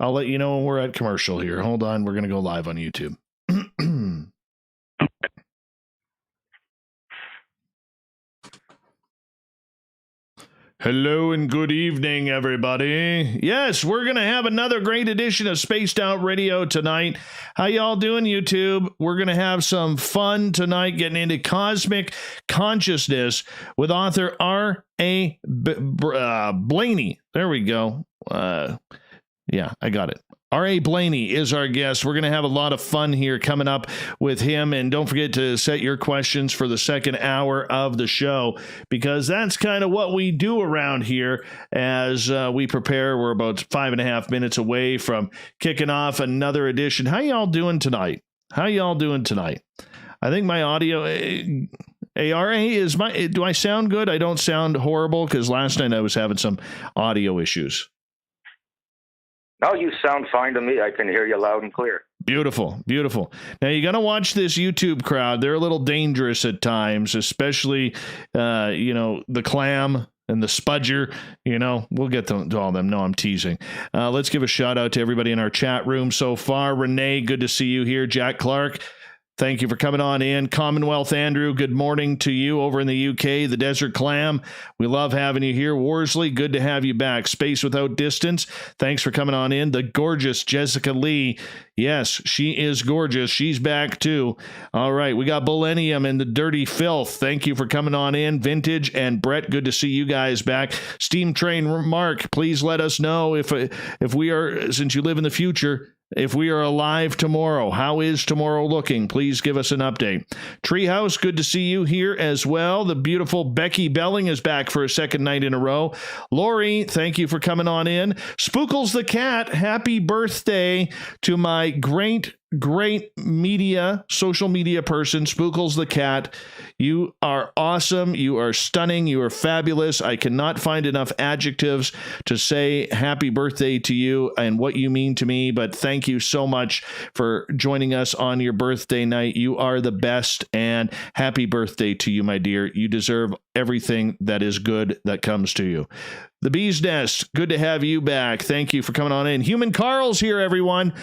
I'll let you know when we're at commercial here. Hold on. We're going to go live on YouTube. Hello and good evening, everybody. Yes, we're going to have another great edition of Spaced Out Radio tonight. How y'all doing, YouTube? We're going to have some fun tonight getting into cosmic consciousness with author A Blayney. There we go. Yeah, I got it. A Blayney is our guest. We're going to have a lot of fun here coming up with him. And don't forget to set your questions for the second hour of the show, because that's kind of what we do around here as we prepare. We're about 5.5 minutes away from kicking off another edition. How y'all doing tonight? I think my audio... do I sound good? I don't sound horrible, because last night I was having some audio issues. No, you sound fine to me. I can hear you loud and clear. Beautiful, beautiful. Now, you got to watch this YouTube crowd. They're a little dangerous at times, especially, the clam and the spudger. We'll get to all of them. No, I'm teasing. Let's give a shout out to everybody in our chat room so far. Renee, good to see you here. Jack Clark, thank you for coming on in. Commonwealth Andrew, good morning to you over in the UK. The Desert Clam, we love having you here. Worsley, good to have you back. Space Without Distance, thanks for coming on in. The gorgeous Jessica Lee, yes, she is gorgeous. She's back too. All right, we got Millennium and the Dirty Filth. Thank you for coming on in. Vintage and Brett, good to see you guys back. Steam Train Mark, please let us know if we are, since you live in the future, if we are alive tomorrow. How is tomorrow looking? Please give us an update. Treehouse, good to see you here as well. The beautiful Becky Belling is back for a second night in a row. Lori, thank you for coming on in. Spookles the Cat, happy birthday to my great social media person, Spookles the Cat. You are awesome. You are stunning. You are fabulous. I cannot find enough adjectives to say happy birthday to you and what you mean to me, but thank you so much for joining us on your birthday night. You are the best, and happy birthday to you, my dear. You deserve everything that is good that comes to you. The Bee's Nest, good to have you back. Thank you for coming on in. Human Carl's here, everyone.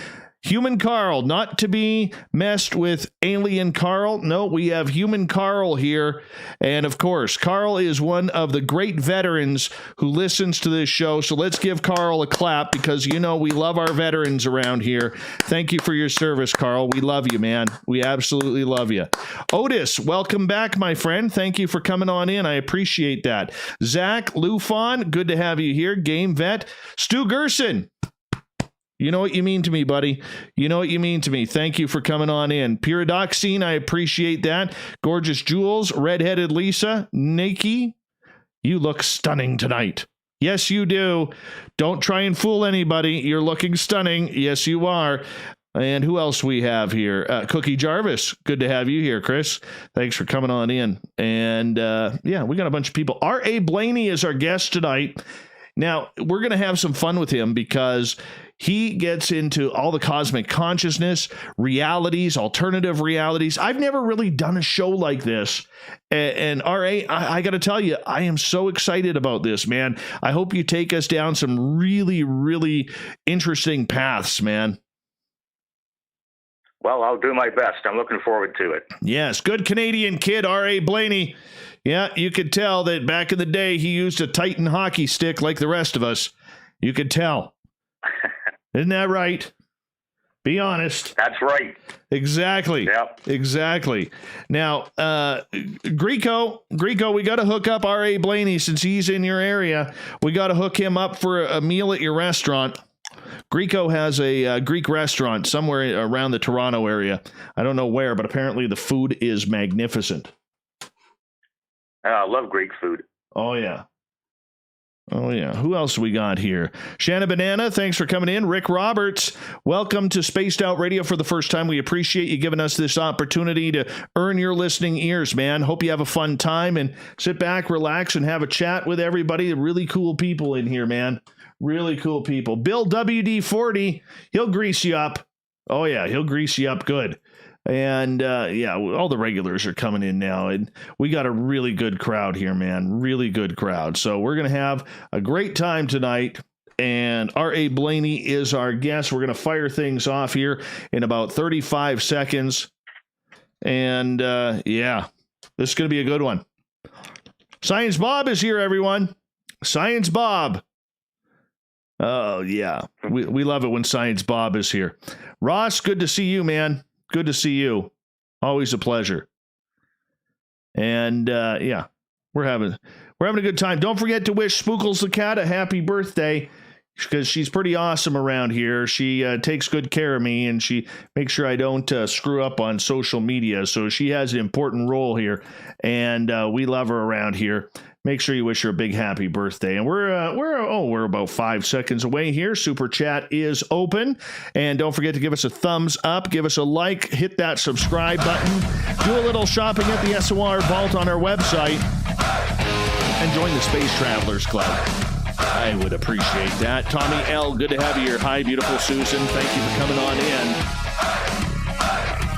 Human Carl, not to be messed with Alien Carl. No, we have Human Carl here. And of course, Carl is one of the great veterans who listens to this show. So let's give Carl a clap, because we love our veterans around here. Thank you for your service, Carl. We love you, man. We absolutely love you. Otis, welcome back, my friend. Thank you for coming on in. I appreciate that. Zach Lufon, good to have you here. Game Vet. Stu Gerson. You know what you mean to me, buddy. You know what you mean to me. Thank you for coming on in. Pyridoxine, I appreciate that. Gorgeous Jules, Redheaded Lisa, Nikki, you look stunning tonight. Yes, you do. Don't try and fool anybody. You're looking stunning. Yes, you are. And who else we have here? Cookie Jarvis, good to have you here, Chris. Thanks for coming on in. And we got a bunch of people. A Blayney is our guest tonight. Now, we're going to have some fun with him, because he gets into all the cosmic consciousness, realities, alternative realities. I've never really done a show like this. And R.A., I got to tell you, I am so excited about this, man. I hope you take us down some really, really interesting paths, man. Well, I'll do my best. I'm looking forward to it. Yes, good Canadian kid, A Blayney. Yeah, you could tell that back in the day he used a Titan hockey stick like the rest of us. You could tell. Isn't that right? Be honest. That's right. Exactly. Yep. Exactly. Now, Greco, we got to hook up A Blayney since he's in your area. We got to hook him up for a meal at your restaurant. Greco has a Greek restaurant somewhere around the Toronto area. I don't know where, but apparently the food is magnificent. I love Greek food. Oh, yeah. Oh, yeah. Who else we got here? Shanna Banana, thanks for coming in. Rick Roberts, welcome to Spaced Out Radio for the first time. We appreciate you giving us this opportunity to earn your listening ears, man. Hope you have a fun time and sit back, relax, and have a chat with everybody. Really cool people in here, man. Really cool people. Bill WD-40, he'll grease you up. Oh, yeah, he'll grease you up good. And, all the regulars are coming in now, and we got a really good crowd here, man. Really good crowd. So we're going to have a great time tonight. and R.A. Blayney is our guest. We're going to fire things off here in about 35 seconds. And yeah, this is going to be a good one. Science Bob is here, everyone. Science Bob. Oh, yeah. We love it when Science Bob is here. Ross, good to see you, man. Good to see you. Always a pleasure. And yeah, we're having a good time. Don't forget to wish Spookles the cat a happy birthday, because she's pretty awesome around here. She takes good care of me, and she makes sure I don't screw up on social media. So she has an important role here, and we love her around here. Make sure you wish her a big happy birthday. And we're about 5 seconds away here. Super Chat is open. And don't forget to give us a thumbs up, give us a like, hit that subscribe button, do a little shopping at the SOR Vault on our website, and join the Space Travelers Club. I would appreciate that. Tommy L., good to have you here. Hi, beautiful Susan. Thank you for coming on in.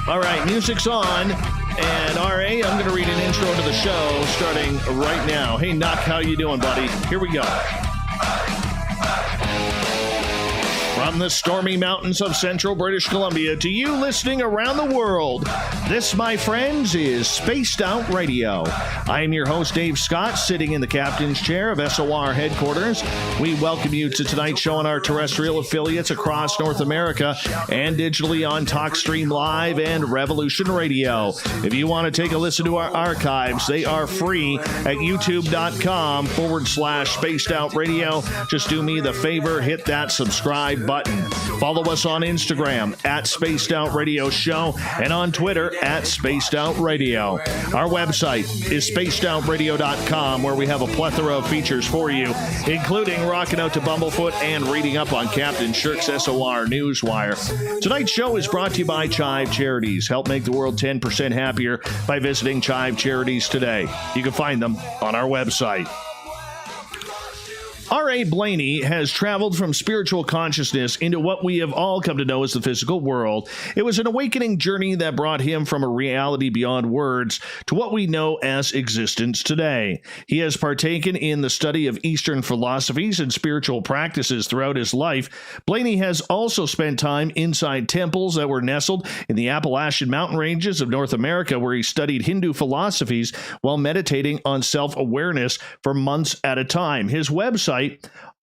All right, music's on. And R.A., I'm going to read an intro to the show starting right now. Hey, Nuck, how you doing, buddy? Here we go. From the stormy mountains of central British Columbia to you listening around the world, this, my friends, is Spaced Out Radio. I am your host, Dave Scott, sitting in the captain's chair of SOR headquarters. We welcome you to tonight's show on our terrestrial affiliates across North America and digitally on TalkStream Live and Revolution Radio. If you want to take a listen to our archives, they are free at youtube.com/Spaced Out Radio. Just do me the favor, hit that subscribe button. Follow us on Instagram at Spaced Out Radio Show and on Twitter at Spaced Out Radio. Our website is spacedoutradio.com, where we have a plethora of features for you, including rocking out to Bumblefoot and reading up on Captain Shirk's SOR Newswire. Tonight's show is brought to you by Chive Charities. Help make the world 10% happier by visiting Chive Charities today. You can find them on our website. R.A. Blayney has traveled from spiritual consciousness into what we have all come to know as the physical world. It was an awakening journey that brought him from a reality beyond words to what we know as existence today. He has partaken in the study of Eastern philosophies and spiritual practices throughout his life. Blayney has also spent time inside temples that were nestled in the Appalachian mountain ranges of North America, where he studied Hindu philosophies while meditating on self-awareness for months at a time. His website,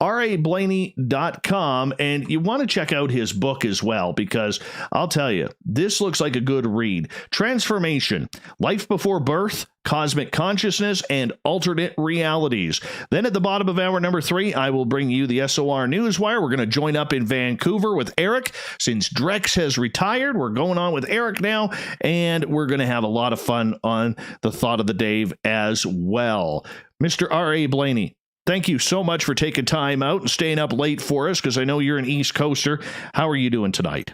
rablayney.com, and you want to check out his book as well, because I'll tell you, this looks like a good read. Transformation, Life Before Birth, Cosmic Consciousness, and Alternate Realities. Then at the bottom of hour number 3, I will bring you the SOR Newswire. We're going to join up in Vancouver with Eric. Since Drex has retired, we're going on with Eric now, and we're going to have a lot of fun on the Thought of the Dave as well. Mr. R.A. Blayney, thank you so much for taking time out and staying up late for us, because I know you're an East Coaster. How are you doing tonight?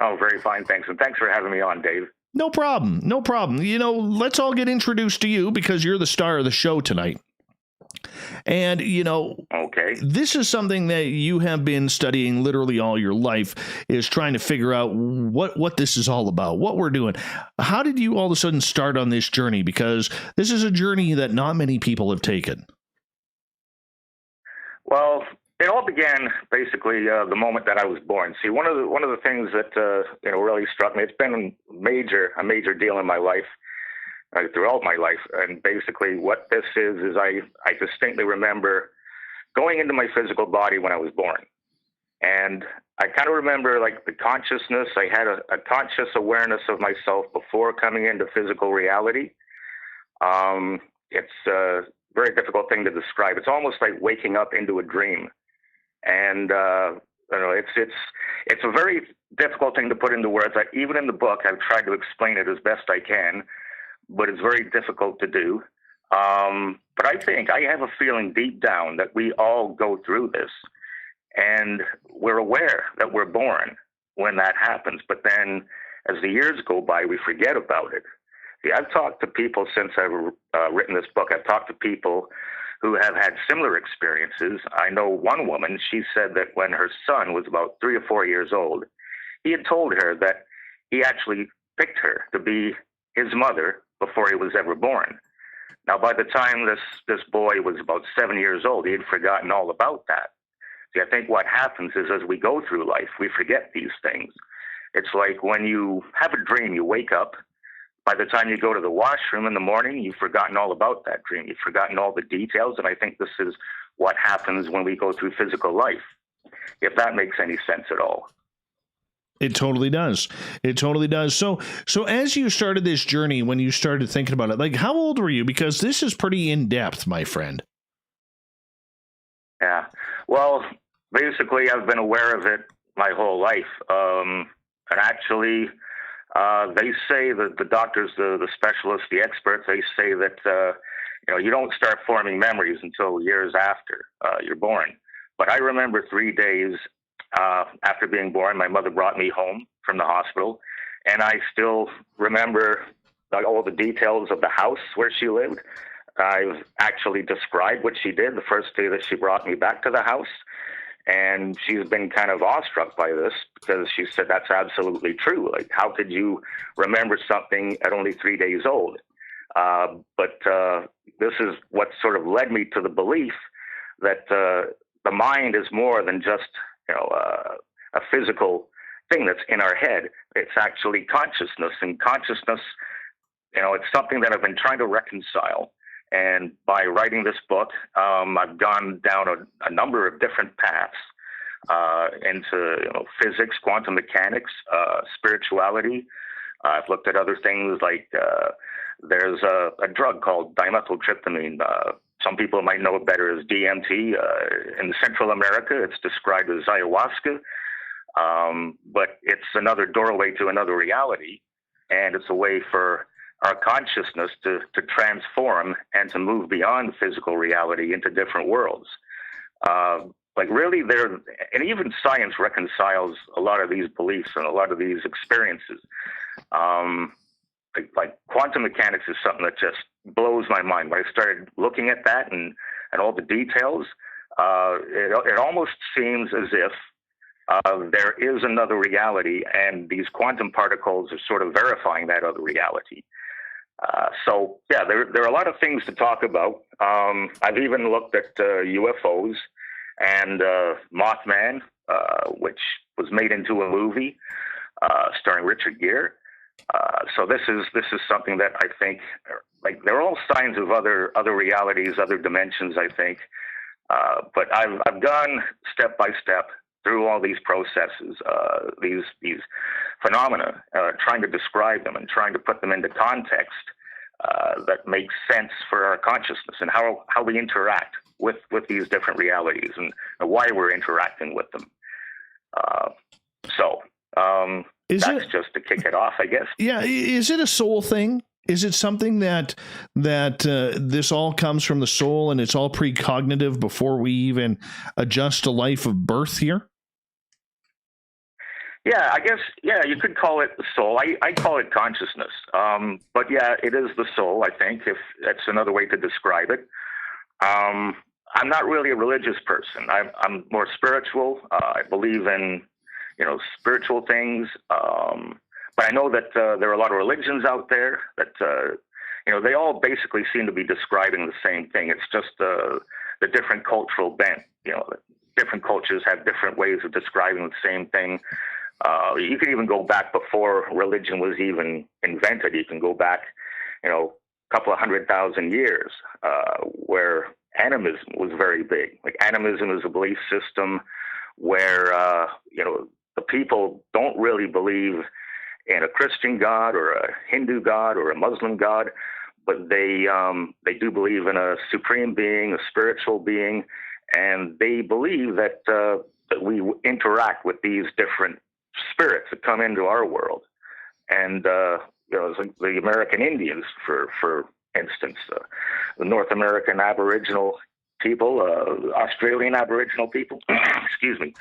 Oh, very fine, thanks. And thanks for having me on, Dave. No problem. No problem. You know, let's all get introduced to you, because you're the star of the show tonight. And, you know, okay, this is something that you have been studying literally all your life, is trying to figure out what this is all about, what we're doing. How did you all of a sudden start on this journey? Because this is a journey that not many people have taken. Well, it all began basically the moment that I was born. See, one of the things that really struck me. It's been a major deal in my life. Throughout my life, and basically what this is I distinctly remember going into my physical body when I was born, and I kind of remember like the consciousness. I had a conscious awareness of myself before coming into physical reality. It's a very difficult thing to describe. It's almost like waking up into a dream, and it's a very difficult thing to put into words. Even in the book, I've tried to explain it as best I can, but it's very difficult to do. But I think I have a feeling deep down that we all go through this, and we're aware that we're born when that happens. But then as the years go by, we forget about it. See, I've talked to people since I've written this book. I've talked to people who have had similar experiences. I know one woman, she said that when her son was about 3 or 4 years old, he had told her that he actually picked her to be his mother before he was ever born. Now, by the time this boy was about 7 years old, he had forgotten all about that. See, I think what happens is as we go through life, we forget these things. It's like when you have a dream, you wake up. By the time you go to the washroom in the morning, you've forgotten all about that dream. You've forgotten all the details. And I think this is what happens when we go through physical life, if that makes any sense at all. It totally does. It totally does. So as you started this journey, when you started thinking about it, like how old were you? Because this is pretty in depth, my friend. Yeah. Well, basically, I've been aware of it my whole life. And actually, they say that the doctors, the specialists, the experts, they say that you don't start forming memories until years after you're born. But I remember 3 days after being born, my mother brought me home from the hospital, and I still remember all the details of the house where she lived. I've actually described what she did the first day that she brought me back to the house, and she's been kind of awestruck by this because she said that's absolutely true. Like, how could you remember something at only 3 days old? But this is what sort of led me to the belief that the mind is more than just a physical thing that's in our head. It's actually consciousness, and consciousness, it's something that I've been trying to reconcile. And by writing this book, I've gone down a number of different paths into physics, quantum mechanics, spirituality. I've looked at other things like there's a drug called dimethyltryptamine. Some people might know it better as DMT. In Central America, it's described as ayahuasca, but it's another doorway to another reality, and it's a way for our consciousness to transform and to move beyond physical reality into different worlds. Like really, and even science reconciles a lot of these beliefs and a lot of these experiences. Like quantum mechanics is something that just blows my mind. When I started looking at that and all the details, it almost seems as if there is another reality, and these quantum particles are sort of verifying that other reality. So yeah, there are a lot of things to talk about. I've even looked at UFOs and Mothman, which was made into a movie starring Richard Gere. So this is something that I think, like, they're all signs of other realities, other dimensions, I think. But I've gone step by step through all these processes, these phenomena, trying to describe them and trying to put them into context that makes sense for our consciousness and how we interact with these different realities and why we're interacting with them. That's just to kick it off, I guess. Yeah. Is it a soul thing? Is it something that this all comes from the soul and it's all precognitive before we even adjust to life of birth here? Yeah, I guess, you could call it the soul. I call it consciousness. But yeah, it is the soul, I think, if that's another way to describe it. I'm not really a religious person. I'm more spiritual. I believe in, spiritual things. But I know that there are a lot of religions out there that, they all basically seem to be describing the same thing. It's just the different cultural bent. Different cultures have different ways of describing the same thing. You can even go back before religion was even invented. You can go back, a couple of 100,000 years, where animism was very big. Like, animism is a belief system where, the people don't really believe in a Christian God or a Hindu God or a Muslim God, but they do believe in a supreme being, a spiritual being, and they believe that we interact with these different spirits that come into our world. And the American Indians, for instance, the North American Aboriginal people, Australian Aboriginal people, excuse me.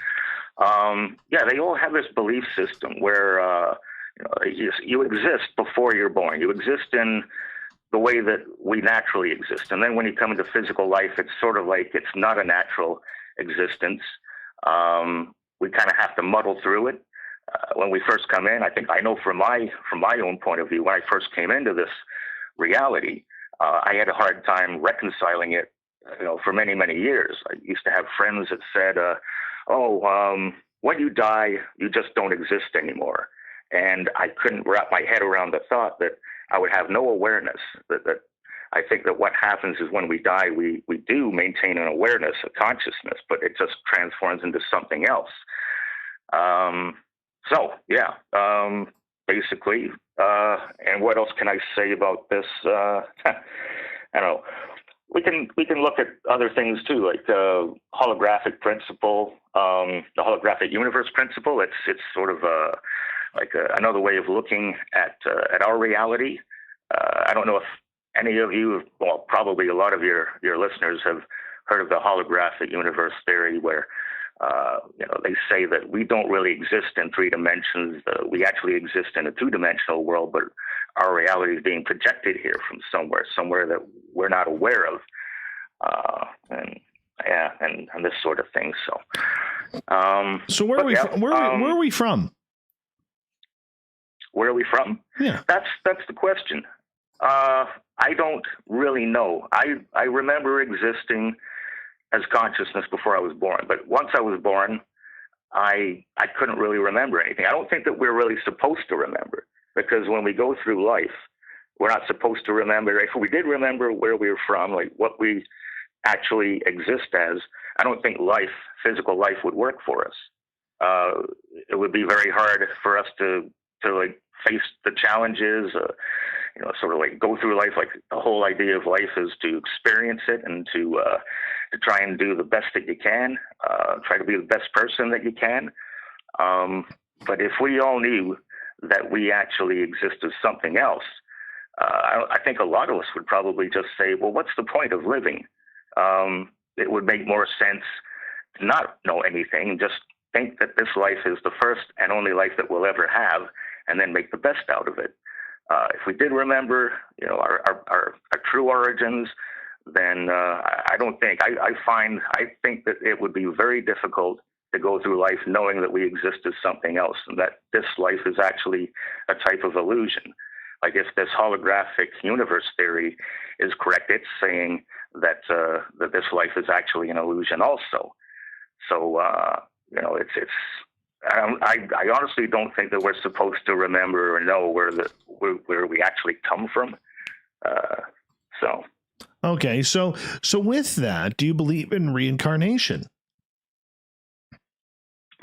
They all have this belief system where you exist before you're born. You exist in the way that we naturally exist. And then when you come into physical life, it's sort of like it's not a natural existence. We kind of have to muddle through it. When we first come in, I think I know from my own point of view, when I first came into this reality, I had a hard time reconciling it, for many, many years. I used to have friends that said, when you die, you just don't exist anymore. And I couldn't wrap my head around the thought that I would have no awareness. That I think that what happens is when we die, we do maintain an awareness, a consciousness, but it just transforms into something else. Basically, and what else can I say about this? I don't know. We can look at other things too, like the holographic principle, the holographic universe principle. It's sort of another way of looking at our reality. I don't know if any of you, well, probably a lot of your listeners have heard of the holographic universe theory, where they say that we don't really exist in 3 dimensions. We actually exist in a 2-dimensional world, but our reality is being projected here from somewhere that we're not aware of, and this sort of thing. So where are we from? Where are we from? Yeah, that's the question. I don't really know. I remember existing as consciousness before I was born, but once I was born, I couldn't really remember anything. I don't think that we're really supposed to remember, because when we go through life, we're not supposed to remember. If we did remember where we were from, like what we actually exist as, I don't think physical life would work for us. It would be very hard for us to face the challenges, sort of like go through life. Like the whole idea of life is to experience it and to try and do the best that you can, try to be the best person that you can. But if we all knew that we actually exist as something else, I think a lot of us would probably just say, well, what's the point of living? It would make more sense to not know anything, just think that this life is the first and only life that we'll ever have, and then make the best out of it. If we did remember, our true origins, then I don't think, I think that it would be very difficult to go through life knowing that we exist as something else, and that this life is actually a type of illusion. Like if this holographic universe theory is correct, it's saying that that this life is actually an illusion also. So I honestly don't think that we're supposed to remember or know where we actually come from. Okay, so with that, do you believe in reincarnation?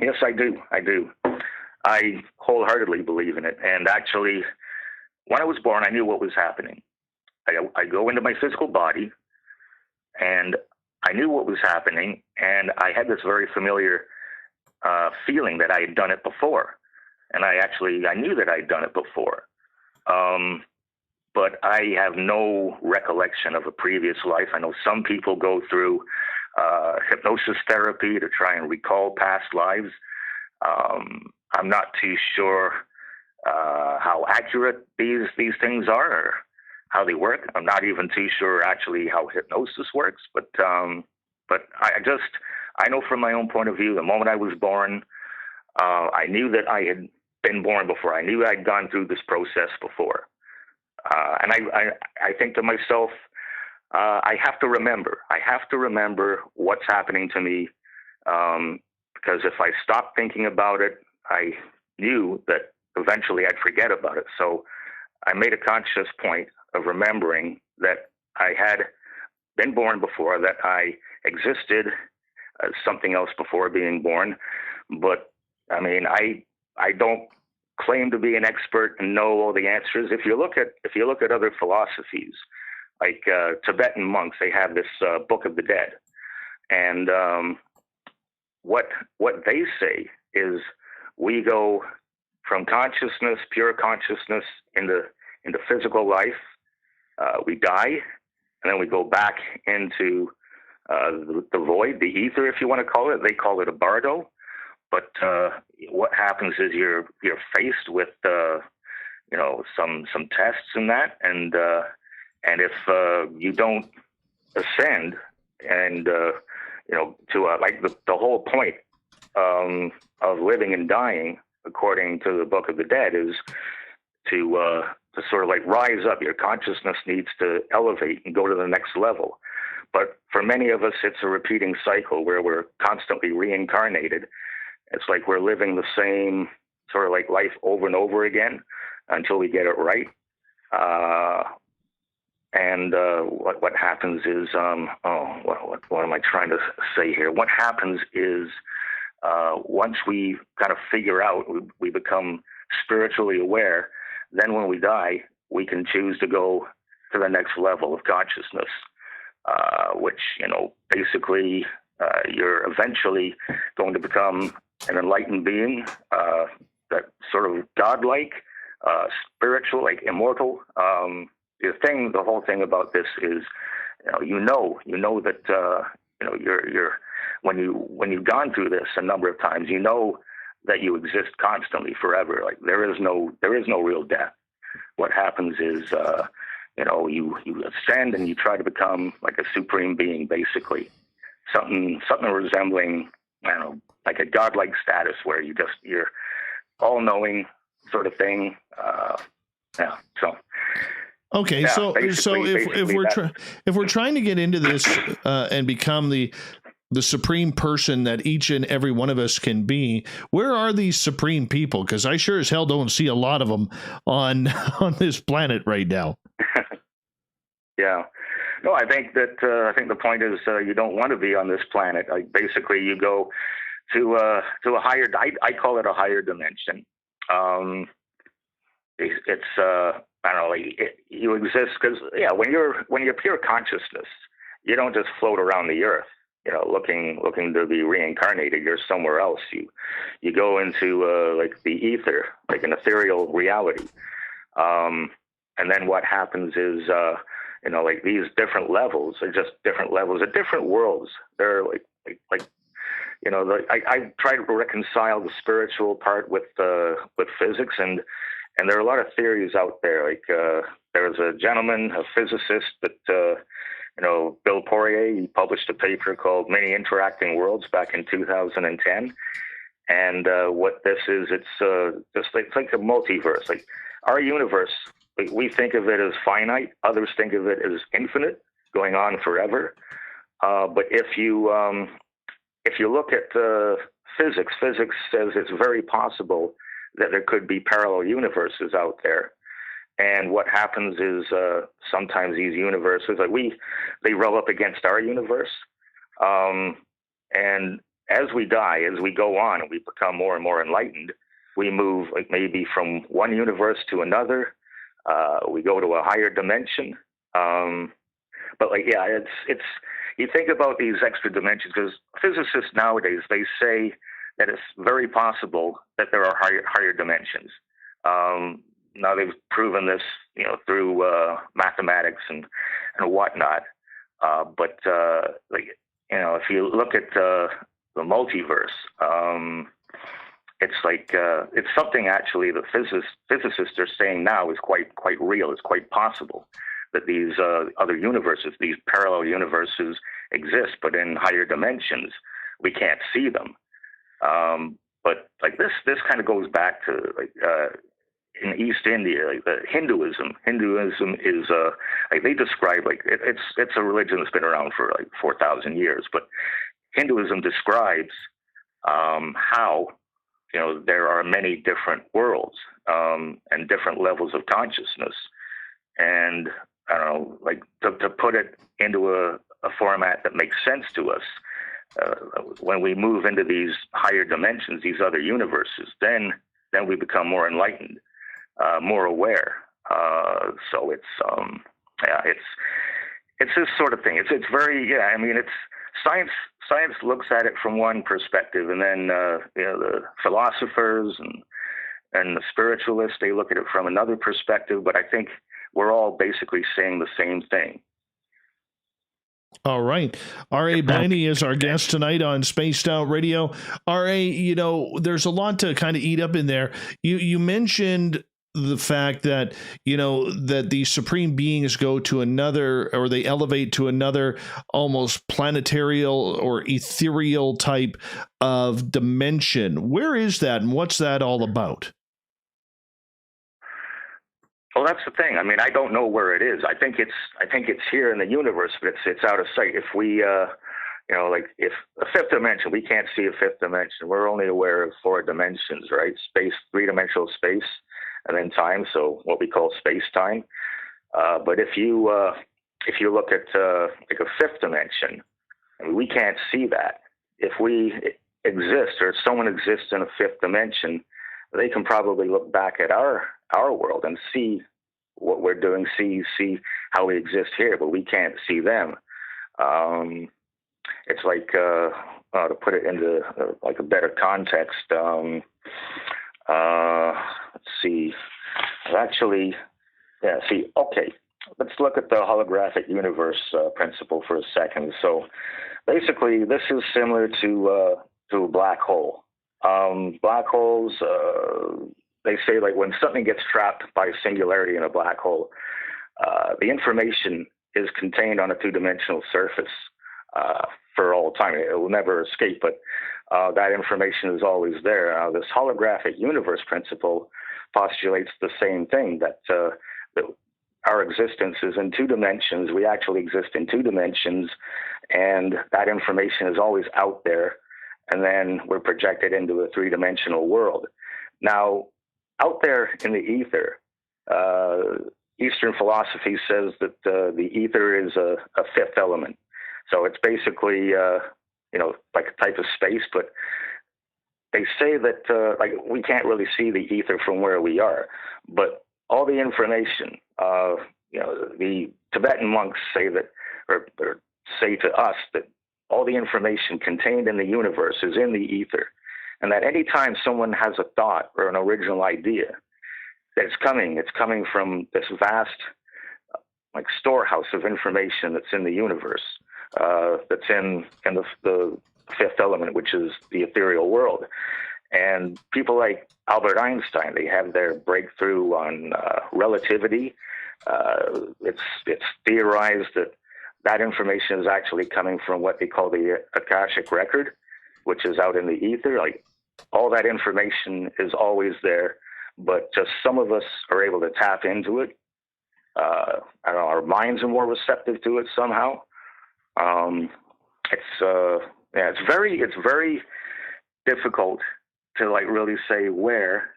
Yes, I do. I wholeheartedly believe in it. And actually, when I was born, I knew what was happening. I go into my physical body, and I knew what was happening, and I had this very familiar feeling that I had done it before. And I knew that I'd done it before. But I have no recollection of a previous life. I know some people go through hypnosis therapy to try and recall past lives. I'm not too sure how accurate these things are or how they work. I'm not even too sure actually how hypnosis works. But I know from my own point of view, the moment I was born, I knew that I had been born before. I knew I'd gone through this process before. And I think to myself, I have to remember. I have to remember what's happening to me, because if I stopped thinking about it, I knew that eventually I'd forget about it. So I made a conscious point of remembering that I had been born before, that I existed as something else before being born. But I mean, I don't claim to be an expert and know all the answers. If you look at other philosophies, like Tibetan monks, they have this Book of the Dead, and what they say is we go from consciousness, pure consciousness, into physical life. We die, and then we go back into the void, the ether, if you want to call it. They call it a bardo. But what happens is you're faced with some tests in that, and if you don't ascend, and to like the whole point of living and dying, according to the Book of the Dead, is to sort of like rise up. Your consciousness needs to elevate and go to the next level. But for many of us, it's a repeating cycle where we're constantly reincarnated. It's like we're living the same sort of like life over and over again until we get it right. What happens is, what am I trying to say here? What happens is, once we kind of figure out, we become spiritually aware, then when we die, we can choose to go to the next level of consciousness, which, basically, you're eventually going to become an enlightened being, that sort of godlike, spiritual, like immortal. The whole thing about this is, you know that, you're when you've gone through this a number of times, you know that you exist constantly forever. Like there is no real death. What happens is, you ascend and you try to become like a supreme being, basically, something resembling, like a godlike status where you're all knowing sort of thing. So. Okay, yeah, so if we're trying to get into this and become the supreme person that each and every one of us can be, where are these supreme people? Because I sure as hell don't see a lot of them on this planet right now. Yeah. No, I think the point is you don't want to be on this planet. Like basically, you go to a higher. I call it a higher dimension. It's I don't know. You exist because when you're pure consciousness, you don't just float around the earth, looking to be reincarnated. You're somewhere else. You go into like the ether, like an ethereal reality. And then what happens is, like these different levels are just different levels of different worlds. They're I try to reconcile the spiritual part with physics, and there are a lot of theories out there. Like there was a gentleman, a physicist that, Bill Poirier, he published a paper called Many Interacting Worlds back in 2010. And what this is, it's like a multiverse. Like our universe, we think of it as finite. Others think of it as infinite, going on forever. But if you look at physics says it's very possible that there could be parallel universes out there. And what happens is sometimes these universes, they rub up against our universe. And as we die, as we go on and we become more and more enlightened, we move like maybe from one universe to another. We go to a higher dimension. But it's you think about these extra dimensions, because physicists nowadays, they say that it's very possible that there are higher dimensions. Now they've proven this, through mathematics and whatnot. But if you look at the multiverse, it's like it's something actually that physicists are saying now is quite real. It's quite possible that these other universes, these parallel universes, exist, but in higher dimensions, we can't see them. But like this kind of goes back to in East India, like the Hinduism. Hinduism is they describe it's a religion that's been around for 4,000 years. But Hinduism describes how there are many different worlds and different levels of consciousness. And I don't know, to put it into a format that makes sense to us. When we move into these higher dimensions, these other universes, then we become more enlightened, more aware. So it's this sort of thing. It's very it's science. Science looks at it from one perspective, and then the philosophers and the spiritualists, they look at it from another perspective. But I think we're all basically saying the same thing. All right. R.A. Blayney is our guest tonight on Spaced Out Radio. R.A., there's a lot to kind of eat up in there. You mentioned the fact that, that these supreme beings go to another, or they elevate to another almost planetarial or ethereal type of dimension. Where is that, and what's that all about? Well, that's the thing. I mean, I don't know where it is. I think it's here in the universe, but it's out of sight. If we, like if a fifth dimension, we can't see a fifth dimension. We're only aware of four dimensions, right? Space, three-dimensional space, and then time. So what we call space-time. But if you look at like a fifth dimension, I mean, we can't see that. If we exist, or if someone exists in a fifth dimension, they can probably look back at our world and see what we're doing, see how we exist here, but we can't see them. It's like to put it into like a better context. Let's see. Actually, yeah. See, okay. Let's look at the holographic universe principle for a second. So, basically, this is similar to a black hole. Black holes, they say, like, when something gets trapped by singularity in a black hole, the information is contained on a two-dimensional surface for all time. It will never escape, but that information is always there. This holographic universe principle postulates the same thing, that our existence is in two dimensions. We actually exist in two dimensions, and that information is always out there, and then we're projected into a three-dimensional world. Now, out there in the ether, Eastern philosophy says that the ether is a fifth element. So it's basically, like a type of space, but they say that like we can't really see the ether from where we are, but all the information, the Tibetan monks say that, or say to us that all the information contained in the universe is in the ether, and that anytime someone has a thought or an original idea, that it's coming from this vast, like, storehouse of information that's in the universe, that's in the fifth element, which is the ethereal world. And people like Albert Einstein, they have their breakthrough on relativity. It's theorized that information is actually coming from what they call the Akashic record, which is out in the ether. Like, all that information is always there, but just some of us are able to tap into it. I don't know, our minds are more receptive to it somehow. It's very difficult to, like, really say where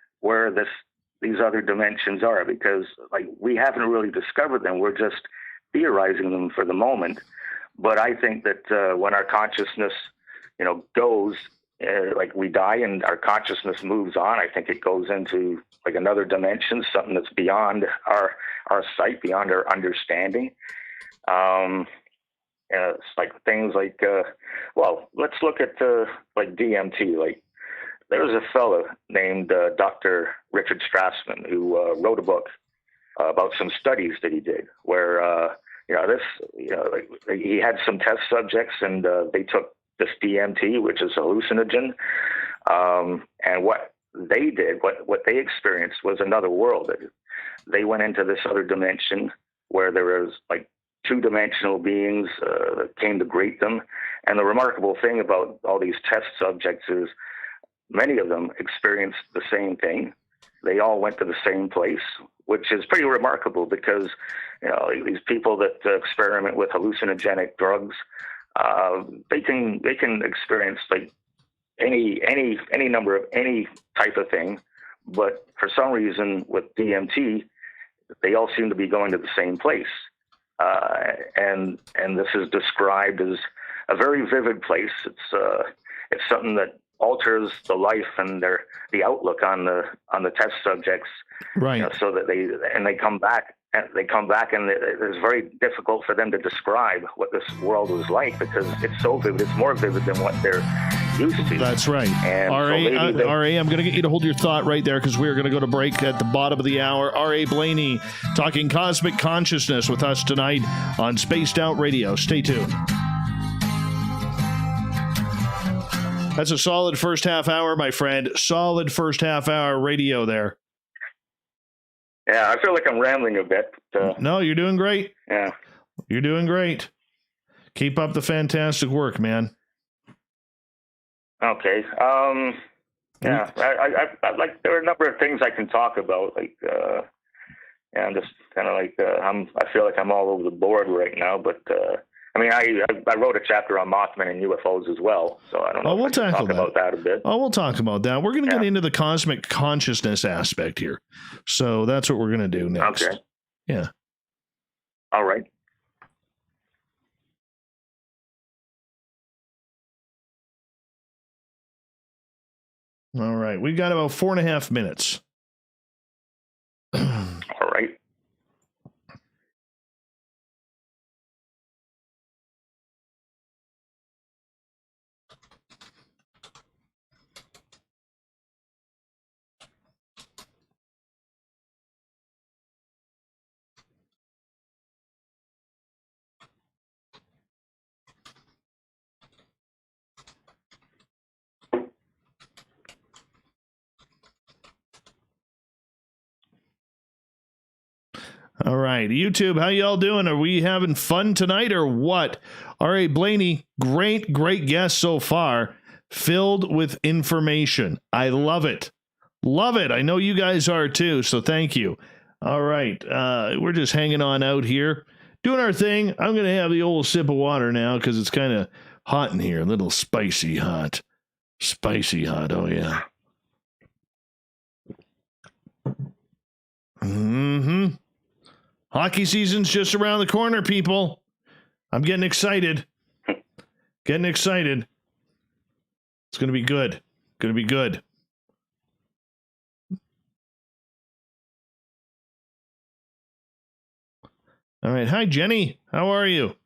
these other dimensions are, because, like, we haven't really discovered them. We're just theorizing them for the moment. But I think that when our consciousness, goes, like, we die and our consciousness moves on, I think it goes into, like, another dimension, something that's beyond our sight, beyond our understanding. It's like things like, let's look at like DMT. Like, there was a fellow named Dr. Richard Strassman who wrote a book about some studies that he did, where he had some test subjects, and they took this DMT, which is a hallucinogen, and what they did, what they experienced was another world. They went into this other dimension where there was, like, two-dimensional beings that came to greet them. And the remarkable thing about all these test subjects is many of them experienced the same thing. They all went to the same place, which is pretty remarkable, because these people that experiment with hallucinogenic drugs, they can experience, like, any number of any type of thing, but for some reason with DMT, they all seem to be going to the same place. And this is described as a very vivid place. It's something that alters the life and the outlook on the test subjects, right? So that they come back. And it's very difficult for them to describe what this world was like, because it's so vivid. It's more vivid than what they're used to. That's right. And R.A., I'm going to get you to hold your thought right there, because we're going to go to break at the bottom of the hour. R.A. Blayney talking cosmic consciousness with us tonight on Spaced Out Radio. Stay tuned. That's a solid first half hour, my friend. Solid first half hour radio there. Yeah, I feel like I'm rambling a bit. No, you're doing great. Yeah. You're doing great. Keep up the fantastic work, man. Okay. Yeah, I like, there are a number of things I can talk about. Like, Yeah, I'm just kind of like I feel like I'm all over the board right now. But I mean, I wrote a chapter on Mothman and UFOs as well, so I don't know. We'll if I can talk about that a bit. Oh, we'll talk about that. We're going to get into the cosmic consciousness aspect here, so that's what we're going to do next. Okay. Yeah. All right. All right. We've got about 4.5 minutes. All right. All right, YouTube, how y'all doing? Are we having fun tonight or what? A Blayney, great guest so far, filled with information. I love it. Love it. I know you guys are too, so thank you. All right, we're just hanging on out here, doing our thing. I'm going to have the old sip of water now because it's kind of hot in here, a little spicy hot. Spicy hot, oh yeah. Mm-hmm. Hockey season's just around the corner, people. I'm getting excited. Getting excited. It's going to be good. Going to be good. All right. Hi, Jenny. How are you?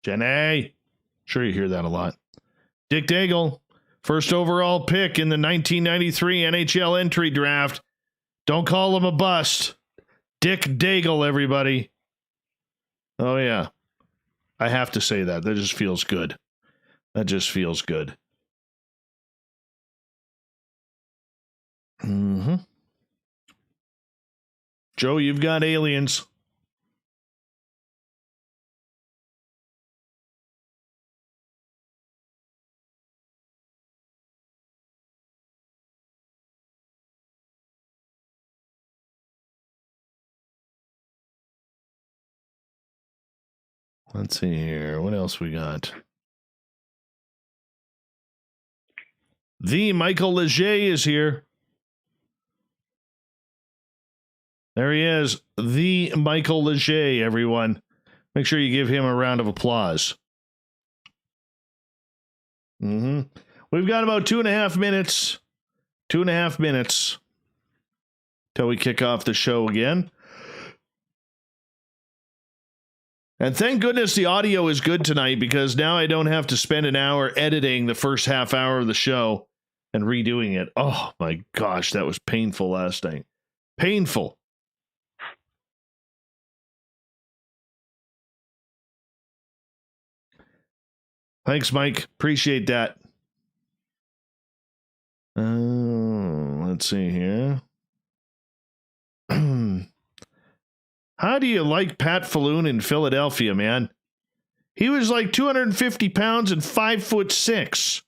Jenny. Sure you hear that a lot. Dick Daigle, first overall pick in the 1993 NHL entry draft. Don't call him a bust. Dick Daigle, everybody. Oh, yeah. I have to say that. That just feels good. That just feels good. Mm-hmm. Joe, you've got aliens. Let's see here. What else we got? The Michael Leger is here. There he is. The Michael Leger, everyone. Make sure you give him a round of applause. Mm-hmm. We've got about 2.5 minutes. 2.5 minutes till we kick off the show again. And thank goodness the audio is good tonight because now I don't have to spend an hour editing the first half hour of the show and redoing it. Oh my gosh, that was painful last night. Painful. Thanks, Mike. Appreciate that. Let's see here. How do you like Pat Falloon in Philadelphia, man? He was like 250 pounds and 5'6".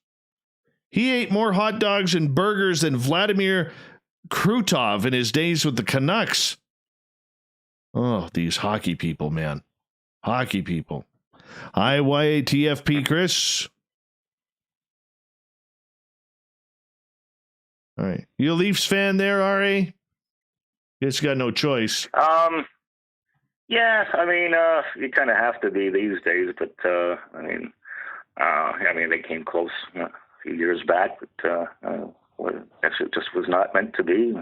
He ate more hot dogs and burgers than Vladimir Krutov in his days with the Canucks. Oh, these hockey people, man. Hockey people. IYATFP, Chris. All right. You a Leafs fan there, R.A.? Guess you got no choice. Yeah, I mean, you kind of have to be these days, but I mean, they came close a few years back, but I guess it just was not meant to be.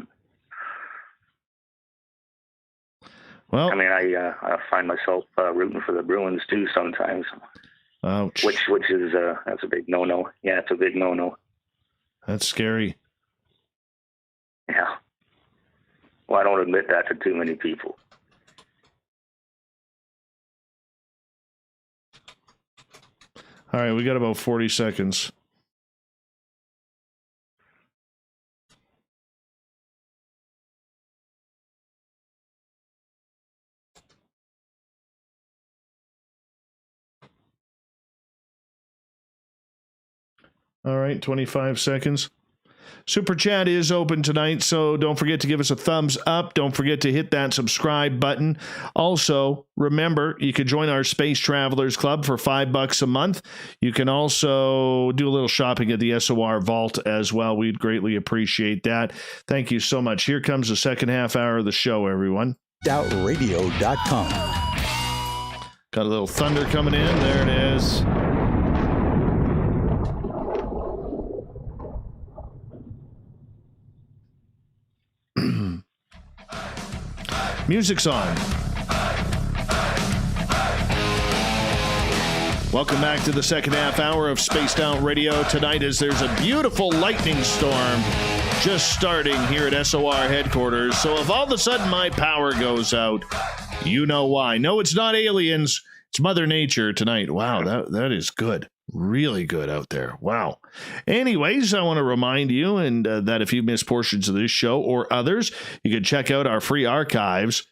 Well, I mean, I find myself rooting for the Bruins too sometimes. Ouch. Which is that's a big no-no. Yeah, it's a big no-no. That's scary. Yeah. Well, I don't admit that to too many people. All right, we got about 40 seconds. All right, 25 seconds. Super Chat is open tonight, so don't forget to give us a thumbs up. Don't forget to hit that subscribe button. Also, remember, you can join our Space Travelers Club for $5 a month. You can also do a little shopping at the SOR Vault as well. We'd greatly appreciate that. Thank you so much. Here comes the second half hour of the show, everyone. Doubtradio.com. Got a little thunder coming in. There it is. Music's on. Welcome back to the second half hour of Spaced Out Radio tonight, as there's a beautiful lightning storm just starting here at SOR headquarters. So if all of a sudden my power goes out, you know why. No, it's not aliens. It's Mother Nature tonight. Wow, that is good. Really good out there. Wow. Anyways, I want to remind you that if you've missed portions of this show or others, you can check out our free archives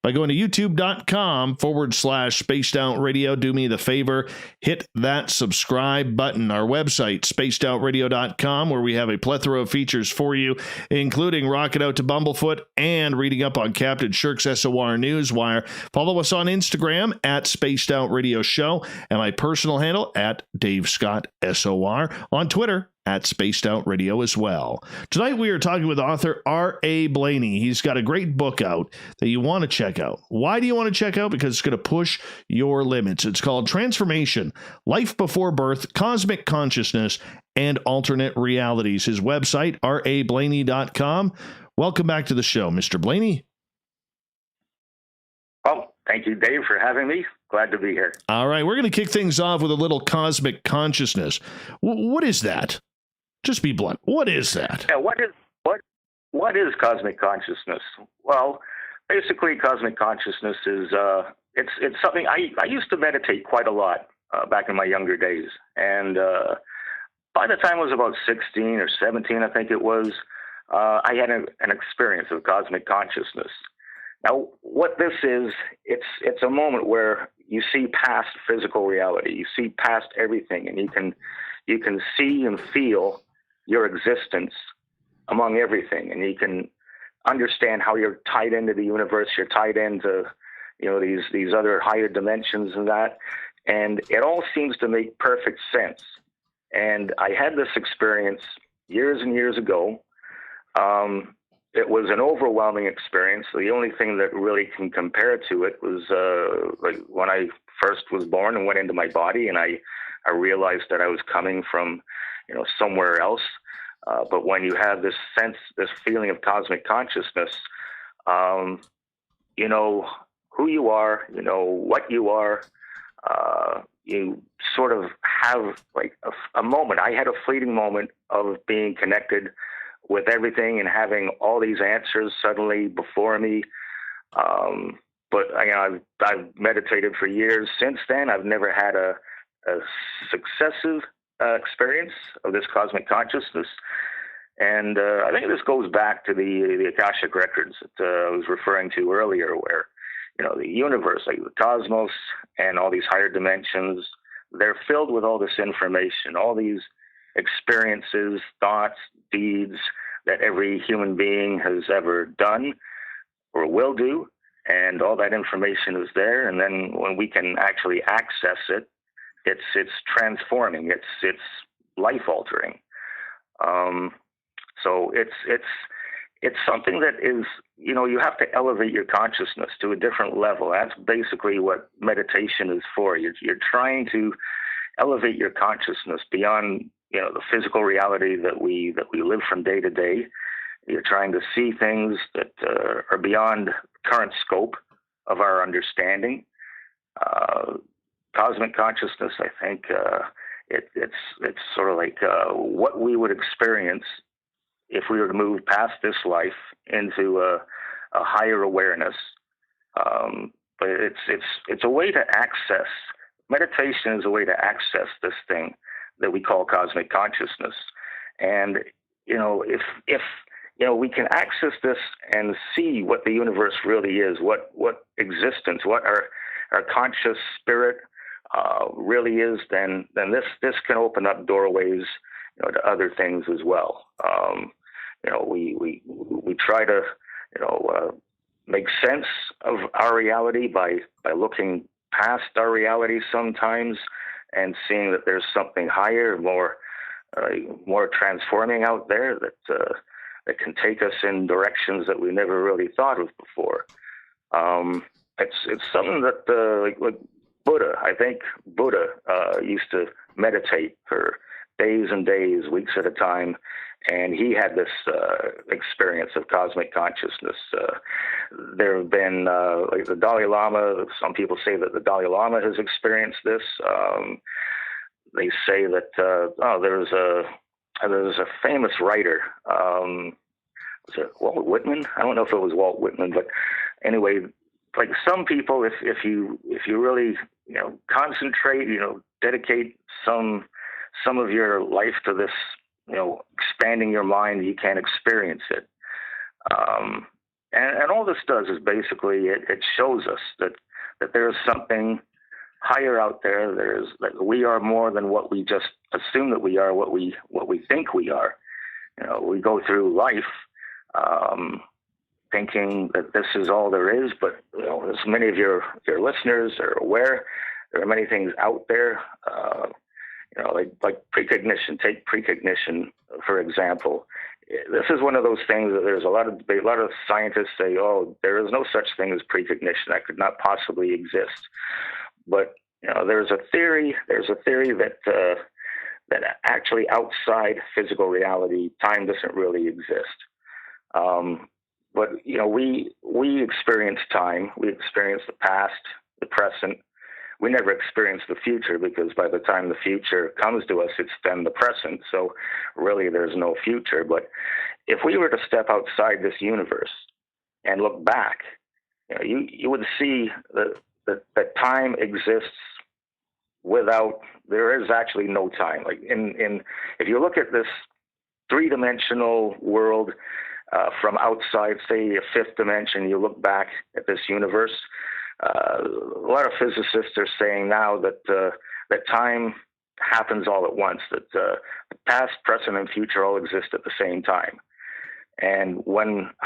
by going to youtube.com/Spaced Out Radio. Do me the favor, hit that subscribe button. Our website, spacedoutradio.com, where we have a plethora of features for you, including Rocket Out to Bumblefoot and reading up on Captain Shirk's SOR Newswire. Follow us on Instagram at Spaced Out Radio Show, and my personal handle at Dave Scott SOR. On Twitter, at Spaced Out Radio as well. Tonight we are talking with author A Blayney. He's got a great book out that you want to check out. Why do you want to check out? Because it's going to push your limits. It's called Transformation, Life Before Birth, Cosmic Consciousness, and Alternate Realities. His website, rablayney.com. Welcome back to the show, Mr. Blayney. Well, thank you, Dave, for having me. Glad to be here. All right, we're going to kick things off with a little cosmic consciousness. What is that? Just be blunt. What is that? Yeah, what is cosmic consciousness? Well, basically, cosmic consciousness is it's something I used to meditate quite a lot back in my younger days, and by the time I was about 16 or 17, I think it was, I had an experience of cosmic consciousness. Now, what this is, it's a moment where you see past physical reality. You see past everything, and you can see and feel your existence among everything, and you can understand how you're tied into the universe. You're tied into, these other higher dimensions and that, and it all seems to make perfect sense. And I had this experience years and years ago. It was an overwhelming experience. The only thing that really can compare to it was like when I first was born and went into my body, and I realized that I was coming from, somewhere else. But when you have this sense, this feeling of cosmic consciousness, you know who you are, you know what you are. You sort of have like a moment. I had a fleeting moment of being connected with everything and having all these answers suddenly before me. But I've meditated for years since then. I've never had a successive experience of this cosmic consciousness. And I think this goes back to the Akashic records that I was referring to earlier, where, the universe, like the cosmos and all these higher dimensions, they're filled with all this information, all these experiences, thoughts, deeds that every human being has ever done or will do. And all that information is there. And then when we can actually access it, it's transforming. It's life altering. So it's something that is, you have to elevate your consciousness to a different level. That's basically what meditation is for. You're trying to elevate your consciousness beyond, the physical reality that we live from day to day. You're trying to see things that are beyond current scope of our understanding. Cosmic consciousness, I think, it's sort of like what we would experience if we were to move past this life into a higher awareness. But it's a way to access. Meditation is a way to access this thing that we call cosmic consciousness. And if we can access this and see what the universe really is, what existence, what our conscious spirit really is, then this can open up doorways to other things as well. We try to, make sense of our reality by looking past our reality sometimes and seeing that there's something higher, more transforming out there that can take us in directions that we never really thought of before. It's something that like Buddha. I think Buddha used to meditate for days and days, weeks at a time, and he had this experience of cosmic consciousness. There have been like the Dalai Lama. Some people say that the Dalai Lama has experienced this. They say that there's a famous writer. Was it Walt Whitman? I don't know if it was Walt Whitman, but anyway, like some people, if you really concentrate, dedicate some of your life to this, expanding your mind, you can experience it. And all this does is basically it shows us that there's something higher out there. There's that we are more than what we just assume that we are, what we think we are. We go through life thinking that this is all there is, but as many of your listeners are aware, there are many things out there. Like precognition. Take precognition, for example. This is one of those things that there's a lot of debate. A lot of scientists say, "Oh, there is no such thing as precognition. That could not possibly exist." But there's a theory. There's a theory that actually outside physical reality, time doesn't really exist. But we experience time. We experience the past, the present. We never experience the future, because by the time the future comes to us, it's then the present. So really there's no future. But if we were to step outside this universe and look back, you would see that time exists without, there is actually no time. Like if you look at this three-dimensional world from outside, say a fifth dimension, you look back at this universe, a lot of physicists are saying now that time happens all at once, that the past, present, and future all exist at the same time. And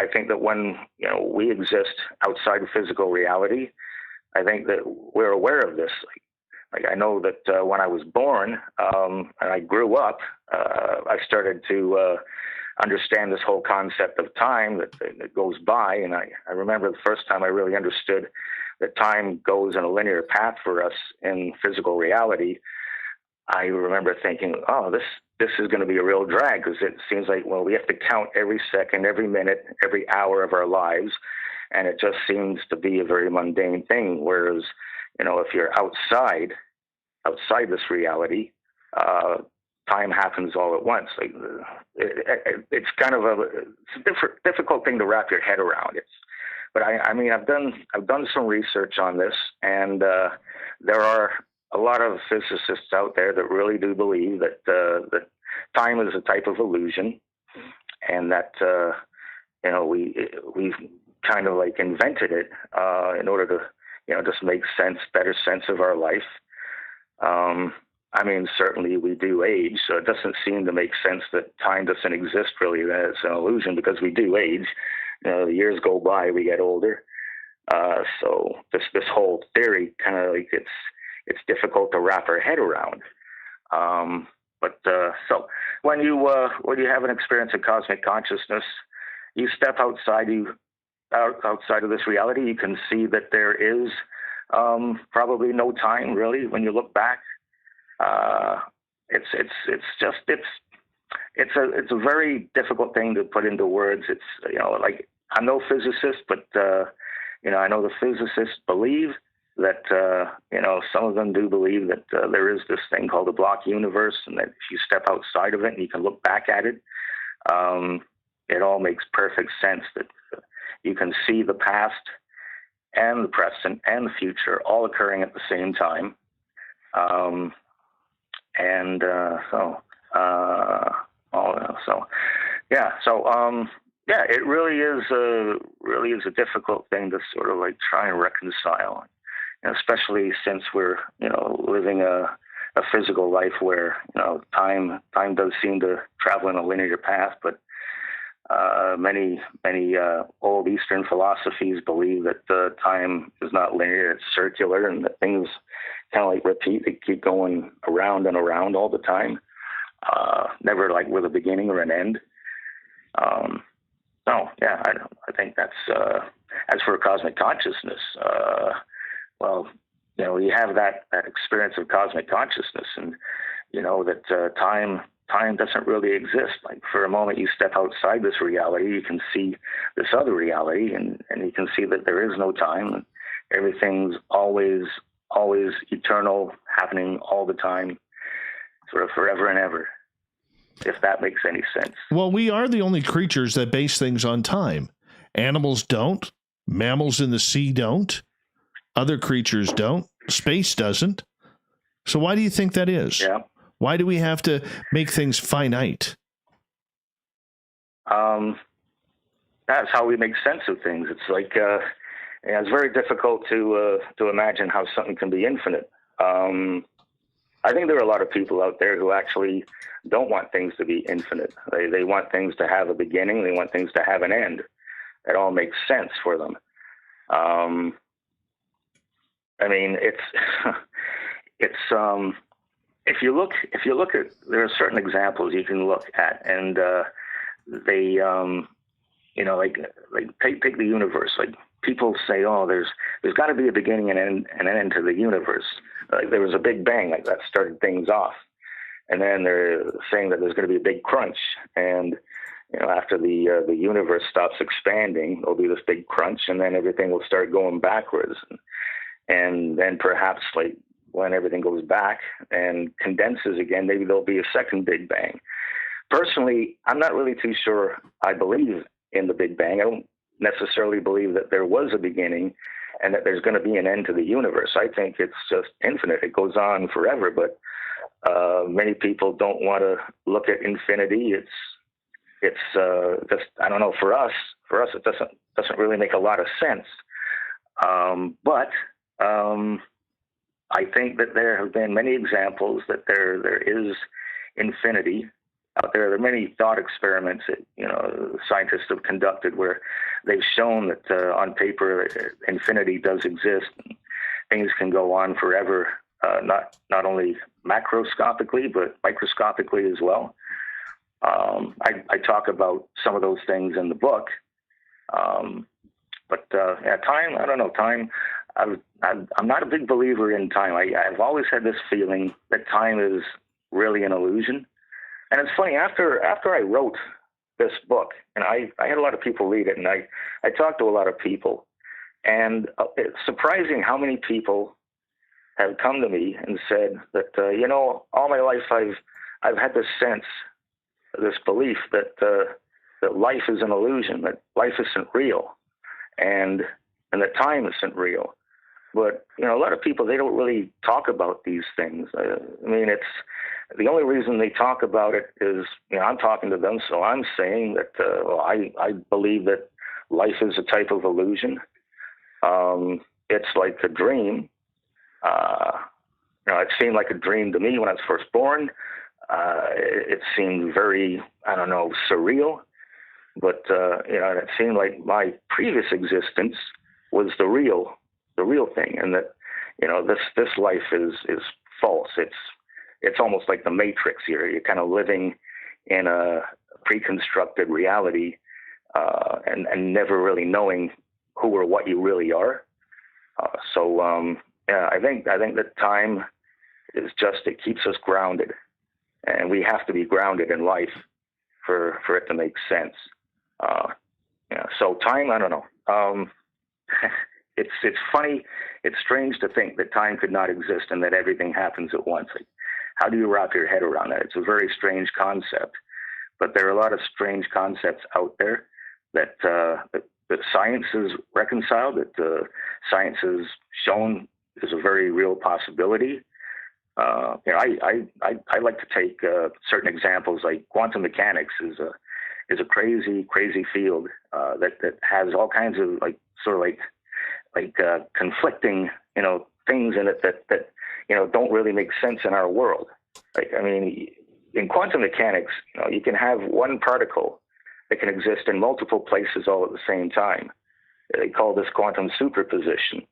I think that when we exist outside of physical reality, I think that we're aware of this. Like I know that when I was born and I grew up, I started to understand this whole concept of time that goes by. And I remember the first time I really understood that time goes in a linear path for us in physical reality. I remember thinking, oh, this is going to be a real drag, because it seems like, well, we have to count every second, every minute, every hour of our lives. And it just seems to be a very mundane thing. Whereas, if you're outside this reality, time happens all at once. Like it's kind of it's a difficult thing to wrap your head around. But I mean, I've done some research on this, and there are a lot of physicists out there that really do believe that time is a type of illusion, and that we've kind of like invented it in order to just make better sense of our life. I mean, certainly we do age, so it doesn't seem to make sense that time doesn't exist really, that it's an illusion, because we do age. The years go by, we get older. So this whole theory kind of like it's difficult to wrap our head around. But so when you have an experience of cosmic consciousness, you step outside of this reality, you can see that there is probably no time really when you look back. It's a very difficult thing to put into words. It's like, I'm no physicist, but I know the physicists believe that some of them do believe that there is this thing called a block universe, and that if you step outside of it and you can look back at it, it all makes perfect sense. That you can see the past and the present and the future all occurring at the same time. It really is a difficult thing to sort of like try and reconcile, especially since we're living a physical life where time does seem to travel in a linear path, but many old Eastern philosophies believe that time is not linear; it's circular, and that things kind of like repeat; they keep going around and around all the time, never like with a beginning or an end. No, yeah, I think that's as for cosmic consciousness. Well, you have that experience of cosmic consciousness, and that time doesn't really exist. Like for a moment, you step outside this reality, you can see this other reality, and you can see that there is no time. And everything's always eternal, happening all the time, sort of forever and ever. If that makes any sense. Well, we are the only creatures that base things on time. Animals don't. Mammals in the sea don't. Other creatures don't. Space doesn't. So why do you think that is? Yeah. Why do we have to make things finite? That's how we make sense of things. It's like it's very difficult to imagine how something can be infinite. I think there are a lot of people out there who actually don't want things to be infinite. They want things to have a beginning. They want things to have an end. It all makes sense for them. I mean, it's if you look at, there are certain examples you can look at, and they like take the universe. Like people say, oh, there's got to be a beginning and an end to the universe. Like there was a big bang, like that started things off, and then they're saying that there's going to be a big crunch, and after the universe stops expanding, there'll be this big crunch, and then everything will start going backwards, and then perhaps like when everything goes back and condenses again, maybe there'll be a second big bang. Personally, I'm not really too sure I believe in the Big Bang. I don't necessarily believe that there was a beginning and that there's going to be an end to the universe. I think it's just infinite. It goes on forever, but many people don't want to look at infinity. It's just, I don't know, for us it doesn't really make a lot of sense. But I think that there have been many examples that there is infinity out there. There are many thought experiments that scientists have conducted where they've shown that on paper infinity does exist. And things can go on forever, not only macroscopically but microscopically as well. I talk about some of those things in the book, but time. I don't know. Time. I'm not a big believer in time. I've always had this feeling that time is really an illusion. And it's funny, after I wrote this book, and I had a lot of people read it, and I talked to a lot of people, and it's surprising how many people have come to me and said that, all my life I've had this sense, this belief that life is an illusion, that life isn't real, and that time isn't real. But, a lot of people, they don't really talk about these things. I mean, it's the only reason they talk about it is, I'm talking to them, so I'm saying that, I believe that life is a type of illusion. It's like a dream. It seemed like a dream to me when I was first born. It seemed very, surreal. But, it seemed like my previous existence was the real thing, and that this life is false. It's almost like the Matrix. You're kind of living in a pre-constructed reality, and never really knowing who or what you really are. I think that time is just, it keeps us grounded, and we have to be grounded in life for it to make sense. So time, I don't know. It's funny. It's strange to think that time could not exist and that everything happens at once. Like, how do you wrap your head around that? It's a very strange concept, but there are a lot of strange concepts out there that science has reconciled, that science has shown is a very real possibility. I like to take certain examples, like quantum mechanics is a crazy field that has all kinds of conflicting things in it that don't really make sense in our world. Like, I mean, in quantum mechanics, you can have one particle that can exist in multiple places all at the same time. They call this quantum superposition.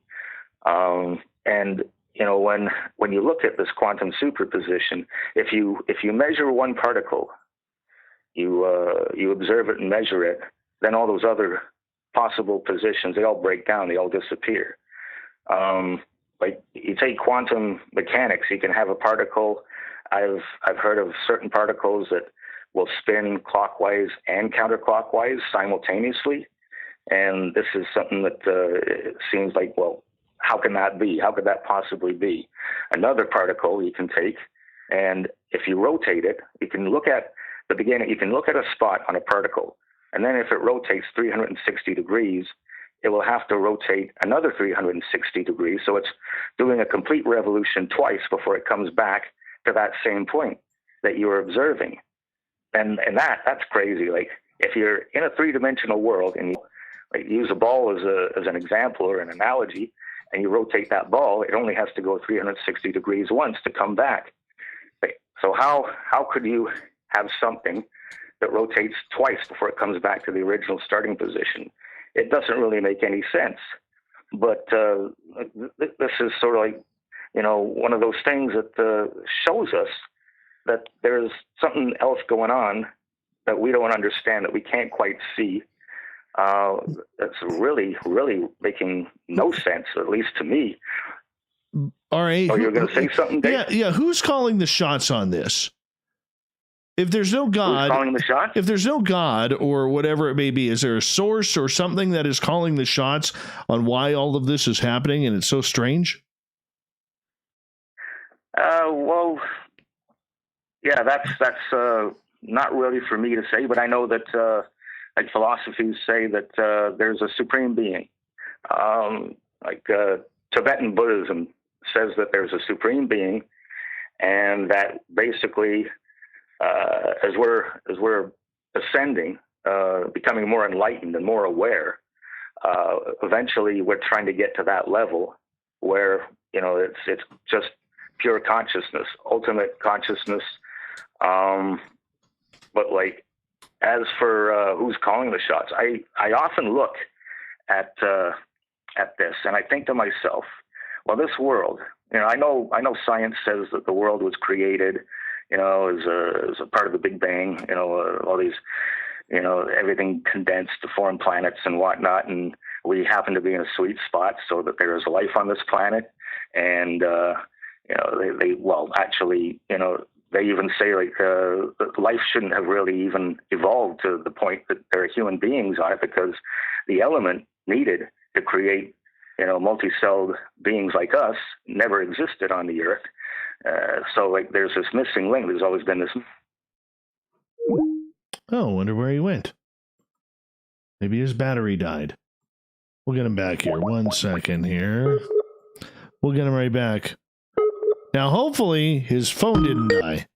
And when you look at this quantum superposition, if you measure one particle, you observe it and measure it, then all those other possible positions, they all break down, they all disappear. Like you take quantum mechanics, you can have a particle. I've heard of certain particles that will spin clockwise and counterclockwise simultaneously, and this is something that it seems like, well, how can that be? How could that possibly be? Another particle you can take, and if you rotate it, you can look at the beginning. You can look at a spot on a particle, and then if it rotates 360 degrees, it will have to rotate another 360 degrees. So it's doing a complete revolution twice before it comes back to that same point that you were observing. And that's crazy. Like if you're in a three-dimensional world and you use a ball as an example or an analogy, and you rotate that ball, it only has to go 360 degrees once to come back. So how could you have something that rotates twice before it comes back to the original starting position? It doesn't really make any sense. But this is sort of like, one of those things that shows us that there's something else going on that we don't understand, that we can't quite see. That's really, really making no sense, at least to me. All right. Oh, you're going to say something, Dave? Yeah. Who's calling the shots on this? If there's no God, who's calling the shots? If there's no God or whatever it may be, is there a source or something that is calling the shots on why all of this is happening and it's so strange? Well, yeah, that's not really for me to say, but I know that like philosophies say that there's a supreme being. Tibetan Buddhism says that there's a supreme being, and that basically, as we're ascending, becoming more enlightened and more aware, eventually we're trying to get to that level where it's just pure consciousness, ultimate consciousness. But like, as for who's calling the shots, I often look at this and I think to myself, well, this world, I know science says that the world was created, as a part of the Big Bang, all these, everything condensed to form planets and whatnot, and we happen to be in a sweet spot so that there is life on this planet, and they even say like that life shouldn't have really even evolved to the point that there are human beings on it, because the element needed to create multi-celled beings like us never existed on the earth. So like there's this missing link. There's always been this. Oh, wonder where he went. Maybe his battery died. We'll get him back here. 1 second here. We'll get him right back. Now, hopefully, his phone didn't die.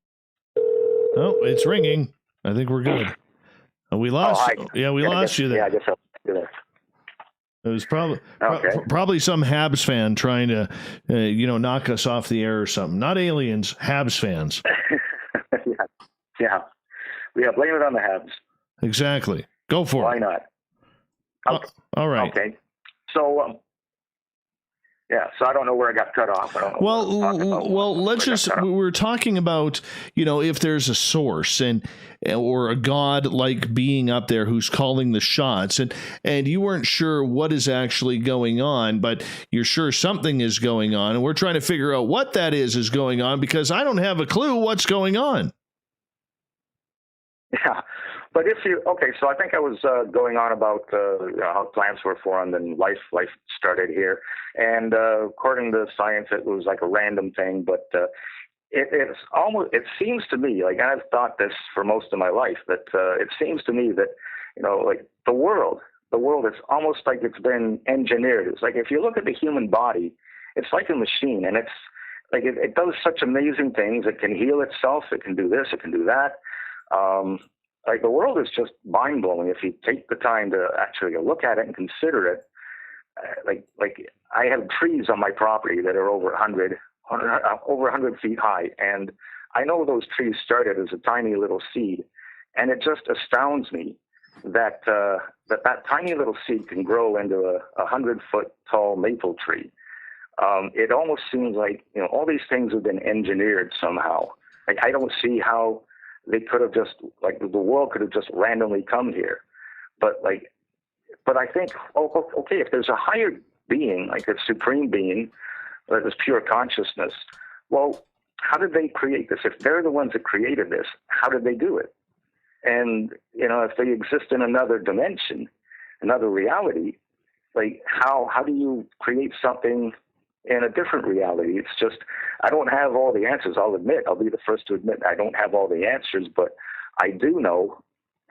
Oh, it's ringing. I think we're good. We lost. We lost you there. Yeah, I guess I'll do that. It was probably some Habs fan trying to, knock us off the air or something. Not aliens, Habs fans. Yeah. Blame it on the Habs. Exactly. Go for Why it. Why not? Okay. All right. Okay. So, so I don't know where I got cut off. We were talking about, if there's a source or a God-like being up there who's calling the shots, and you weren't sure what is actually going on, but you're sure something is going on, and we're trying to figure out what that is going on, because I don't have a clue what's going on. Yeah. But so I think I was going on about how plants were formed and life started here. And according to science, it was like a random thing. But it seems to me, like, I've thought this for most of my life, that it seems to me that, like the world is almost like it's been engineered. It's like if you look at the human body, it's like a machine, and it's like it does such amazing things. It can heal itself. It can do this. It can do that. Like the world is just mind blowing if you take the time to actually look at it and consider it. Like I have trees on my property that are over 100 over 100 feet high. And I know those trees started as a tiny little seed, and it just astounds me that that tiny little seed can grow into a 100-foot tall maple tree. It almost seems like, all these things have been engineered somehow. Like, I don't see how they could have just, like, the world could have just randomly come here. But I think, okay, if there's a higher being, like a supreme being, or this pure consciousness, well, how did they create this? If they're the ones that created this, how did they do it? And, if they exist in another dimension, another reality, like, how do you create something in a different reality? It's just, I don't have all the answers. I'll be the first to admit I don't have all the answers, but I do know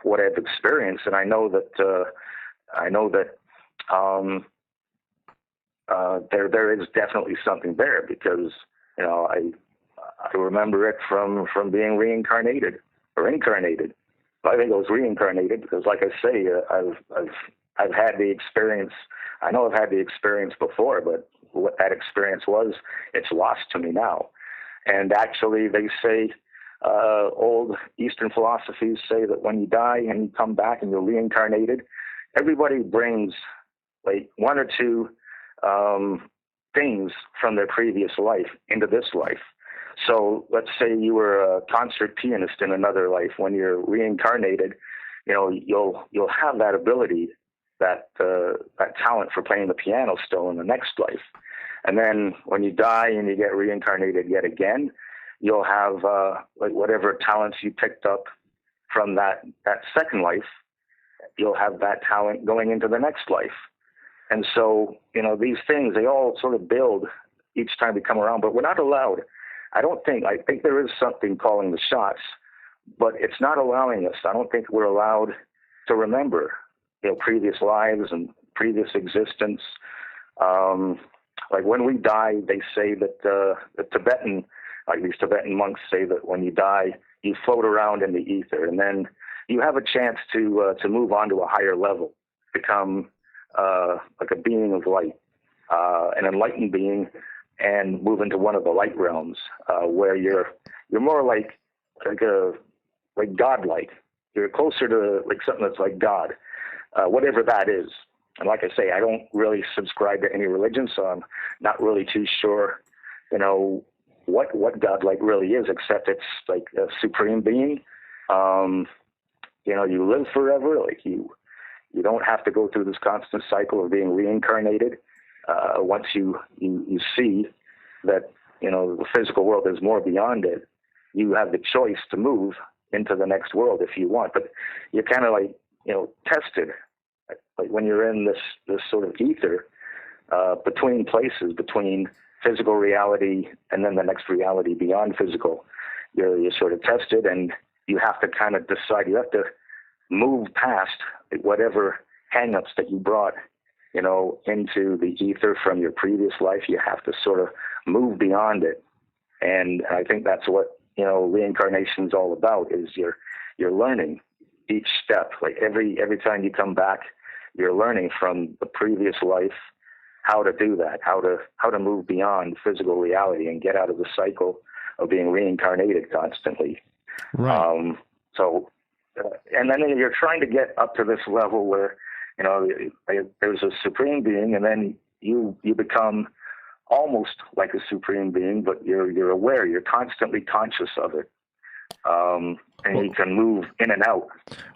what I've experienced, and I know that there is definitely something there, because I remember it from being reincarnated or incarnated. I think I was reincarnated because, like I say, I've had the experience. I know I've had the experience before, but what that experience was, it's lost to me now. And actually, they say, old Eastern philosophies say that when you die and you come back and you're reincarnated, everybody brings like one or two things from their previous life into this life. So let's say you were a concert pianist in another life. When you're reincarnated, you'll have that ability, that talent for playing the piano still in the next life. And then when you die and you get reincarnated yet again, you'll have like whatever talents you picked up from that second life, you'll have that talent going into the next life. And so, these things, they all sort of build each time we come around, but we're not allowed. I think there is something calling the shots, but it's not allowing us. I don't think we're allowed to remember, previous lives and previous existence. Like when we die, they say that the Tibetan, like these Tibetan monks say that when you die, you float around in the ether, and then you have a chance to move on to a higher level, become like a being of light, an enlightened being, and move into one of the light realms, where you're more like godlike. You're closer to like something that's like God, whatever that is. And like I say, I don't really subscribe to any religion, so I'm not really too sure, what godlike really is, except it's like a supreme being. You live forever, like you don't have to go through this constant cycle of being reincarnated. Once you see that, the physical world is more beyond it, you have the choice to move into the next world if you want. But you're kind of like, tested. Like when you're in this sort of ether, between places, between physical reality and then the next reality beyond physical, you're sort of tested, and you have to kind of decide. You have to move past whatever hang-ups that you brought, into the ether from your previous life. You have to sort of move beyond it. And I think that's what, reincarnation is all about, is you're learning each step. Like every time you come back, you're learning from the previous life how to do that, how to move beyond physical reality and get out of the cycle of being reincarnated constantly. Right. And then you're trying to get up to this level where, there's a supreme being, and then you become almost like a supreme being, but you're aware, you're constantly conscious of it. And you can move in and out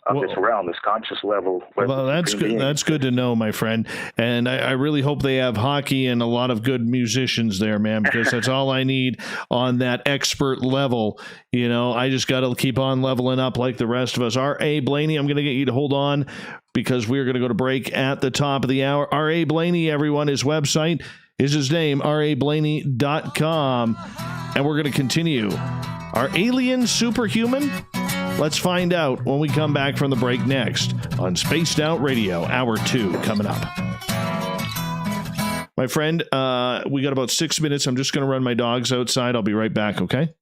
of this realm, this conscious level. Well, that's good. That's good to know, my friend. And I really hope they have hockey and a lot of good musicians there, man, because that's all I need on that expert level. I just got to keep on leveling up like the rest of us. R.A. Blayney, I'm going to get you to hold on because we're going to go to break at the top of the hour. R.A. Blayney, everyone, his website is his name, rablayney.com. And we're going to continue. Are aliens superhuman? Let's find out when we come back from the break next on Spaced Out Radio, Hour 2 coming up. My friend, we got about 6 minutes. I'm just going to run my dogs outside. I'll be right back, okay?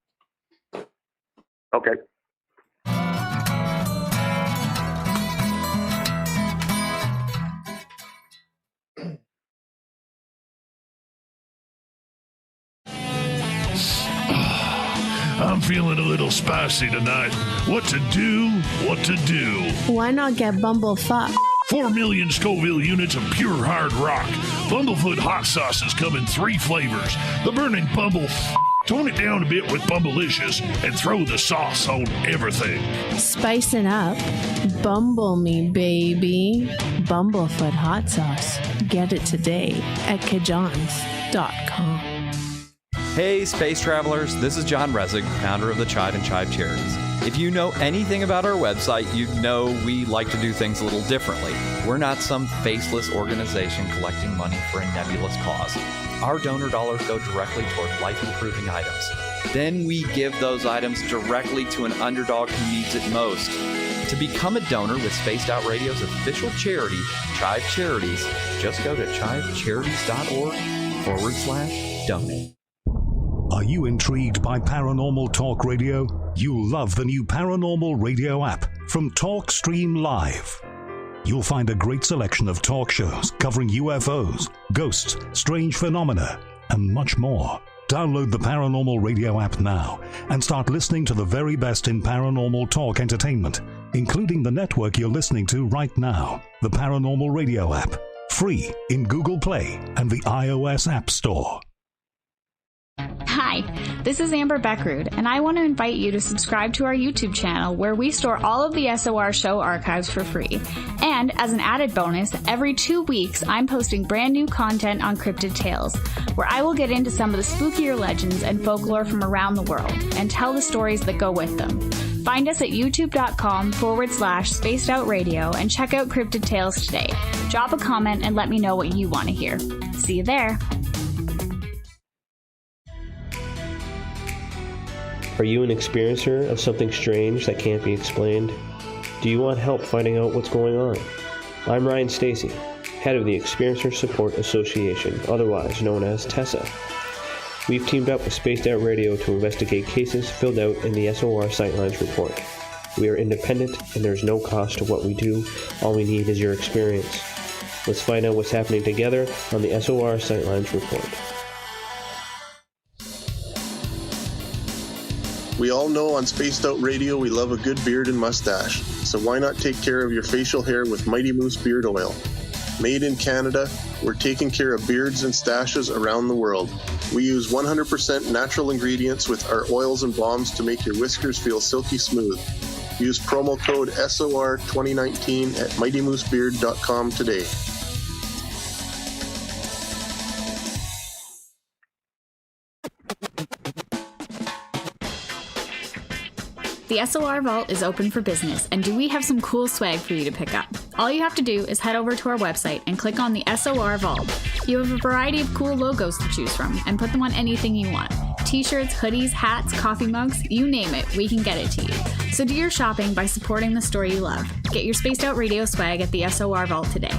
Okay. I'm feeling a little spicy tonight. What to do? What to do? Why not get bumblefuck? 4 million Scoville units of pure hard rock. Bumblefoot hot sauces come in 3 flavors. The burning bumble. Tone it down a bit with Bumblicious and throw the sauce on everything. Spice it up. Bumble me, baby. Bumblefoot hot sauce. Get it today at kajans.com. Hey, space travelers. This is John Resig, founder of the Chive and Chive Charities. If you know anything about our website, you know we like to do things a little differently. We're not some faceless organization collecting money for a nebulous cause. Our donor dollars go directly toward life-improving items. Then we give those items directly to an underdog who needs it most. To become a donor with Spaced Out Radio's official charity, Chive Charities, just go to chivecharities.org/donate. Are you intrigued by Paranormal Talk Radio? You'll love the new Paranormal Radio app from TalkStream Live. You'll find a great selection of talk shows covering UFOs, ghosts, strange phenomena, and much more. Download the Paranormal Radio app now and start listening to the very best in paranormal talk entertainment, including the network you're listening to right now, the Paranormal Radio app, free in Google Play and the iOS App Store. Hi, this is Amber Beckrud, and I want to invite you to subscribe to our YouTube channel where we store all of the SOR show archives for free. And as an added bonus, every 2 weeks I'm posting brand new content on Cryptid Tales, where I will get into some of the spookier legends and folklore from around the world and tell the stories that go with them. Find us at youtube.com/Spaced Out Radio and check out Cryptid Tales today. Drop a comment and let me know what you want to hear. See you there. Are you an experiencer of something strange that can't be explained? Do you want help finding out what's going on? I'm Ryan Stacy, head of the Experiencer Support Association, otherwise known as TESSA. We've teamed up with Spaced Out Radio to investigate cases filled out in the SOR Sightlines report. We are independent and there's no cost to what we do. All we need is your experience. Let's find out what's happening together on the SOR Sightlines report. We all know on Spaced Out Radio we love a good beard and mustache, so why not take care of your facial hair with Mighty Moose Beard Oil? Made in Canada, we're taking care of beards and stashes around the world. We use 100% natural ingredients with our oils and balms to make your whiskers feel silky smooth. Use promo code SOR2019 at mightymoosebeard.com today. The SOR Vault is open for business, and do we have some cool swag for you to pick up? All you have to do is head over to our website and click on the SOR Vault. You have a variety of cool logos to choose from, and put them on anything you want. T-shirts, hoodies, hats, coffee mugs, you name it, we can get it to you. So do your shopping by supporting the store you love. Get your Spaced Out Radio swag at the SOR Vault today.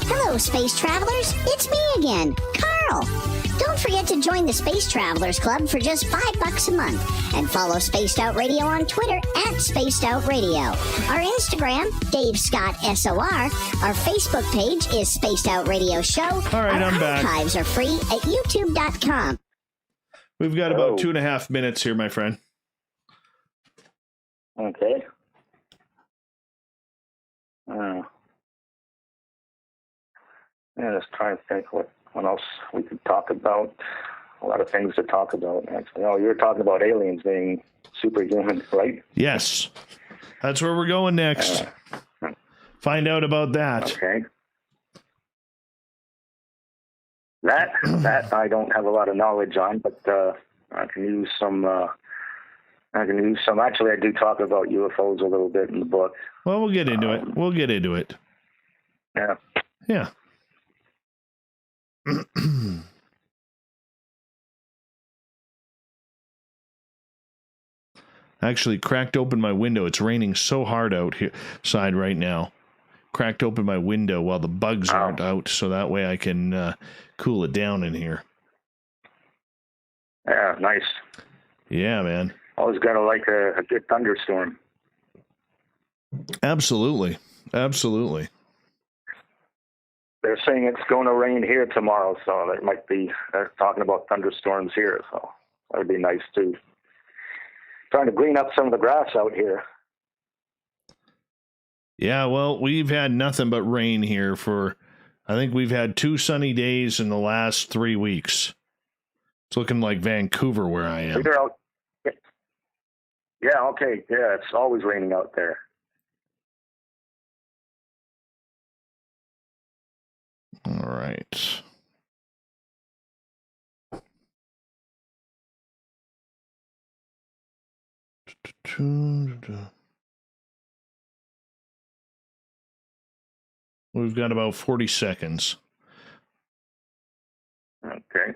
Hello, space travelers. It's me again, Carl. Don't forget to join the Space Travelers Club for just $5 a month and follow Spaced Out Radio on Twitter at Spaced Out Radio. Our Instagram, Dave Scott SOR. Our Facebook page is Spaced Out Radio Show. All right, Our I'm back. archives are free at youtube.com. We've got about 2.5 minutes here, my friend. Okay. Yeah, let's try and think what else we could talk about. A lot of things to talk about, actually. Oh, you were talking about aliens being superhuman, right? Yes. That's where we're going next. Find out about that. Okay. That I don't have a lot of knowledge on, but I can use some. Actually, I do talk about UFOs a little bit in the book. Well, we'll get into it. Yeah. Yeah. Actually cracked open my window. It's raining so hard outside right now. Cracked open my window while the bugs aren't out, so that way I can cool it down in here. Yeah, nice. Yeah, man. Always got to like a good thunderstorm. Absolutely. they're saying it's going to rain here tomorrow, so there might be, they're talking about thunderstorms here, so that would be nice too. Trying to green up some of the grass out here. Yeah, well, we've had nothing but rain here I think we've had 2 sunny days in the last 3 weeks. It's looking like Vancouver where I am. Out. Yeah, okay. Yeah, it's always raining out there. All right. We've got about 40 seconds. Okay.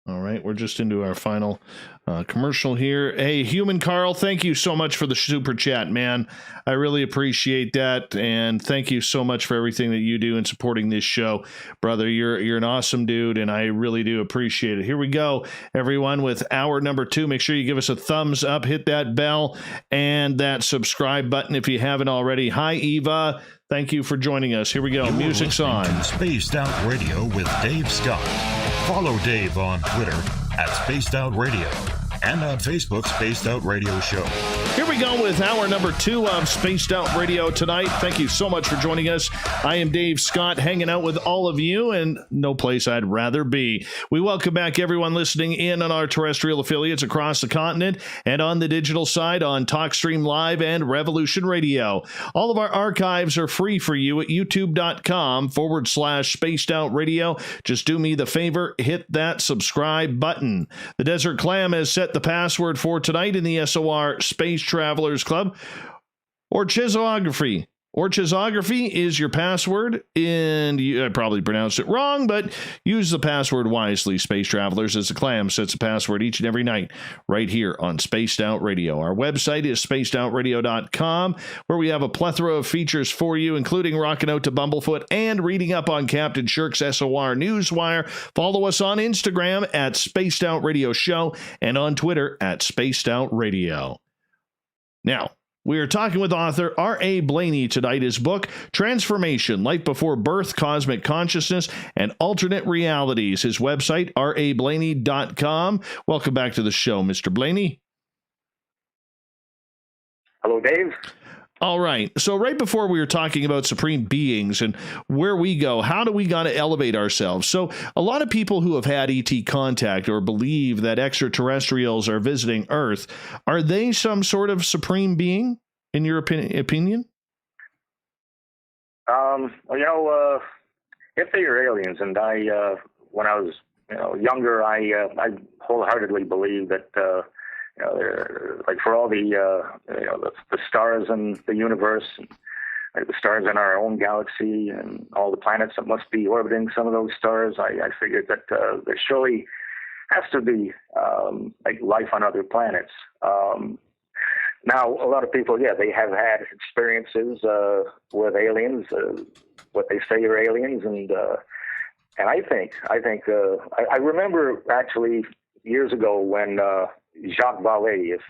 All right, we're just into our final commercial here. Hey, Human Carl, thank you so much for the super chat, man. I really appreciate that, and thank you so much for everything that you do in supporting this show, brother. You're an awesome dude, and I really do appreciate it. Here we go, everyone, with hour number 2. Make sure you give us a thumbs up, hit that bell, and that subscribe button if you haven't already. Hi, Eva. Thank you for joining us. Here we go. Music's on. Spaced Out Radio with Dave Scott. Follow Dave on Twitter at Spaced Out Radio and on Facebook, Spaced Out Radio Show. Here we go with hour number 2 of Spaced Out Radio tonight. Thank you so much for joining us. I am Dave Scott, hanging out with all of you, and no place I'd rather be. We welcome back everyone listening in on our terrestrial affiliates across the continent and on the digital side on TalkStream Live and Revolution Radio. All of our archives are free for you at youtube.com/Spaced Out Radio. Just do me the favor, hit that subscribe button. The Desert Clam has set the password for tonight in the SOR Space Travelers Club. Orchizography is your password, and I probably pronounced it wrong, but use the password wisely, Space Travelers, as the Clam sets a password each and every night right here on Spaced Out Radio. Our website is spacedoutradio.com, where we have a plethora of features for you, including rocking out to Bumblefoot and reading up on Captain Shirk's SOR Newswire. Follow us on Instagram at Spaced Out Radio Show and on Twitter at Spaced Out Radio. Now, we are talking with author A Blayney tonight. His book, Transformation, Life Before Birth, Cosmic Consciousness, and Alternate Realities. His website, rablayney.com. Welcome back to the show, Mr. Blayney. Hello, Dave. All right. So right before we were talking about supreme beings and where we go, how do we got to elevate ourselves? So a lot of people who have had ET contact or believe that extraterrestrials are visiting Earth, are they some sort of supreme being, in your opinion? Well, if they are aliens, and when I was younger, I wholeheartedly believed that. Like for all the stars in the universe, and the stars in our own galaxy, and all the planets that must be orbiting some of those stars, I figured that there surely has to be like life on other planets. Now, a lot of people, they have had experiences with aliens, what they say are aliens, and I think I remember actually years ago when. Jacques Vallée, if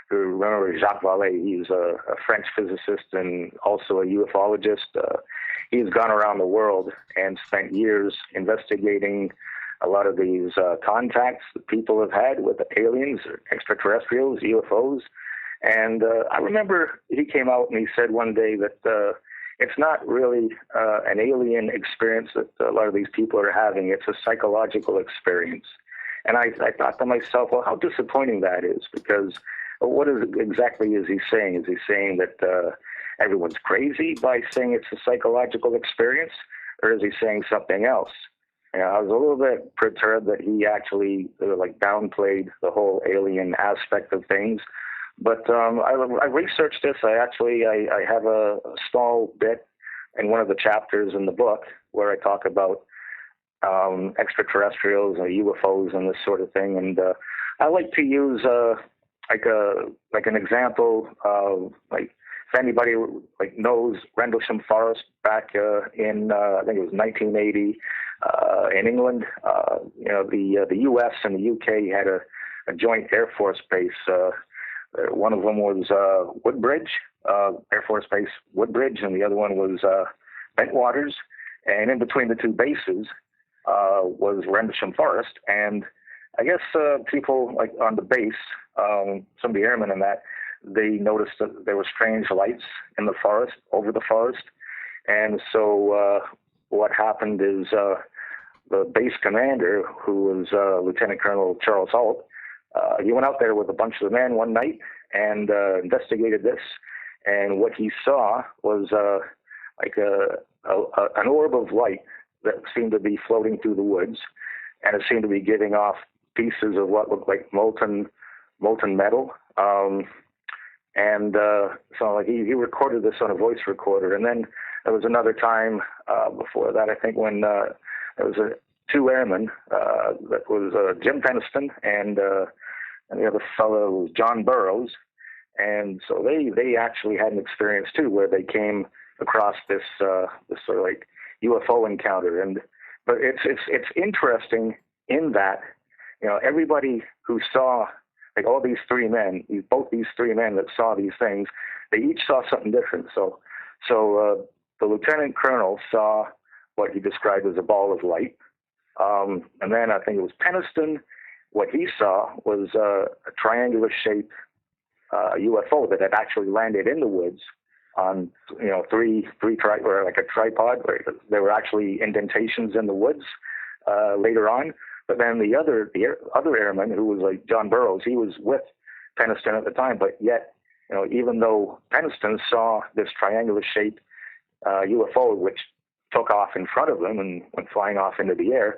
you remember Jacques Vallée, he's a French physicist and also a ufologist. He's gone around the world and spent years investigating a lot of these contacts that people have had with aliens, extraterrestrials, UFOs. And I remember he came out and he said one day that it's not really an alien experience that a lot of these people are having. It's a psychological experience. And I thought to myself, well, how disappointing that is, because what exactly is he saying? Is he saying that everyone's crazy by saying it's a psychological experience, or is he saying something else? I was a little bit perturbed that he actually downplayed the whole alien aspect of things. But I researched this. I have a small bit in one of the chapters in the book where I talk about extraterrestrials or UFOs and this sort of thing, and I like to use like an example of if anybody like knows Rendlesham Forest back in I think it was 1980 in England, the U.S. and the U.K. had a joint Air Force base. One of them was Woodbridge, Air Force Base Woodbridge, and the other one was Bentwaters. And in between the two bases was Rendlesham Forest. And I guess people like on the base, some of the airmen in that, they noticed that there were strange lights in the forest, over the forest. And so what happened is the base commander, who was Lieutenant Colonel Charles Holt, he went out there with a bunch of the men one night and investigated this. And what he saw was an orb of light that seemed to be floating through the woods, and it seemed to be giving off pieces of what looked like molten metal. So he recorded this on a voice recorder. And then there was another time before that, I think, when there was two airmen. That was Jim Peniston and the other fellow was John Burroughs. And so they actually had an experience too, where they came across this sort of like UFO encounter. But it's interesting in that, everybody who saw, like all these three men, both these three men that saw these things, they each saw something different. So the lieutenant colonel saw what he described as a ball of light. And then I think it was Peniston. What he saw was a triangular shaped UFO that had actually landed in the woods on, three or like a tripod, where there were actually indentations in the woods later on. But then the other airman, who was like John Burroughs, he was with Peniston at the time. But yet, even though Peniston saw this triangular shaped UFO, which took off in front of him and went flying off into the air,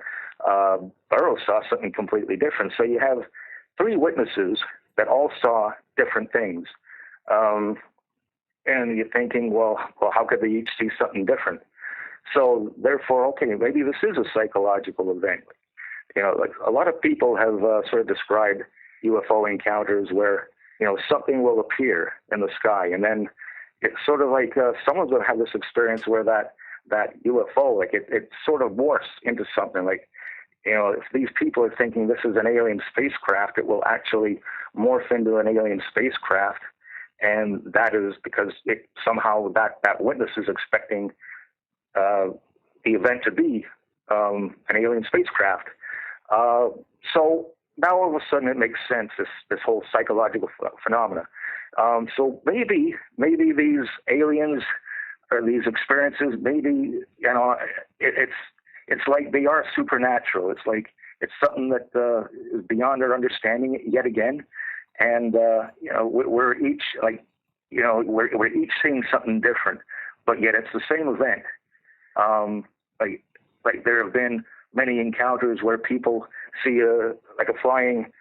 Burroughs saw something completely different. So you have three witnesses that all saw different things. And you're thinking, well, how could they each see something different? So therefore, okay, maybe this is a psychological event. Like a lot of people have sort of described UFO encounters where, something will appear in the sky, and then it's sort of like some of them have this experience where that UFO, like it sort of morphs into something. Like, if these people are thinking this is an alien spacecraft, it will actually morph into an alien spacecraft. And that is because somehow that witness is expecting the event to be an alien spacecraft. So now all of a sudden it makes sense, this whole psychological phenomena. So maybe these aliens or these experiences, maybe, it's like they are supernatural. It's like it's something that is beyond our understanding yet again. And we're each we're each seeing something different, but yet it's the same event. Like there have been many encounters where people see a flying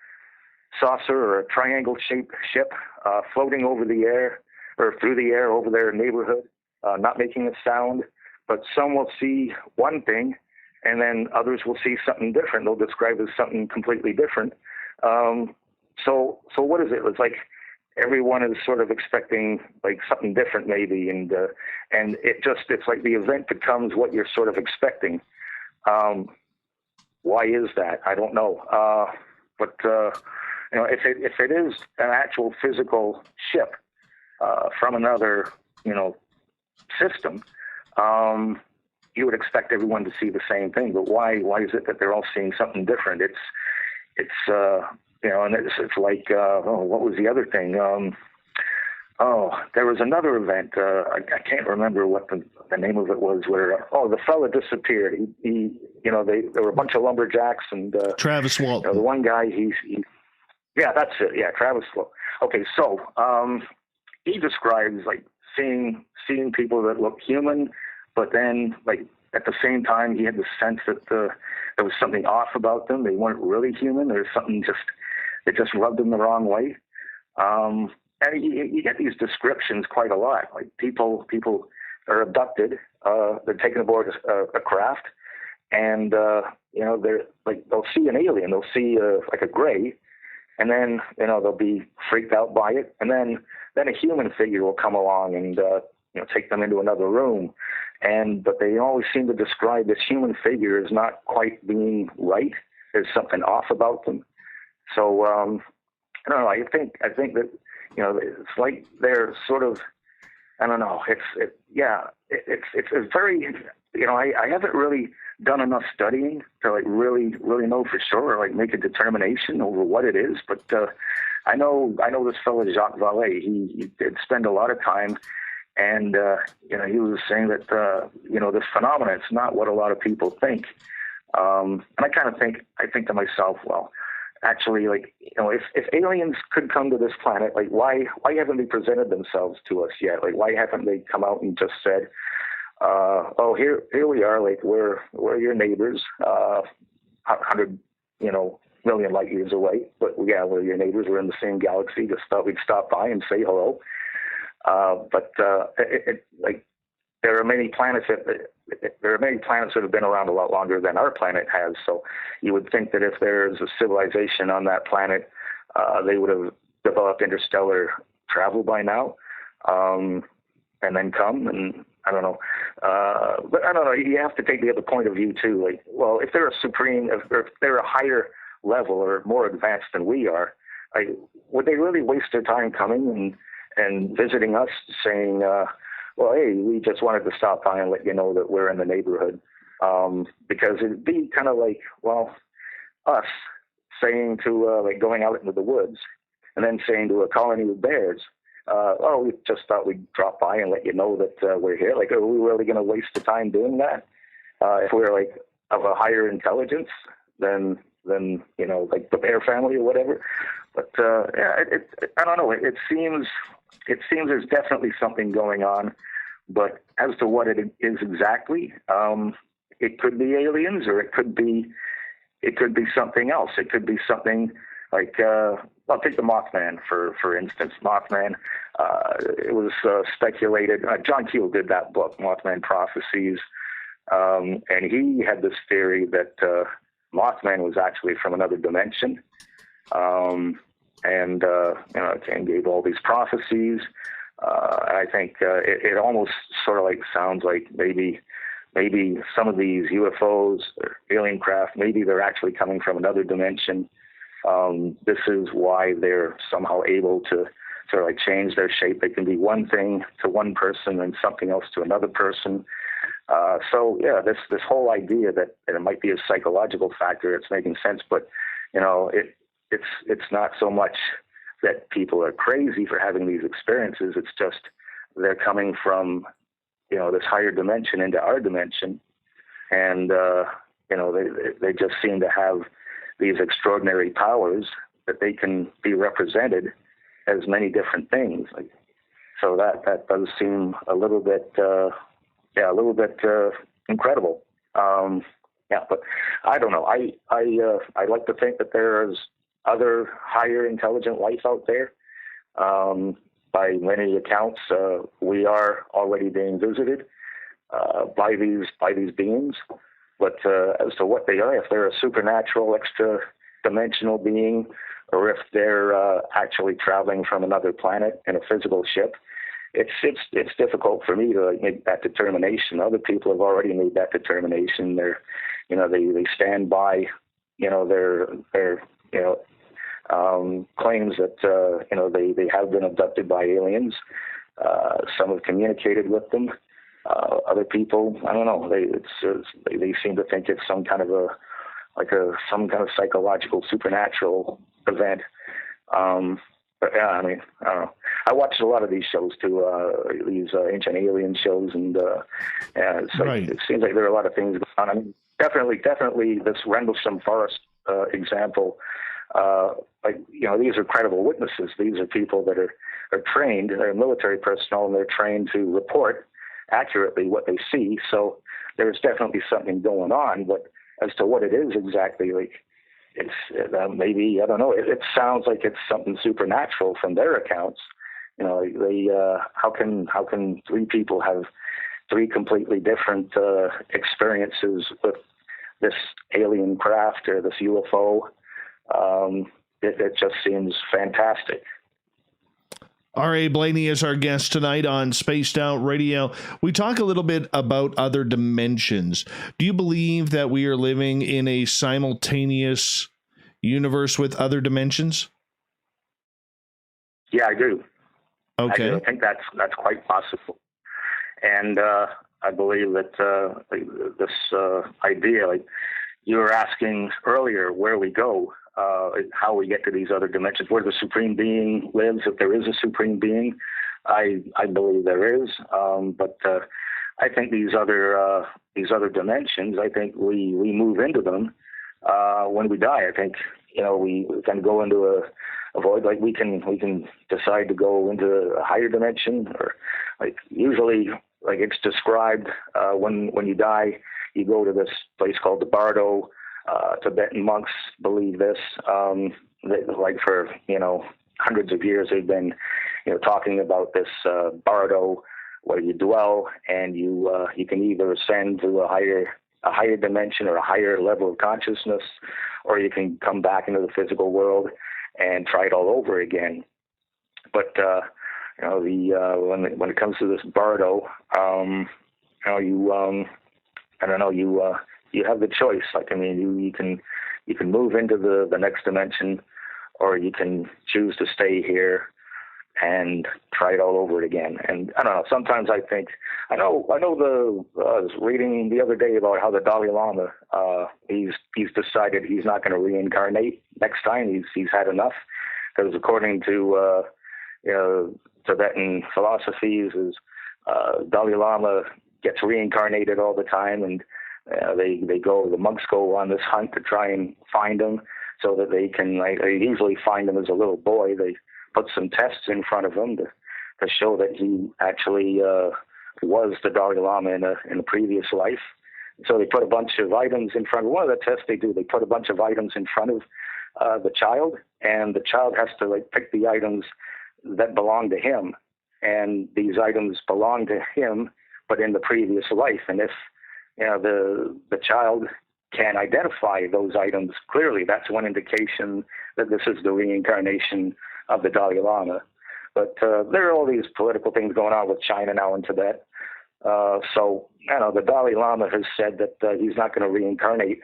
saucer or a triangle-shaped ship floating over the air or through the air over their neighborhood, not making a sound. But some will see one thing, and then others will see something different. They'll describe it as something completely different. So what is it? It's like everyone is sort of expecting like something different, maybe, and it's like the event becomes what you're sort of expecting. Why is that? I don't know. But if it is an actual physical ship from another system, you would expect everyone to see the same thing. But why is it that they're all seeing something different? It's like what was the other thing? There was another event. I can't remember what the name of it was. Where the fella disappeared. There were a bunch of lumberjacks and Travis Walton. The one guy, yeah, that's it. Yeah, Travis Walton. Okay, so he describes like seeing people that look human, but then like at the same time he had the sense that there was something off about them. They weren't really human. There's something it just rubbed them the wrong way. And you get these descriptions quite a lot. Like people are abducted. They're taken aboard a craft, and they're like they'll see an alien. They'll see like a gray, and then, they'll be freaked out by it. And then a human figure will come along and, take them into another room. But they always seem to describe this human figure as not quite being right. There's something off about them. So, I don't know. I think that, it's like they're sort of, I don't know. It's very, I haven't really done enough studying to really know for sure, or make a determination over what it is. But I know this fellow Jacques Vallée. He did spend a lot of time, and he was saying that this phenomenon, it's not what a lot of people think. And I think to myself, well, actually, if aliens could come to this planet, why haven't they presented themselves to us yet? Why haven't they come out and just said, here we are, we're your neighbors, 100, million light years away, but we're your neighbors. We're in the same galaxy. Just thought we'd stop by and say hello. But there are many planets that have been around a lot longer than our planet has. So you would think that if there's a civilization on that planet, they would have developed interstellar travel by now, and then come. And I don't know, but I don't know. You have to take the other point of view too. If they're if they're a higher level or more advanced than we are, would they really waste their time coming and visiting us, saying, hey, we just wanted to stop by and let you know that we're in the neighborhood? Because it'd be kind of us saying to, going out into the woods and then saying to a colony of bears, we just thought we'd drop by and let you know that we're here. Are we really going to waste the time doing that? If we're of a higher intelligence than the bear family or whatever. But I don't know. It seems there's definitely something going on, but as to what it is exactly, it could be aliens, or it could be something else. It could be something I'll take the Mothman for instance. Mothman, it was speculated. John Keel did that book, Mothman Prophecies, and he had this theory that Mothman was actually from another dimension. And gave all these prophecies. I think it almost sort of sounds like maybe some of these UFOs or alien craft, maybe they're actually coming from another dimension. This is why they're somehow able to sort of change their shape. They can be one thing to one person and something else to another person. This whole idea that it might be a psychological factor, it's making sense, but it's not so much that people are crazy for having these experiences. It's just they're coming from, this higher dimension into our dimension. And, they just seem to have these extraordinary powers that they can be represented as many different things. So that does seem a little bit incredible. But I don't know. I like to think that there's other higher intelligent life out there. By many accounts, we are already being visited by these beings. But as to what they are, if they're a supernatural, extra-dimensional being, or if they're actually traveling from another planet in a physical ship, it's difficult for me to make that determination. Other people have already made that determination. They stand by, their claims that they have been abducted by aliens. Some have communicated with them. Other people, I don't know. They seem to think it's some kind of some kind of psychological supernatural event. But yeah, I mean, I don't know. I watched a lot of these shows too, these ancient alien shows, and it seems like there are a lot of things going on. I mean, definitely this Rendlesham Forest example. These are credible witnesses. These are people that are trained. They're military personnel, and they're trained to report accurately what they see. So there's definitely something going on. But as to what it is exactly, it's maybe, I don't know. It sounds like it's something supernatural from their accounts. How can three people have three completely different experiences with this alien craft or this UFO? it just seems fantastic. A Blayney is our guest tonight on Spaced Out Radio. We talk a little bit about other dimensions. Do you believe that we are living in a simultaneous universe with other dimensions? Yeah, I do. Okay. I think that's quite possible. And I believe that this idea, like you were asking earlier, where we go, how we get to these other dimensions, where the Supreme Being lives, if there is a Supreme Being, I believe there is. But I think these other dimensions, I think we move into them when we die. I think we can go into a void. Like we can decide to go into a higher dimension, or like usually like it's described when you die, you go to this place called the Bardo. Tibetan monks believe this. Like for hundreds of years, they've been talking about this Bardo, where you dwell, and you can either ascend to a higher dimension or a higher level of consciousness, or you can come back into the physical world and try it all over again. But when it comes to this Bardo, you have the choice. Like, I mean, you can move into the next dimension, or you can choose to stay here and try it all over again. And I don't know, sometimes I think, I know I was reading the other day about how the Dalai Lama, he's decided he's not going to reincarnate next time. He's had enough, because according to, Tibetan philosophies, Dalai Lama gets reincarnated all the time, and the monks go on this hunt to try and find him, so that they can, they usually find him as a little boy. They put some tests in front of him to show that he actually was the Dalai Lama in a previous life. So they put a bunch of items in front of one of the tests they do. They put a bunch of items in front of the child, and the child has to pick the items that belong to him, and these items belong to him, but in the previous life. And if the child can identify those items clearly, that's one indication that this is the reincarnation of the Dalai Lama. But there are all these political things going on with China now and Tibet. So, the Dalai Lama has said that he's not going to reincarnate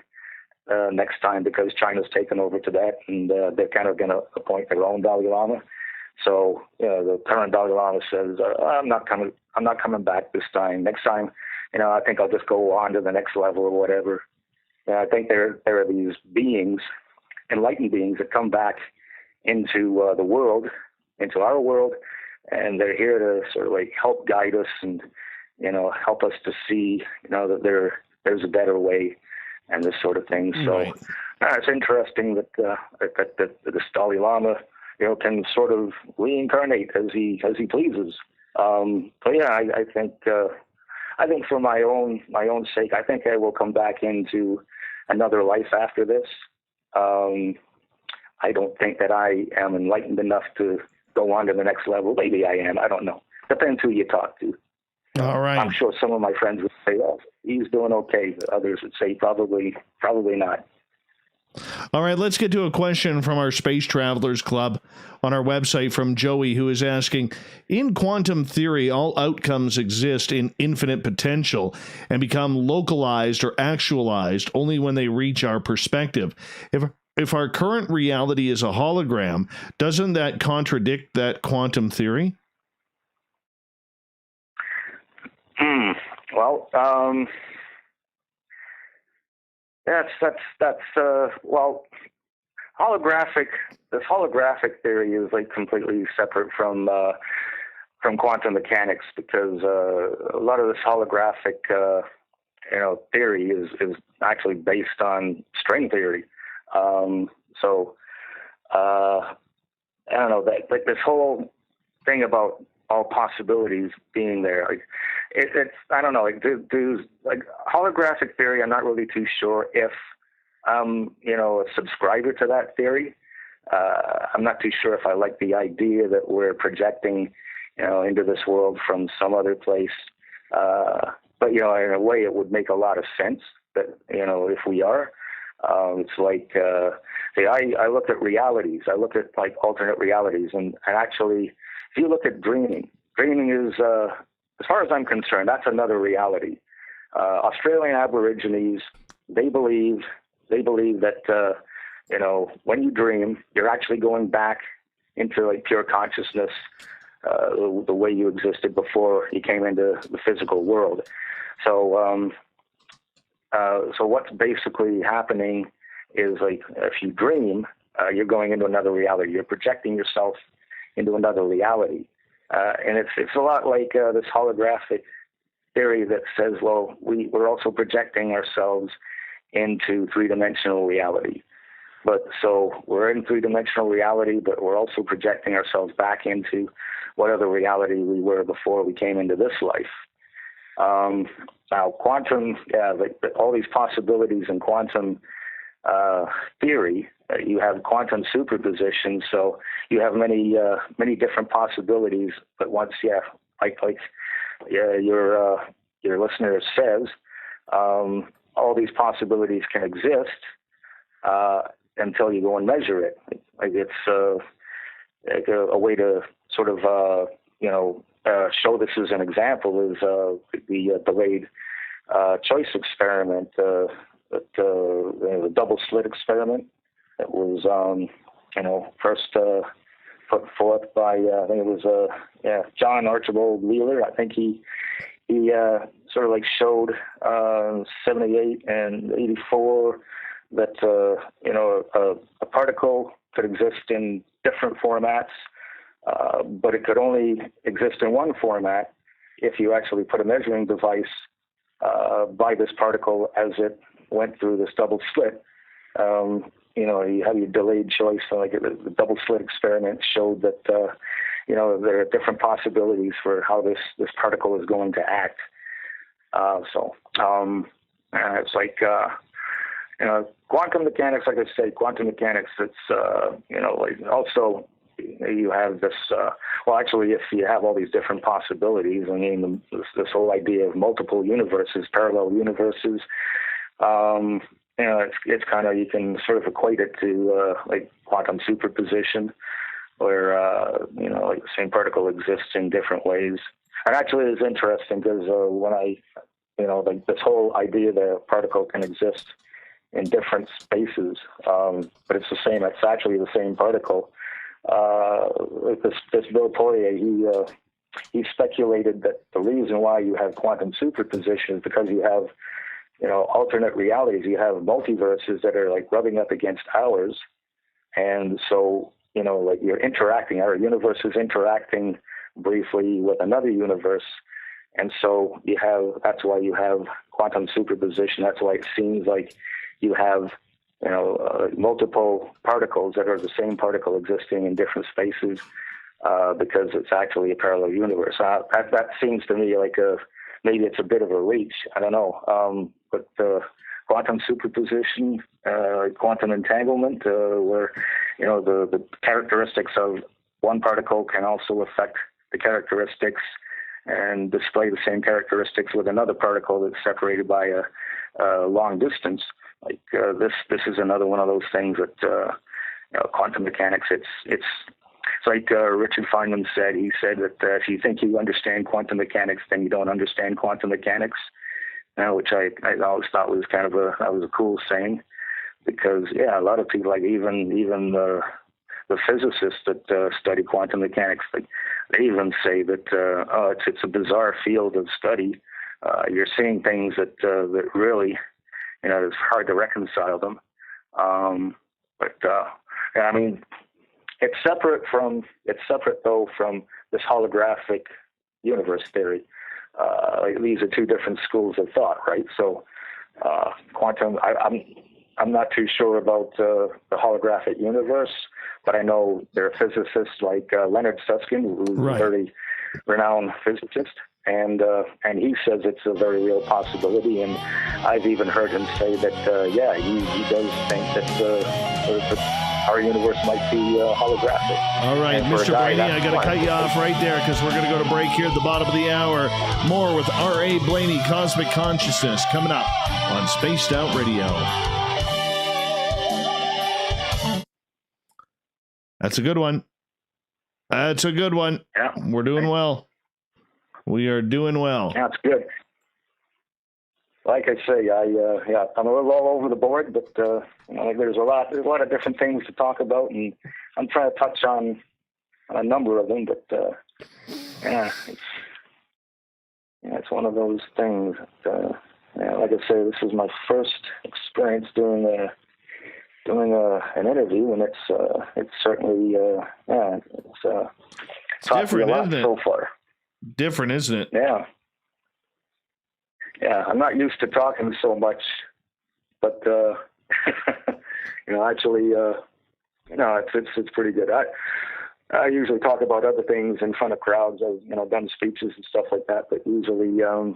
next time, because China's taken over Tibet, and they're kind of going to appoint their own Dalai Lama. So, the current Dalai Lama says, I'm not coming back this time. Next time, I think I'll just go on to the next level or whatever. I think there are these beings, enlightened beings, that come back into the world, into our world, and they're here to sort of help guide us and help us to see that there's a better way and this sort of thing. So it's interesting that this Dalai Lama can sort of reincarnate as he pleases. But yeah, I think for my own sake, I think I will come back into another life after this. I don't think that I am enlightened enough to go on to the next level. Maybe I am. I don't know. Depends who you talk to. All right. I'm sure some of my friends would say, "Oh, he's doing okay." Others would say, "Probably not." All right, let's get to a question from our Space Travelers Club on our website from Joey, who is asking, in quantum theory, all outcomes exist in infinite potential and become localized or actualized only when they reach our perspective. If our current reality is a hologram, doesn't that contradict that quantum theory? Well, this holographic theory is completely separate from quantum mechanics, because a lot of this holographic theory is actually based on string theory. So I don't know, that this whole thing about all possibilities being there, it's I don't know, holographic theory, I'm not really too sure if I'm a subscriber to that theory. I'm not too sure if I like the idea that we're projecting into this world from some other place, but in a way it would make a lot of sense that if we are. It's like, I look at realities. I look at like alternate realities, and actually, if you look at dreaming is, as far as I'm concerned, that's another reality. Australian Aborigines, they believe that when you dream, you're actually going back into like pure consciousness, the way you existed before you came into the physical world. So what's basically happening is, like, if you dream, you're going into another reality. You're projecting yourself into another reality, and it's a lot like this holographic theory that says, well, we're also projecting ourselves into three-dimensional reality. But so we're in three-dimensional reality, but we're also projecting ourselves back into what other reality we were before we came into this life. Now, quantum, all these possibilities in quantum theory, you have quantum superposition, so you have many different possibilities. But once, your listener says, all these possibilities can exist until you go and measure it. Like, it's like a way to sort of show this as an example is the delayed choice experiment, the double slit experiment that was first put forth by I think it was John Archibald Wheeler. I think he sort of like showed 78 and 84 that a particle could exist in different formats, but it could only exist in one format if you actually put a measuring device by this particle as it went through this double slit. You have your delayed choice. So like the double slit experiment showed that there are different possibilities for how this particle is going to act. It's like quantum mechanics. Like I said, quantum mechanics. It's also you have this. If you have all these different possibilities, I mean, this whole idea of multiple universes, parallel universes. It's kind of, you can sort of equate it to like quantum superposition, where like the same particle exists in different ways. And actually, it's interesting because when like this whole idea that a particle can exist in different spaces, but it's the same. It's actually the same particle. This Bill Poirier, he speculated that the reason why you have quantum superposition is because you have alternate realities. You have multiverses that are like rubbing up against ours, and so like you're interacting. Our universe is interacting briefly with another universe, and so that's why you have quantum superposition. That's why it seems like you have multiple particles that are the same particle existing in different spaces, because it's actually a parallel universe. That seems to me like maybe it's a bit of a reach. I don't know. But quantum superposition, quantum entanglement, where the characteristics of one particle can also affect the characteristics and display the same characteristics with another particle that's separated by a long distance. Like this is another one of those things that quantum mechanics. It's like Richard Feynman said. He said that if you think you understand quantum mechanics, then you don't understand quantum mechanics. Which I always thought was kind of a cool saying, because a lot of people, like even the physicists that study quantum mechanics, like they even say that it's a bizarre field of study. You're seeing things that really it's hard to reconcile them. I mean, it's separate though from this holographic universe theory. These are two different schools of thought, right? So, quantum. I'm not too sure about the holographic universe, but I know there are physicists like Leonard Susskind, who's a very renowned physicist, and he says it's a very real possibility. And I've even heard him say that he does think that our universe might be holographic. All right, Mr. Blayney, I got to cut you off right there because we're going to go to break here at the bottom of the hour. More with R.A. Blayney, Cosmic Consciousness, coming up on Spaced Out Radio. That's a good one. That's a good one. Yeah. We're doing well. We are doing well. That's good. Like I say, I'm a little all over the board, but there's a lot of different things to talk about, and I'm trying to touch on a number of them. But it's one of those things. Like I say, this is my first experience doing an interview, and it's certainly it's taught me a lot so far. Different, isn't it? Yeah. Yeah, I'm not used to talking so much, but actually, it's pretty good. I usually talk about other things in front of crowds. I've done speeches and stuff like that, but usually, I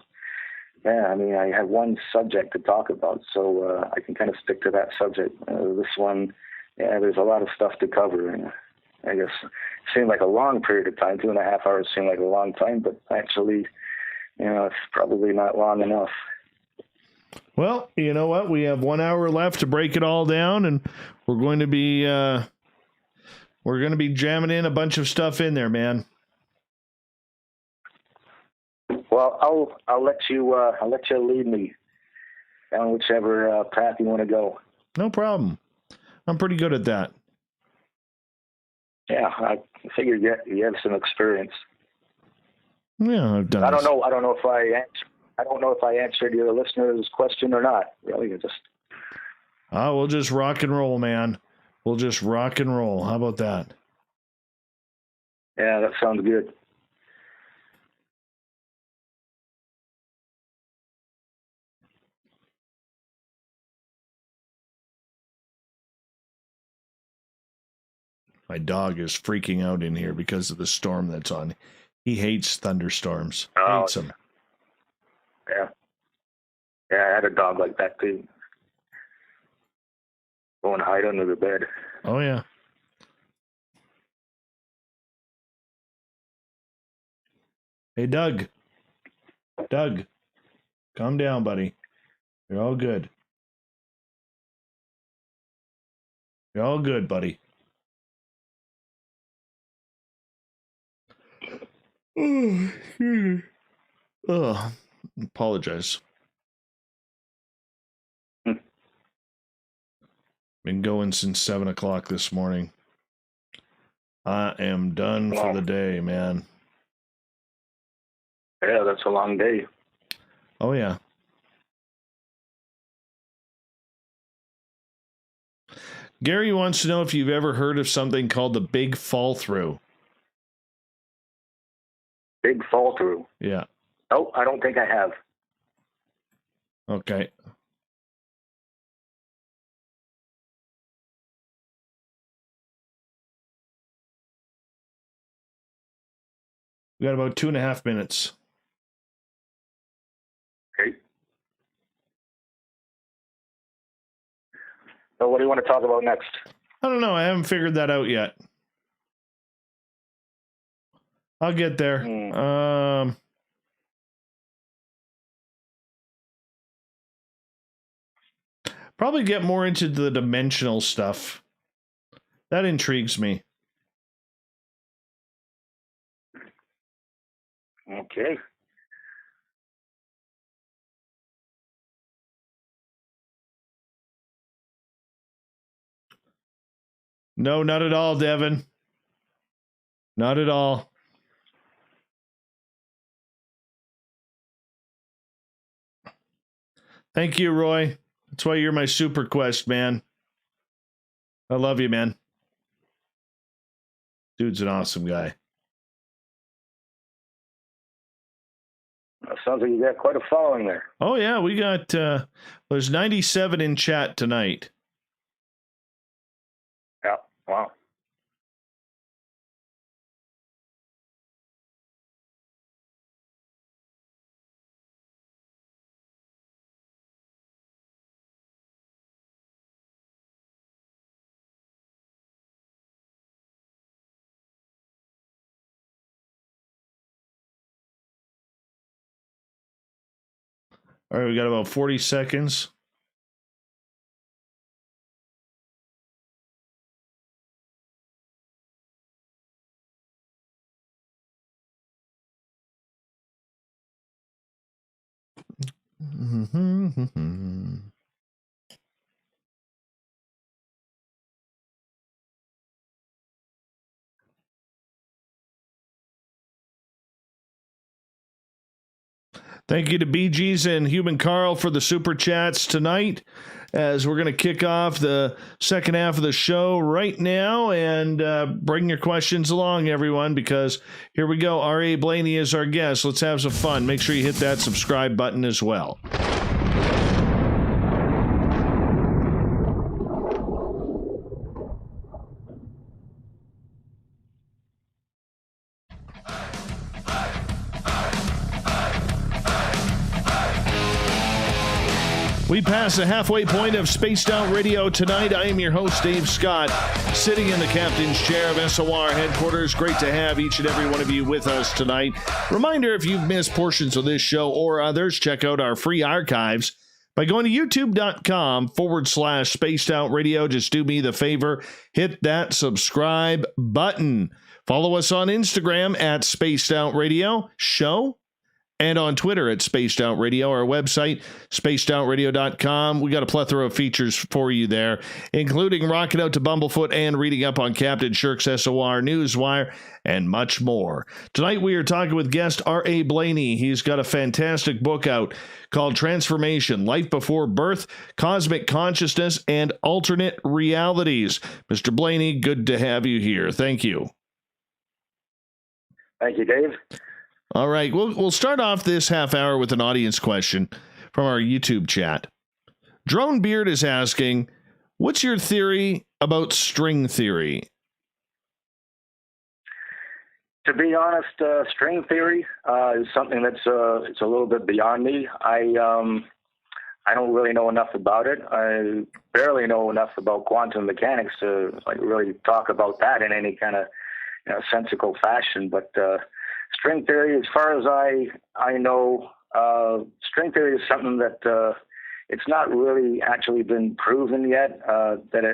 have one subject to talk about, so I can kind of stick to that subject. This one, there's a lot of stuff to cover, and I guess it seemed like a long period of time. 2.5 hours seemed like a long time, but actually, it's probably not long enough. Well, you know what? We have 1 hour left to break it all down, and we're going to be jamming in a bunch of stuff in there, man. Well, I'll let you lead me down whichever path you want to go. No problem. I'm pretty good at that. Yeah, I figured you have some experience. Yeah, I've done. I don't know if I answered your listener's question or not. Really, we'll just rock and roll, man. We'll just rock and roll. How about that? Yeah, that sounds good. My dog is freaking out in here because of the storm that's on. He hates thunderstorms. Hates them. Yeah. Yeah, I had a dog like that too. Go and hide under the bed. Oh, yeah. Hey, Doug. Doug, calm down, buddy. You're all good. You're all good, buddy. Oh, apologize. Been going since 7 o'clock this morning. I am done for the day, man. Yeah, that's a long day. Oh, yeah. Gary wants to know if you've ever heard of something called the big fall through. Big fall through? Yeah. No, I don't think I have. Okay. We got about 2.5 minutes. Okay. So what do you want to talk about next? I don't know. I haven't figured that out yet. I'll get there. Probably get more into the dimensional stuff. That intrigues me. Okay. No, not at all, Devin. Not at all. Thank you, Roy. That's why you're my super quest, man. I love you, man. Dude's an awesome guy. Sounds like you got quite a following there. Oh, yeah. We got, there's 97 in chat tonight. Yeah. Wow. All right, we got about 40 seconds. Thank you to BG's and Human Carl for the super chats tonight, as we're going to kick off the second half of the show right now. And bring your questions along, everyone, because here we go. A Blayney is our guest. Let's have some fun. Make sure you hit that subscribe button as well. We pass the halfway point of Spaced Out Radio tonight. I am your host, Dave Scott, sitting in the captain's chair of SOR headquarters. Great to have each and every one of you with us tonight. Reminder, if you've missed portions of this show or others, check out our free archives by going to youtube.com/Spaced Out Radio. Just do me the favor, hit that subscribe button. Follow us on Instagram at Spaced Out Radio Show, and on Twitter at Spaced Out Radio. Our website, spacedoutradio.com. We got a plethora of features for you there, including rocking out to Bumblefoot and reading up on Captain Shirk's SOR Newswire, and much more. Tonight we are talking with guest A Blayney. He's got a fantastic book out called Transformation, Life Before Birth, Cosmic Consciousness, and Alternate Realities. Mr. Blayney, good to have you here. Thank you. Thank you, Dave. All right, we'll start off this half hour with an audience question from our YouTube chat. Drone Beard is asking, what's your theory about string theory? To be honest, string theory is something that's it's a little bit beyond me. I don't really know enough about it. I barely know enough about quantum mechanics to really talk about that in any kind of sensical fashion. But string theory, as far as I know, string theory is something that it's not really actually been proven yet. That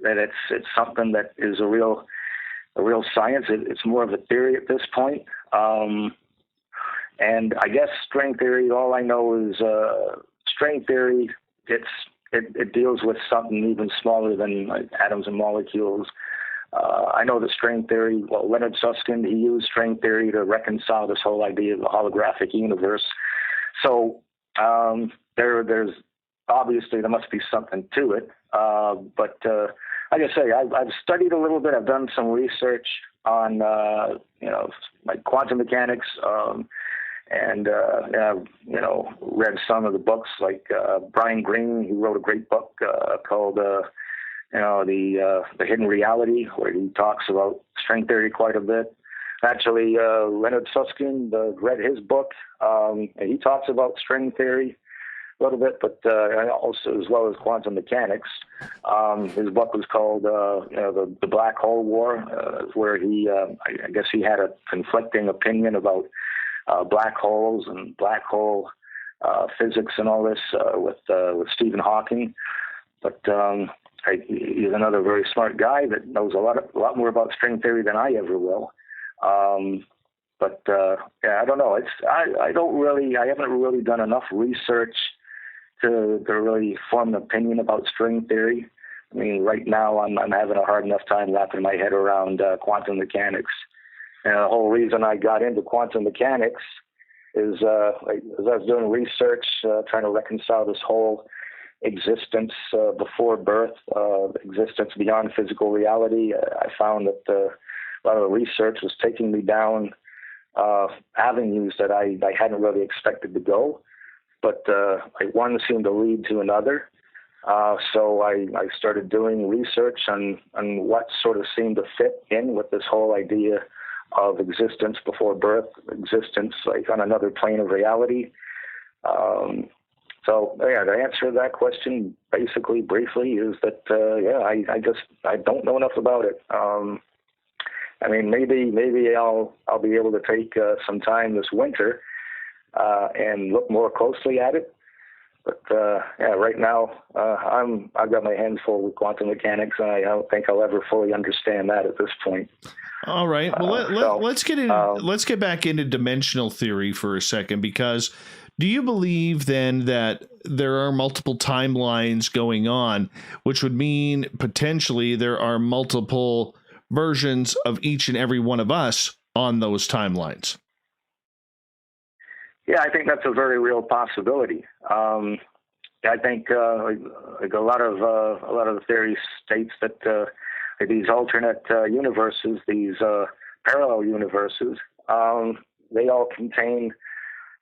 it's something that is a real science. It's more of a theory at this point. And I guess string theory, all I know is string theory. It deals with something even smaller than atoms and molecules. I know the string theory, Leonard Susskind, he used string theory to reconcile this whole idea of the holographic universe. So there's obviously, there must be something to it. But like I say, I've studied a little bit. I've done some research on, like quantum mechanics, and read some of the books, like Brian Greene. He wrote a great book called the Hidden Reality, where he talks about string theory quite a bit. Actually, Leonard Susskind read his book, and he talks about string theory a little bit, but also as well as quantum mechanics. His book was called the Black Hole War, where he, I guess he had a conflicting opinion about black holes and black hole physics and all this with Stephen Hawking. But he's another very smart guy that knows a lot more about string theory than I ever will. But I don't know. I haven't really done enough research to really form an opinion about string theory. I mean, right now I'm having a hard enough time wrapping my head around quantum mechanics. And the whole reason I got into quantum mechanics is as I was doing research, trying to reconcile this whole existence before birth, existence beyond physical reality. I found that a lot of the research was taking me down avenues that I hadn't really expected to go, but one seemed to lead to another. So I started doing research on what sort of seemed to fit in with this whole idea of existence before birth, existence like on another plane of reality. So yeah, to answer that question, basically briefly, is that I don't know enough about it. I mean, maybe I'll be able to take some time this winter and look more closely at it. But right now I've got my hands full with quantum mechanics, and I don't think I'll ever fully understand that at this point. All right. Well, let's get back into dimensional theory for a second, because Do you believe then that there are multiple timelines going on, which would mean potentially there are multiple versions of each and every one of us on those timelines? Yeah, I think that's a very real possibility. I think like a lot of the theory states that these alternate universes, these parallel universes, they all contain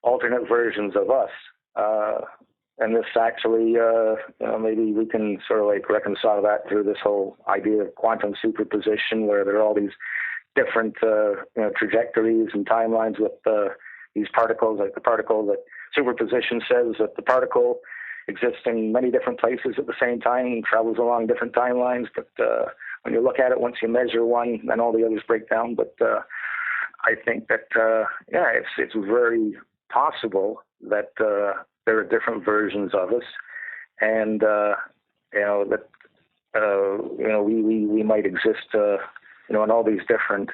alternate versions of us. And this actually, maybe we can sort of like reconcile that through this whole idea of quantum superposition, where there are all these different trajectories and timelines with these particles. Like the particle that superposition says that the particle exists in many different places at the same time and travels along different timelines. But when you look at it, once you measure one, then all the others break down. But I think that, it's very possible that there are different versions of us, and we might exist, in all these different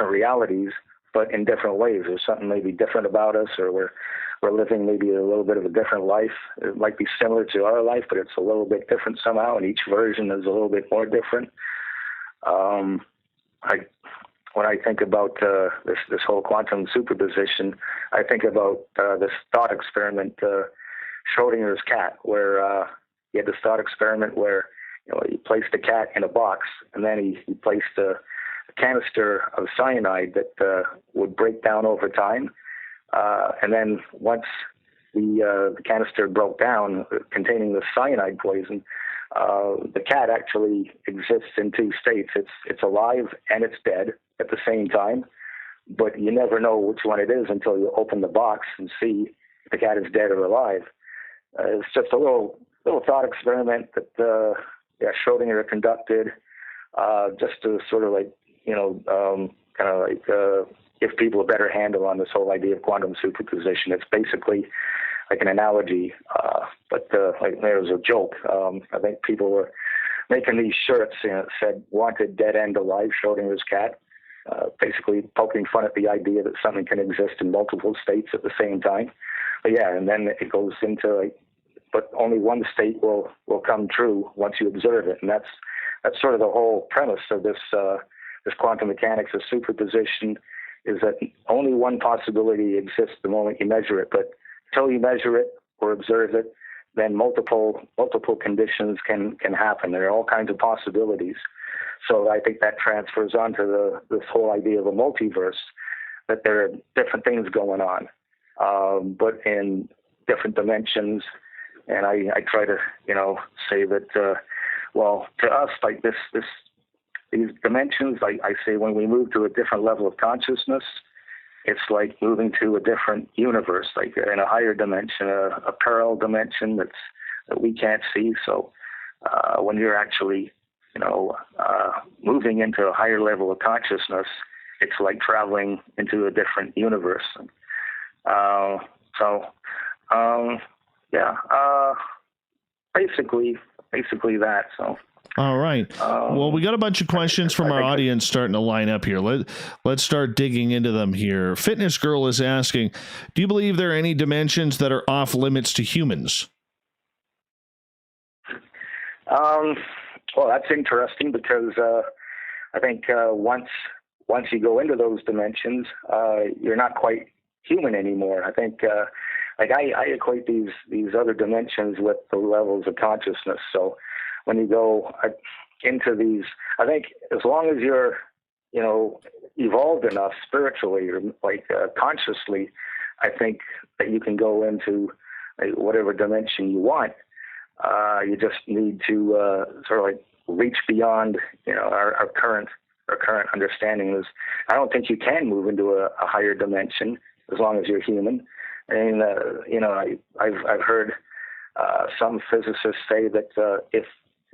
realities, but in different ways. There's something maybe different about us, or we're living maybe a little bit of a different life. It might be similar to our life, but it's a little bit different somehow, and each version is a little bit more different. When I think about this whole quantum superposition, I think about this thought experiment, Schrodinger's cat, where he had this thought experiment where he placed a cat in a box, and then he placed a canister of cyanide that would break down over time. And then once the canister broke down, containing the cyanide poison, the cat actually exists in two states. It's alive and it's dead at the same time, but you never know which one it is until you open the box and see if the cat is dead or alive. It's just a little thought experiment that Schrodinger conducted, just to sort of give people a better handle on this whole idea of quantum superposition. It's basically like an analogy, but there was a joke. I think people were making these shirts, that said "Wanted, Dead, and Alive, Schrodinger's Cat," basically poking fun at the idea that something can exist in multiple states at the same time. But yeah, and then it goes into but only one state will come true once you observe it, and that's sort of the whole premise of this quantum mechanics of superposition, is that only one possibility exists the moment you measure it, but until you measure it or observe it, then multiple conditions can happen. There are all kinds of possibilities. So I think that transfers onto this whole idea of a multiverse, that there are different things going on, but in different dimensions. And I try to, say that, to us, like these dimensions, I say when we move to a different level of consciousness, it's like moving to a different universe, like in a higher dimension, a parallel dimension that we can't see. So when you're actually, moving into a higher level of consciousness, it's like traveling into a different universe. Basically that. So. All right. Well, we got a bunch of questions from our audience starting to line up here. Let's start digging into them here. Fitness Girl is asking, do you believe there are any dimensions that are off limits to humans? Well, that's interesting because I think once you go into those dimensions, you're not quite human anymore. I think I equate these other dimensions with the levels of consciousness. So when you go into these, I think as long as you're, evolved enough spiritually or consciously, I think that you can go into whatever dimension you want. You just need to sort of reach beyond, our current understanding. I don't think you can move into a higher dimension as long as you're human. And I've heard some physicists say that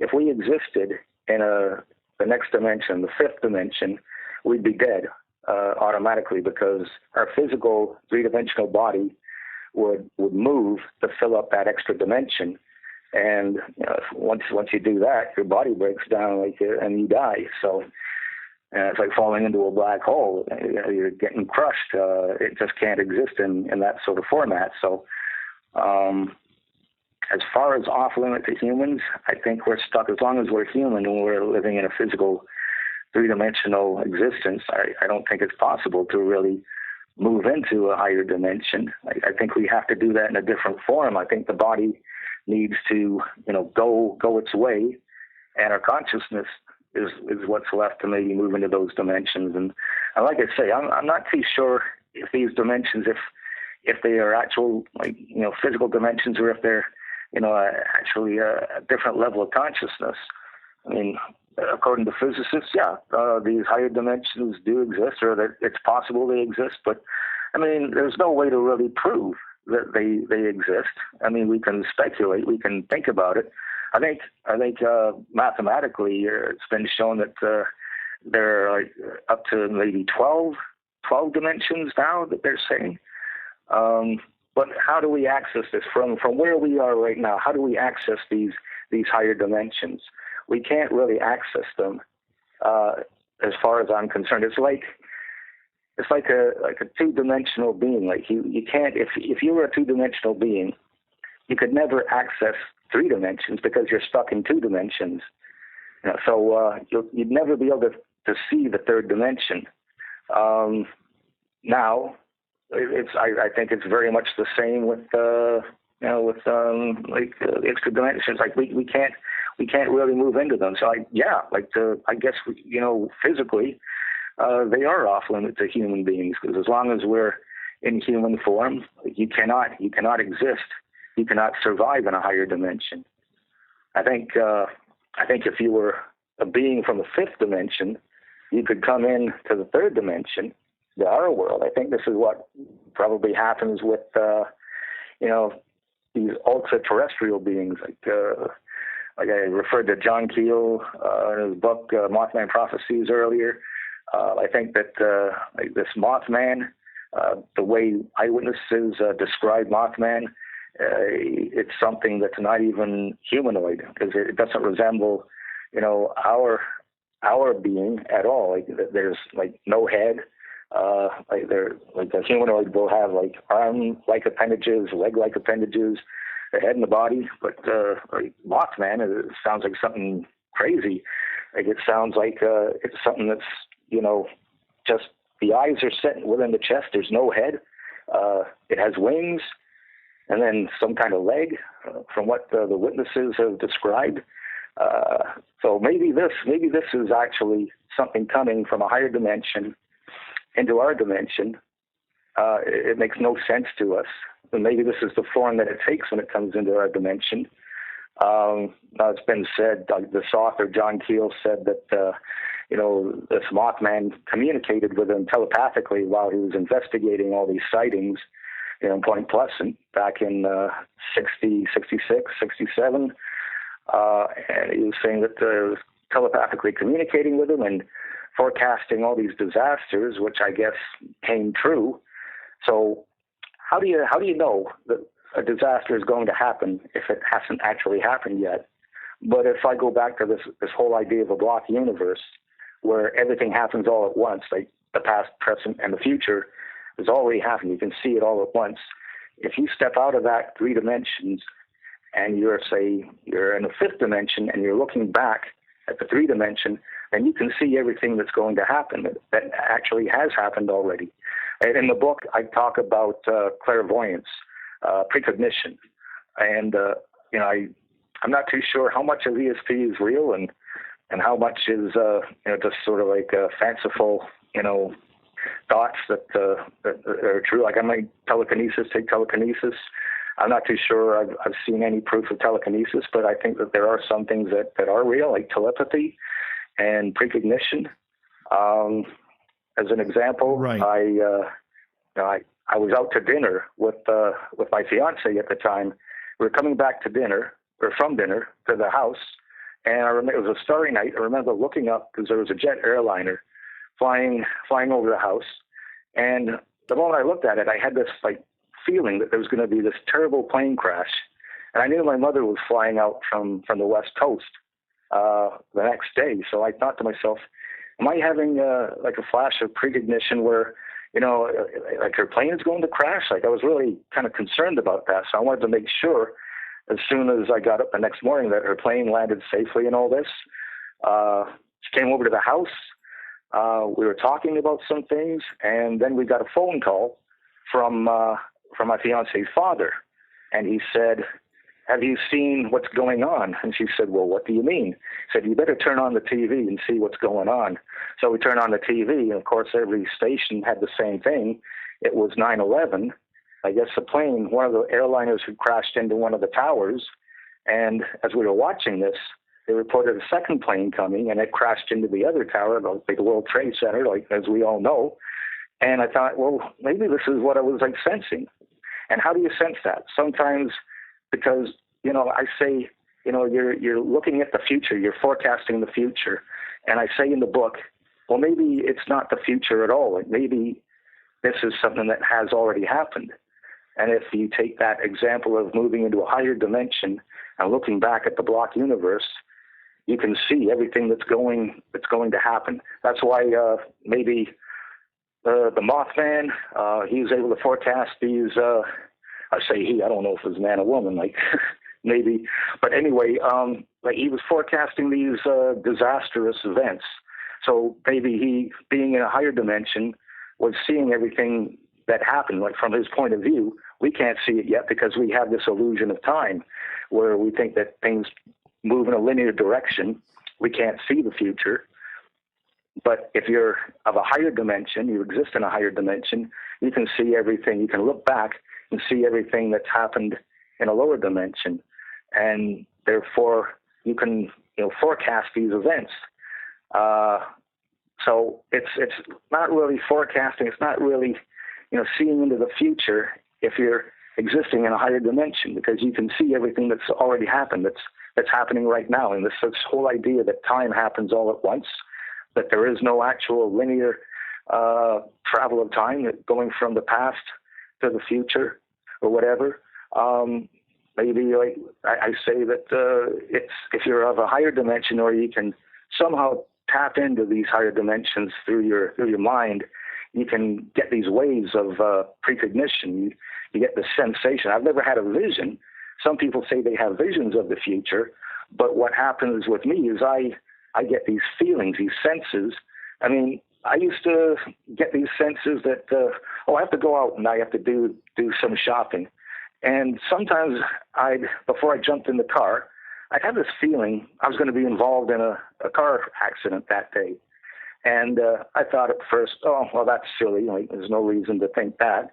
if we existed in the next dimension, the fifth dimension, we'd be dead automatically, because our physical three-dimensional body would move to fill up that extra dimension. And once you do that, your body breaks down and you die. So And it's like falling into a black hole. You're getting crushed. It just can't exist in that sort of format. So as far as off limit to humans, I think we're stuck. As long as we're human and we're living in a physical three-dimensional existence, I don't think it's possible to really move into a higher dimension. I think we have to do that in a different form. I think the body needs to, go its way, and our consciousness is what's left to maybe move into those dimensions. And like I say, I'm not too sure if these dimensions, if they are actual, physical dimensions, or if they're, actually a different level of consciousness. I mean, according to physicists, these higher dimensions do exist, or that it's possible they exist. But I mean, there's no way to really prove that they exist. I mean, we can speculate, we can think about it. I think mathematically, it's been shown that there are up to maybe 12 dimensions now that they're saying. But how do we access this from where we are right now? How do we access these higher dimensions? We can't really access them, as far as I'm concerned. It's like a two-dimensional being. Like you can't, if you were a two-dimensional being, you could never access three dimensions because you're stuck in two dimensions. So you'd never be able to see the third dimension. Now, I think it's very much the same with extra dimensions. Like we can't really move into them. So I guess physically they are off limit to human beings, because as long as we're in human form, you cannot exist. You cannot survive in a higher dimension. I think if you were a being from the fifth dimension, you could come in to the third dimension, our world. I think this is what probably happens with these ultra-terrestrial beings. Like I referred to John Keel in his book Mothman Prophecies earlier. I think that this Mothman, the way eyewitnesses describe Mothman, it's something that's not even humanoid, because it doesn't resemble our being at all. Like there's no head. A humanoid will have arm-like appendages, leg-like appendages, the head and the body. But Mothman, it sounds like something crazy. It sounds like it's something that's just the eyes are set within the chest. There's no head. It has wings, and then some kind of leg, from what the witnesses have described. So maybe this is actually something coming from a higher dimension into our dimension. It makes no sense to us. And maybe this is the form that it takes when it comes into our dimension. It's been said, this author, John Keel, said that, this Mothman communicated with him telepathically while he was investigating all these sightings in Point Pleasant back in 60, 66, 67. And he was saying that was telepathically communicating with him and forecasting all these disasters, which I guess came true. So how do you know that a disaster is going to happen if it hasn't actually happened yet? But if I go back to this whole idea of a block universe where everything happens all at once, like the past, present, and the future has already happened, you can see it all at once. If you step out of that three dimensions and you're in the fifth dimension and you're looking back at the three dimension, and you can see everything that's going to happen that actually has happened already. And in the book, I talk about clairvoyance, precognition, and I'm not too sure how much of ESP is real and how much is just sort of like fanciful thoughts that are true. Like I might take telekinesis. I'm not too sure I've seen any proof of telekinesis, but I think that there are some things that are real, like telepathy and precognition. As an example, right. I was out to dinner with my fiance at the time. We were coming back from dinner to the house, and I remember it was a starry night. I remember looking up because there was a jet airliner flying over the house, and the moment I looked at it, I had this feeling that there was going to be this terrible plane crash, and I knew my mother was flying out from the West Coast the next day. So I thought to myself, am I having like a flash of precognition where, like her plane is going to crash? Like I was really kind of concerned about that. So I wanted to make sure as soon as I got up the next morning that her plane landed safely and all this. She came over to the house. We were talking about some things, and then we got a phone call from my fiance's father. And he said, have you seen what's going on? And she said, well, what do you mean? He said, you better turn on the TV and see what's going on. So we turned on the TV, and of course, every station had the same thing. It was 9/11. I guess the plane, one of the airliners had crashed into one of the towers. And as we were watching this, they reported a second plane coming, and it crashed into the other tower, like the World Trade Center, like as we all know. And I thought, well, maybe this is what I was like sensing. And how do you sense that? Sometimes because, I say, you're looking at the future, you're forecasting the future. And I say in the book, well, maybe it's not the future at all. Maybe this is something that has already happened. And if you take that example of moving into a higher dimension and looking back at the block universe, you can see everything that's going to happen. That's why maybe the Mothman, he was able to forecast these. I say he. I don't know if it was a man or woman. Like maybe, but anyway, like he was forecasting these disastrous events. So maybe he, being in a higher dimension, was seeing everything that happened. Like from his point of view, we can't see it yet because we have this illusion of time, where we think that things move in a linear direction. We can't see the future. But if you're of a higher dimension, you exist in a higher dimension, you can see everything. You can look back and see everything that's happened in a lower dimension. And therefore, you can forecast these events. So it's not really forecasting. It's not really seeing into the future if you're existing in a higher dimension, because you can see everything that's already happened, that's happening right now. And this whole idea that time happens all at once, that there is no actual linear travel of time, going from the past to the future or whatever. Maybe like I say that it's, if you're of a higher dimension, or you can somehow tap into these higher dimensions through your mind, you can get these waves of precognition. You get the sensation. I've never had a vision. Some people say they have visions of the future, but what happens with me is I get these feelings, these senses. I mean, I used to get these senses that, I have to go out and I have to do some shopping. And sometimes before I jumped in the car, I'd have this feeling I was going to be involved in a car accident that day. And I thought at first, oh, well, that's silly. There's no reason to think that.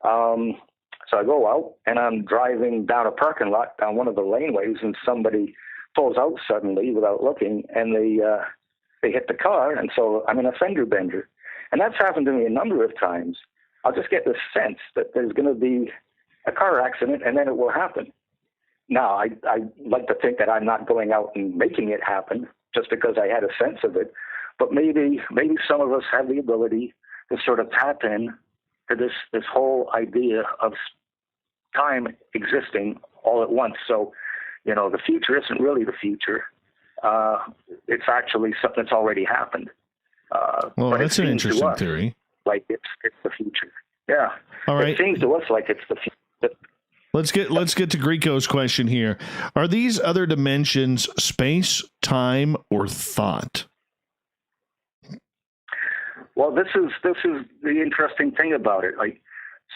So I go out and I'm driving down a parking lot, down one of the laneways, and somebody pulls out suddenly without looking, and they hit the car, and so I'm in a fender bender. And that's happened to me a number of times. I'll just get this sense that there's going to be a car accident, and then it will happen. Now, I like to think that I'm not going out and making it happen just because I had a sense of it, but maybe some of us have the ability to sort of tap in to this whole idea of time existing all at once. So, the future isn't really the future. It's actually something that's already happened. Well, that's an interesting us theory. Like it's the future. Yeah. All right. It seems to us like it's the future. Let's get to Greco's question here. Are these other dimensions space, time, or thought? Well, this is the interesting thing about it. Like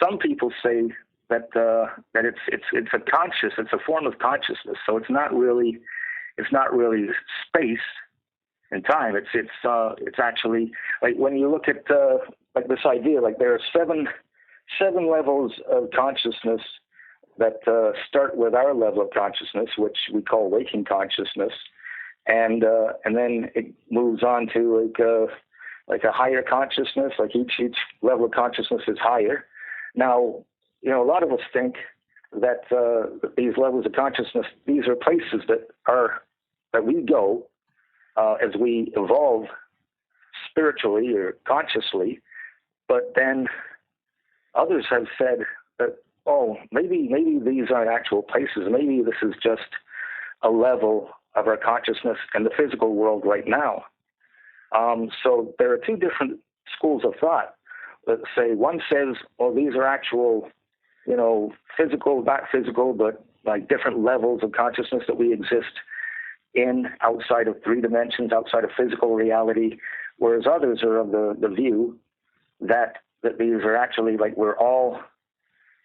some people say that it's a form of consciousness. So it's not really space and time. It's actually like when you look at like this idea, like there are seven levels of consciousness that start with our level of consciousness, which we call waking consciousness, and then it moves on to like a higher consciousness. Like each level of consciousness is higher. Now, a lot of us think that these levels of consciousness, these are places that we go as we evolve spiritually or consciously. But then others have said that, oh, maybe these aren't actual places. Maybe this is just a level of our consciousness in the physical world right now. So there are two different schools of thought. Let's say one says, well, these are actual, physical, not physical, but like different levels of consciousness that we exist in outside of three dimensions, outside of physical reality, whereas others are of the view that these are actually like we're all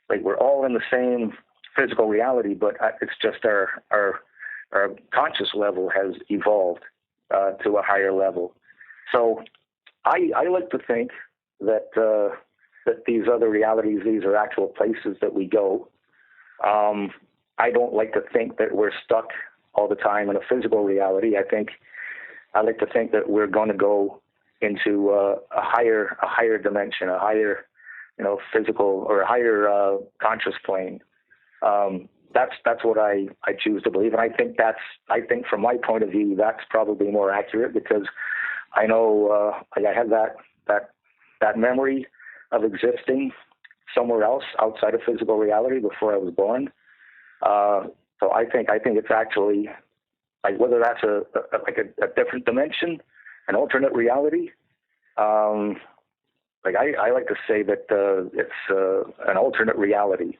in the same physical reality, but it's just our conscious level has evolved to a higher level. So I like to think that these other realities, these are actual places that we go. I don't like to think that we're stuck all the time in a physical reality. I like to think that we're going to go into a higher dimension, a higher, physical or a higher conscious plane. That's what I choose to believe, and I think from my point of view, that's probably more accurate because I know I had that memory of existing somewhere else outside of physical reality before I was born. So I think it's actually like whether that's a different dimension, an alternate reality. I like to say that it's an alternate reality.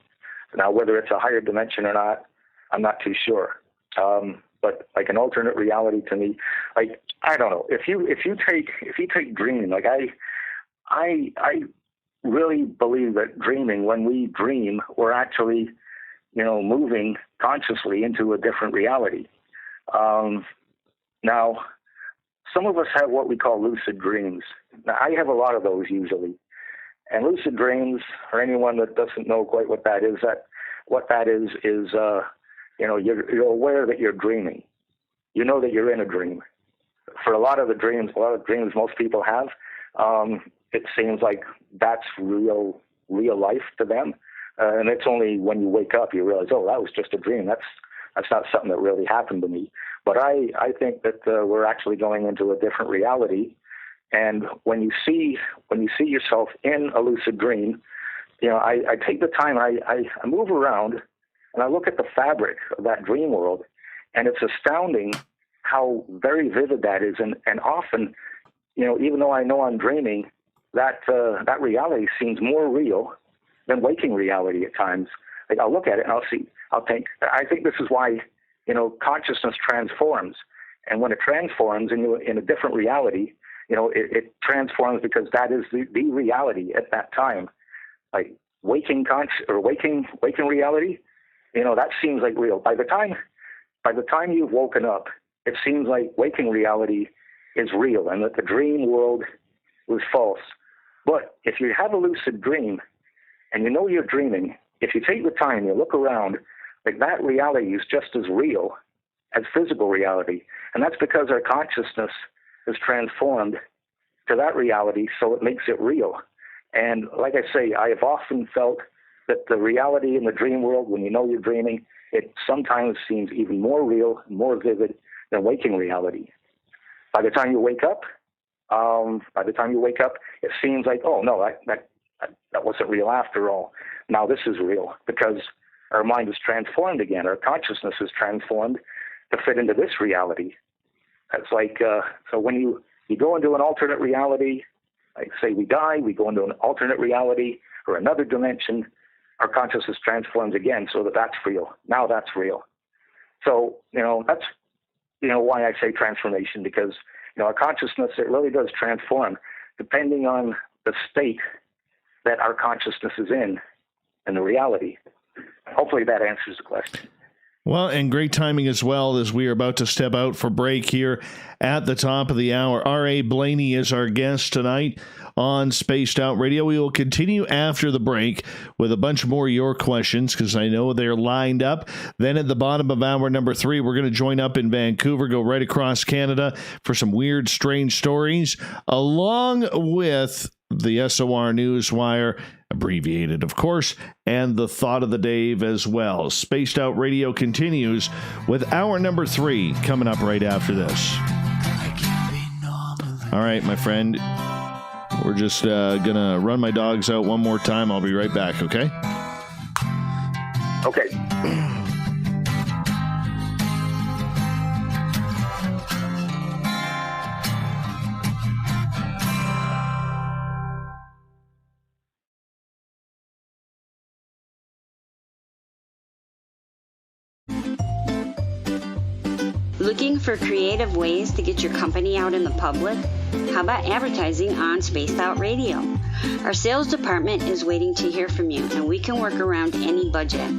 Now, whether it's a higher dimension or not, I'm not too sure. But like an alternate reality to me, like I don't know. If you take dreaming, like I really believe that dreaming, when we dream, we're actually moving consciously into a different reality. Now, some of us have what we call lucid dreams. Now, I have a lot of those usually. And lucid dreams, for anyone that doesn't know quite what that is, you're aware that you're dreaming. You know that you're in a dream. For a lot of dreams most people have, it seems like that's real life to them. And it's only when you wake up you realize, oh, that was just a dream. That's not something that really happened to me. But I think that we're actually going into a different reality. And when you see yourself in a lucid dream, I take the time, I move around and I look at the fabric of that dream world, and it's astounding how very vivid that is. And often, even though I know I'm dreaming, that reality seems more real than waking reality at times. Like I'll look at it and I think this is why, consciousness transforms. And when it transforms in a different reality, it transforms because that is the reality at that time. Like waking reality, that seems like real. By the time you've woken up, it seems like waking reality is real and that the dream world was false. But if you have a lucid dream and you're dreaming, if you take the time, you look around, like that reality is just as real as physical reality. And that's because our consciousness is transformed to that reality, so it makes it real. And like I say, I have often felt that the reality in the dream world, when you're dreaming, it sometimes seems even more real, more vivid than waking reality. By the time you wake up, it seems like, oh no, that wasn't real after all. Now this is real because our mind is transformed again. Our consciousness is transformed to fit into this reality. It's like, so when you go into an alternate reality, like say we die, we go into an alternate reality or another dimension, our consciousness transforms again so that's real. Now that's real. So, that's, why I say transformation, because, our consciousness, it really does transform depending on the state that our consciousness is in and the reality. Hopefully that answers the question. Well, and great timing as well, as we are about to step out for break here at the top of the hour. A Blayney is our guest tonight on Spaced Out Radio. We will continue after the break with a bunch more of your questions because I know they're lined up. Then at the bottom of hour number 3, we're going to join up in Vancouver, go right across Canada for some weird, strange stories, along with the SOR Newswire, abbreviated, of course, and the Thought of the Dave as well. Spaced Out Radio continues with hour number 3 coming up right after this. All right, my friend, we're just going to run my dogs out one more time. I'll be right back, okay? Okay. Looking for creative ways to get your company out in the public? How about advertising on Spaced Out Radio? Our sales department is waiting to hear from you, and we can work around any budget.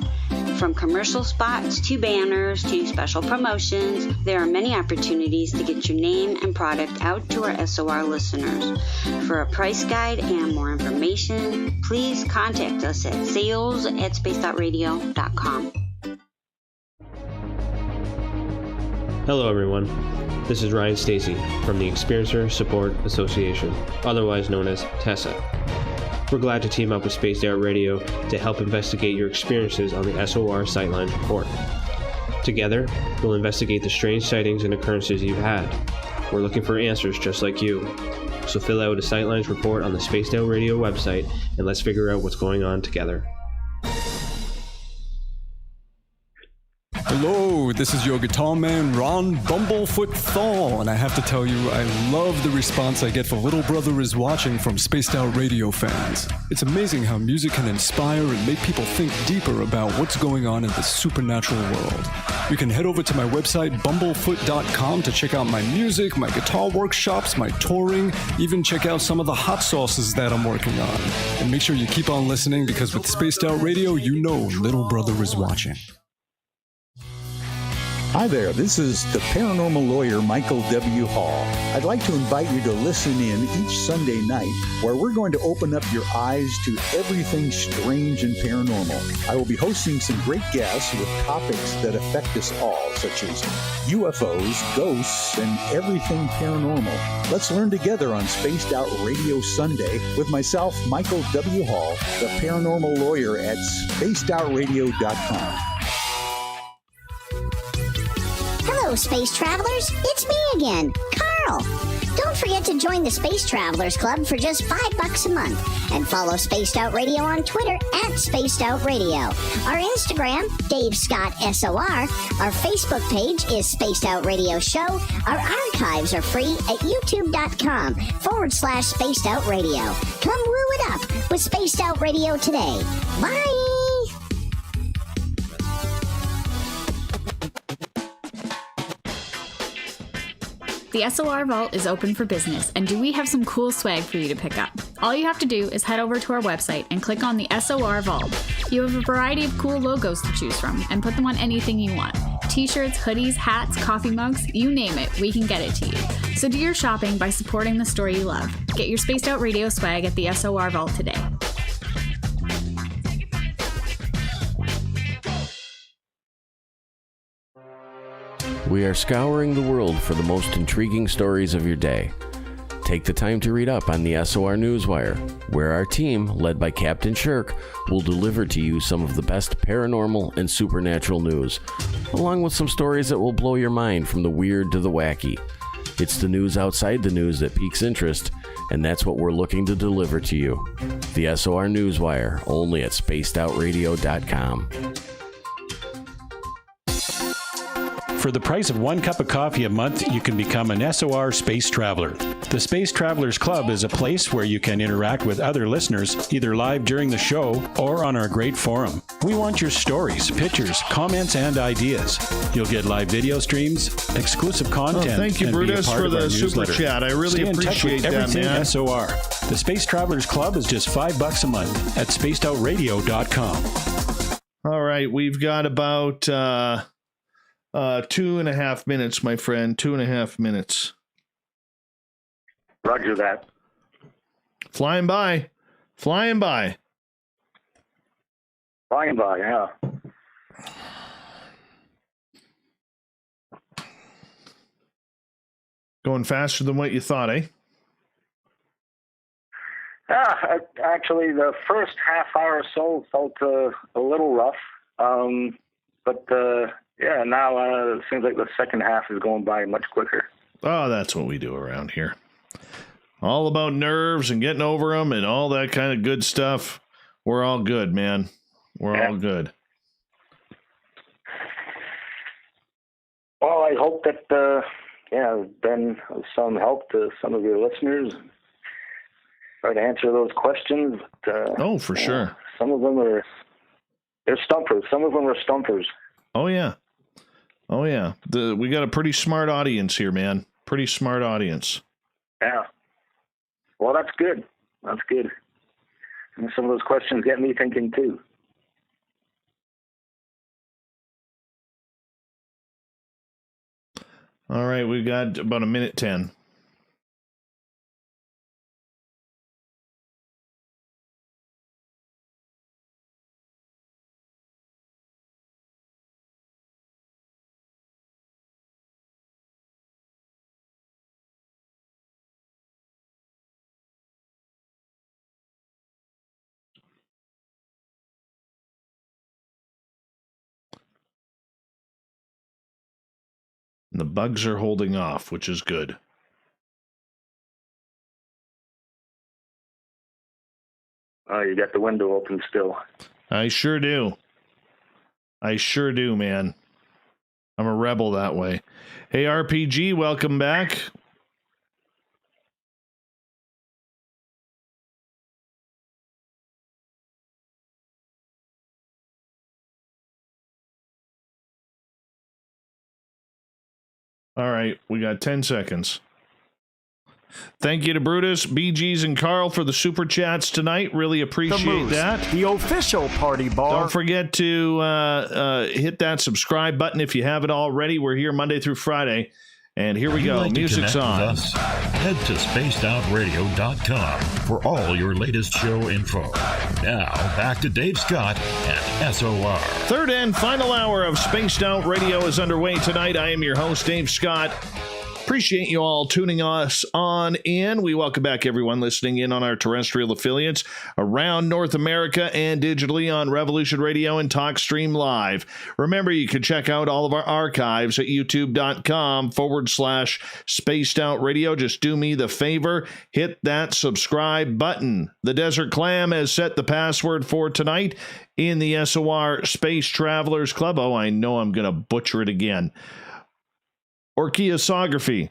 From commercial spots to banners to special promotions, there are many opportunities to get your name and product out to our SOR listeners. For a price guide and more information, please contact us at sales@spacedoutradio.com. Hello, everyone. This is Ryan Stacy from the Experiencer Support Association, otherwise known as TESSA. We're glad to team up with Spaced Out Radio to help investigate your experiences on the SOR Sightlines report. Together, we'll investigate the strange sightings and occurrences you've had. We're looking for answers just like you. So fill out a Sightlines report on the Spaced Out Radio website and let's figure out what's going on together. Hello, this is your guitar man, Ron Bumblefoot Thal, and I have to tell you, I love the response I get for Little Brother is Watching from Spaced Out Radio fans. It's amazing how music can inspire and make people think deeper about what's going on in the supernatural world. You can head over to my website, bumblefoot.com, to check out my music, my guitar workshops, my touring, even check out some of the hot sauces that I'm working on. And make sure you keep on listening, because with Spaced Out Radio, you know Little Brother is watching. Hi there, this is the paranormal lawyer Michael W. Hall. I'd like to invite you to listen in each Sunday night where we're going to open up your eyes to everything strange and paranormal. I will be hosting some great guests with topics that affect us all, such as UFOs, ghosts, and everything paranormal. Let's learn together on Spaced Out Radio Sunday with myself, Michael W. Hall, the paranormal lawyer at spacedoutradio.com. Hello, space travelers. It's me again, Carl. Don't forget to join the Space Travelers Club for just $5 a month and follow Spaced Out Radio on Twitter at Spaced Out Radio. Our Instagram, Dave Scott SOR. Our Facebook page is Spaced Out Radio Show. Our archives are free at youtube.com/Spaced Out Radio. Come woo it up with Spaced Out Radio today. Bye. The SOR Vault is open for business, and do we have some cool swag for you to pick up? All you have to do is head over to our website and click on the SOR Vault. You have a variety of cool logos to choose from, and put them on anything you want. T-shirts, hoodies, hats, coffee mugs, you name it, we can get it to you. So do your shopping by supporting the store you love. Get your Spaced Out Radio swag at the SOR Vault today. We are scouring the world for the most intriguing stories of your day. Take the time to read up on the SOR Newswire, where our team, led by Captain Shirk, will deliver to you some of the best paranormal and supernatural news, along with some stories that will blow your mind from the weird to the wacky. It's the news outside the news that piques interest, and that's what we're looking to deliver to you. The SOR Newswire, only at spacedoutradio.com. For the price of 1 cup of coffee a month, you can become an SOR Space Traveler. The Space Travelers Club is a place where you can interact with other listeners, either live during the show or on our great forum. We want your stories, pictures, comments, and ideas. You'll get live video streams, exclusive content, thank you, and Brutus, be a part for of our the super newsletter. chat. I really Stay in touch appreciate with that, everything man. SOR. The Space Travelers Club is just $5 a month at spacedoutradio.com. All right, we've got about 2.5 minutes, my friend. 2.5 minutes. Roger that. Flying by. Flying by. Flying by, yeah. Going faster than what you thought, eh? Yeah, actually, the first half hour or so felt a little rough. But yeah, now it seems like the second half is going by much quicker. Oh, that's what we do around here. All about nerves and getting over them and all that kind of good stuff. We're all good, man. We're all good. Well, I hope that, it's been some help to some of your listeners. Try to answer those questions. Oh, for sure. Some of them they're stumpers. Some of them are stumpers. Oh, yeah. Oh, yeah. We got a pretty smart audience here, man. Pretty smart audience. Yeah. Well, that's good. That's good. And some of those questions get me thinking, too. All right, we've got about 1:10. The bugs are holding off, which is good. You got the window open still. I sure do. I sure do, man. I'm a rebel that way. Hey, RPG, welcome back. All right, we got 10 seconds. Thank you to Brutus, BGs, and Carl for the super chats tonight. Really appreciate that. The official party bar. Don't forget to hit that subscribe button if you haven't already. We're here Monday through Friday. And here we go. Music's on. Head to spacedoutradio.com for all your latest show info. Now, back to Dave Scott and SOR. Third and final hour of Spaced Out Radio is underway tonight. I am your host, Dave Scott. Appreciate you all tuning us on in. We welcome back everyone listening in on our terrestrial affiliates around North America and digitally on Revolution Radio and TalkStream Live. Remember, you can check out all of our archives at youtube.com/Spaced Out Radio. Just do me the favor, hit that subscribe button. The Desert Clam has set the password for tonight in the SOR Space Travelers Club. Oh, I know I'm going to butcher it again. Orchiosography.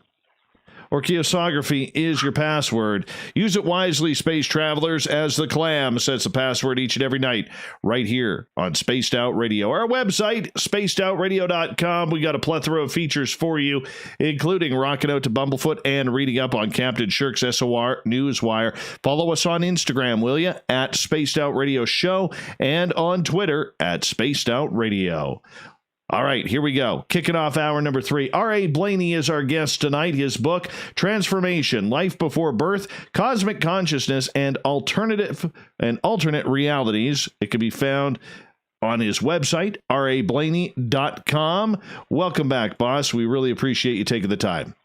Orchiosography is your password. Use it wisely, space travelers, as the Clam sets the password each and every night right here on Spaced Out Radio. Our website, spacedoutradio.com. We got a plethora of features for you, including rocking out to Bumblefoot and reading up on Captain Shirk's SOR Newswire. Follow us on Instagram, will you? At Spaced Out Radio Show, and on Twitter at Spaced Out Radio. All right, here we go. Kicking off hour number 3. A Blayney is our guest tonight. His book, Transformation, Life Before Birth, Cosmic Consciousness, and Alternate Realities. It can be found on his website, rablayney.com. Welcome back, boss. We really appreciate you taking the time.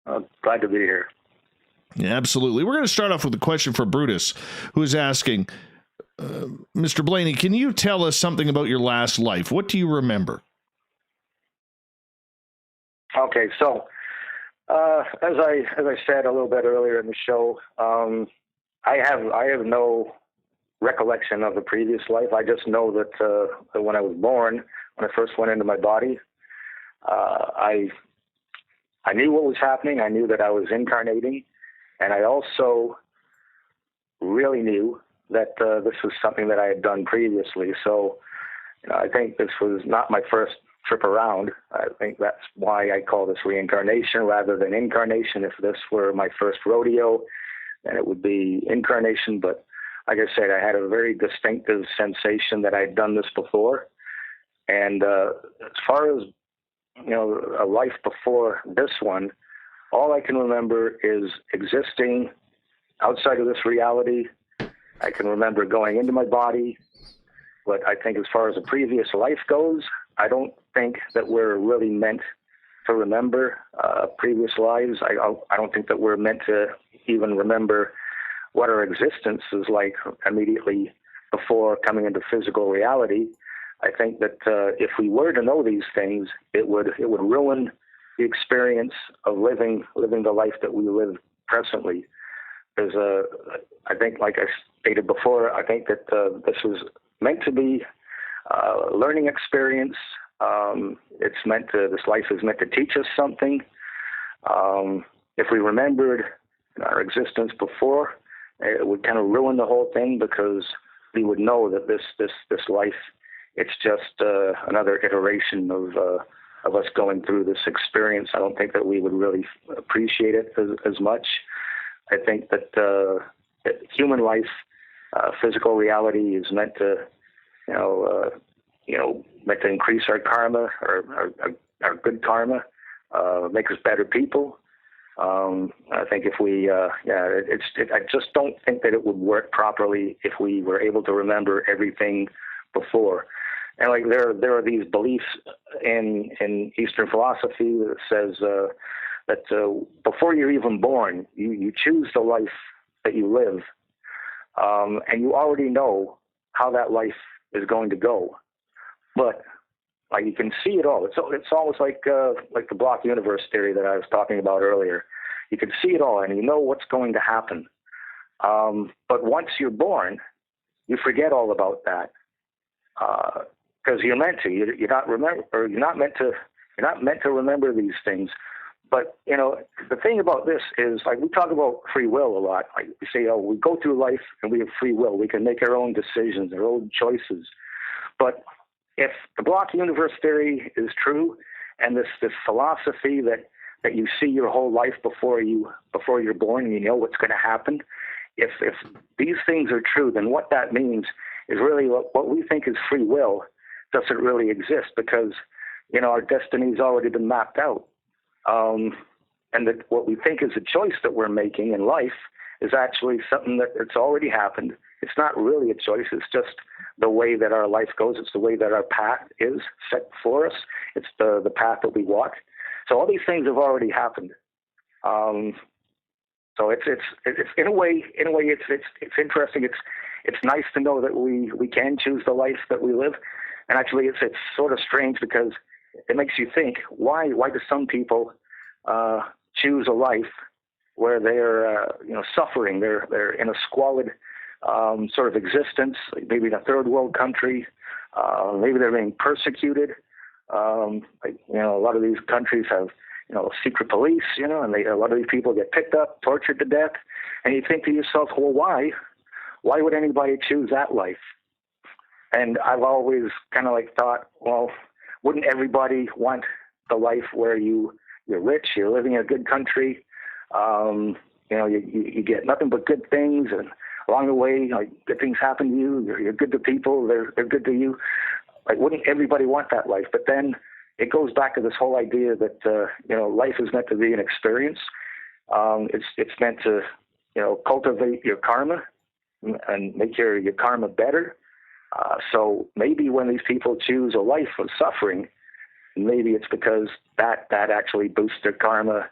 Glad to be here. Yeah, absolutely. We're going to start off with a question for Brutus, who is asking, Mr. Blayney, can you tell us something about your last life? What do you remember? Okay, so as I said a little bit earlier in the show, I have no recollection of the previous life. I just know that when I was born, when I first went into my body, I knew what was happening. I knew that I was incarnating, and I also really knew that this was something that I had done previously. So, I think this was not my first trip around. I think that's why I call this reincarnation rather than incarnation. If this were my first rodeo, then it would be incarnation. But like I said, I had a very distinctive sensation that I'd done this before. And as far as, a life before this one, all I can remember is existing outside of this reality. I can remember going into my body, but I think as far as a previous life goes, I don't think that we're really meant to remember previous lives. I don't think that we're meant to even remember what our existence is like immediately before coming into physical reality. I think that if we were to know these things, it would ruin the experience of living the life that we live presently. I think, like I stated before, I think that this was meant to be a learning experience. This life is meant to teach us something. If we remembered our existence before, it would kind of ruin the whole thing, because we would know that this life it's just another iteration of us going through this experience. I don't think that we would really appreciate it as much. I think that human life, physical reality, is meant to, meant to increase our karma, our good karma, make us better people. I think if we, I just don't think that it would work properly if we were able to remember everything before. And like there are these beliefs in Eastern philosophy that says that before you're even born, you choose the life that you live, and you already know how that life is going to go. But like you can see it all. It's almost like the block universe theory that I was talking about earlier. You can see it all, and you know what's going to happen. But once you're born, you forget all about that because you're meant to. You're not meant to remember these things. But the thing about this is, like, we talk about free will a lot. Like we say, oh, we go through life and we have free will. We can make our own decisions, our own choices. But if the block universe theory is true, and this philosophy that you see your whole life before you're born, and you know what's going to happen, if these things are true, then what that means is really what we think is free will doesn't really exist, because our destiny's already been mapped out, and that what we think is a choice that we're making in life is actually something that's already happened. It's not really a choice. It's just the way that our life goes. It's the way that our path is set for us. It's the path that we walk. So all these things have already happened. So it's in a way it's interesting. It's nice to know that we can choose the life that we live. And actually it's sort of strange, because it makes you think, why do some people choose a life where they're suffering? They're in a squalid sort of existence, maybe in a third world country. Maybe they're being persecuted. A lot of these countries have secret police, and a lot of these people get picked up, tortured to death. And you think to yourself, well, why would anybody choose that life? And I've always kind of thought, well, wouldn't everybody want the life where you're rich, you're living in a good country, you get nothing but good things, and along the way, good things happen to you. You're good to people. They're good to you. Wouldn't everybody want that life? But then it goes back to this whole idea that life is meant to be an experience. It's meant to cultivate your karma and make your karma better. So maybe when these people choose a life of suffering, maybe it's because that actually boosts their karma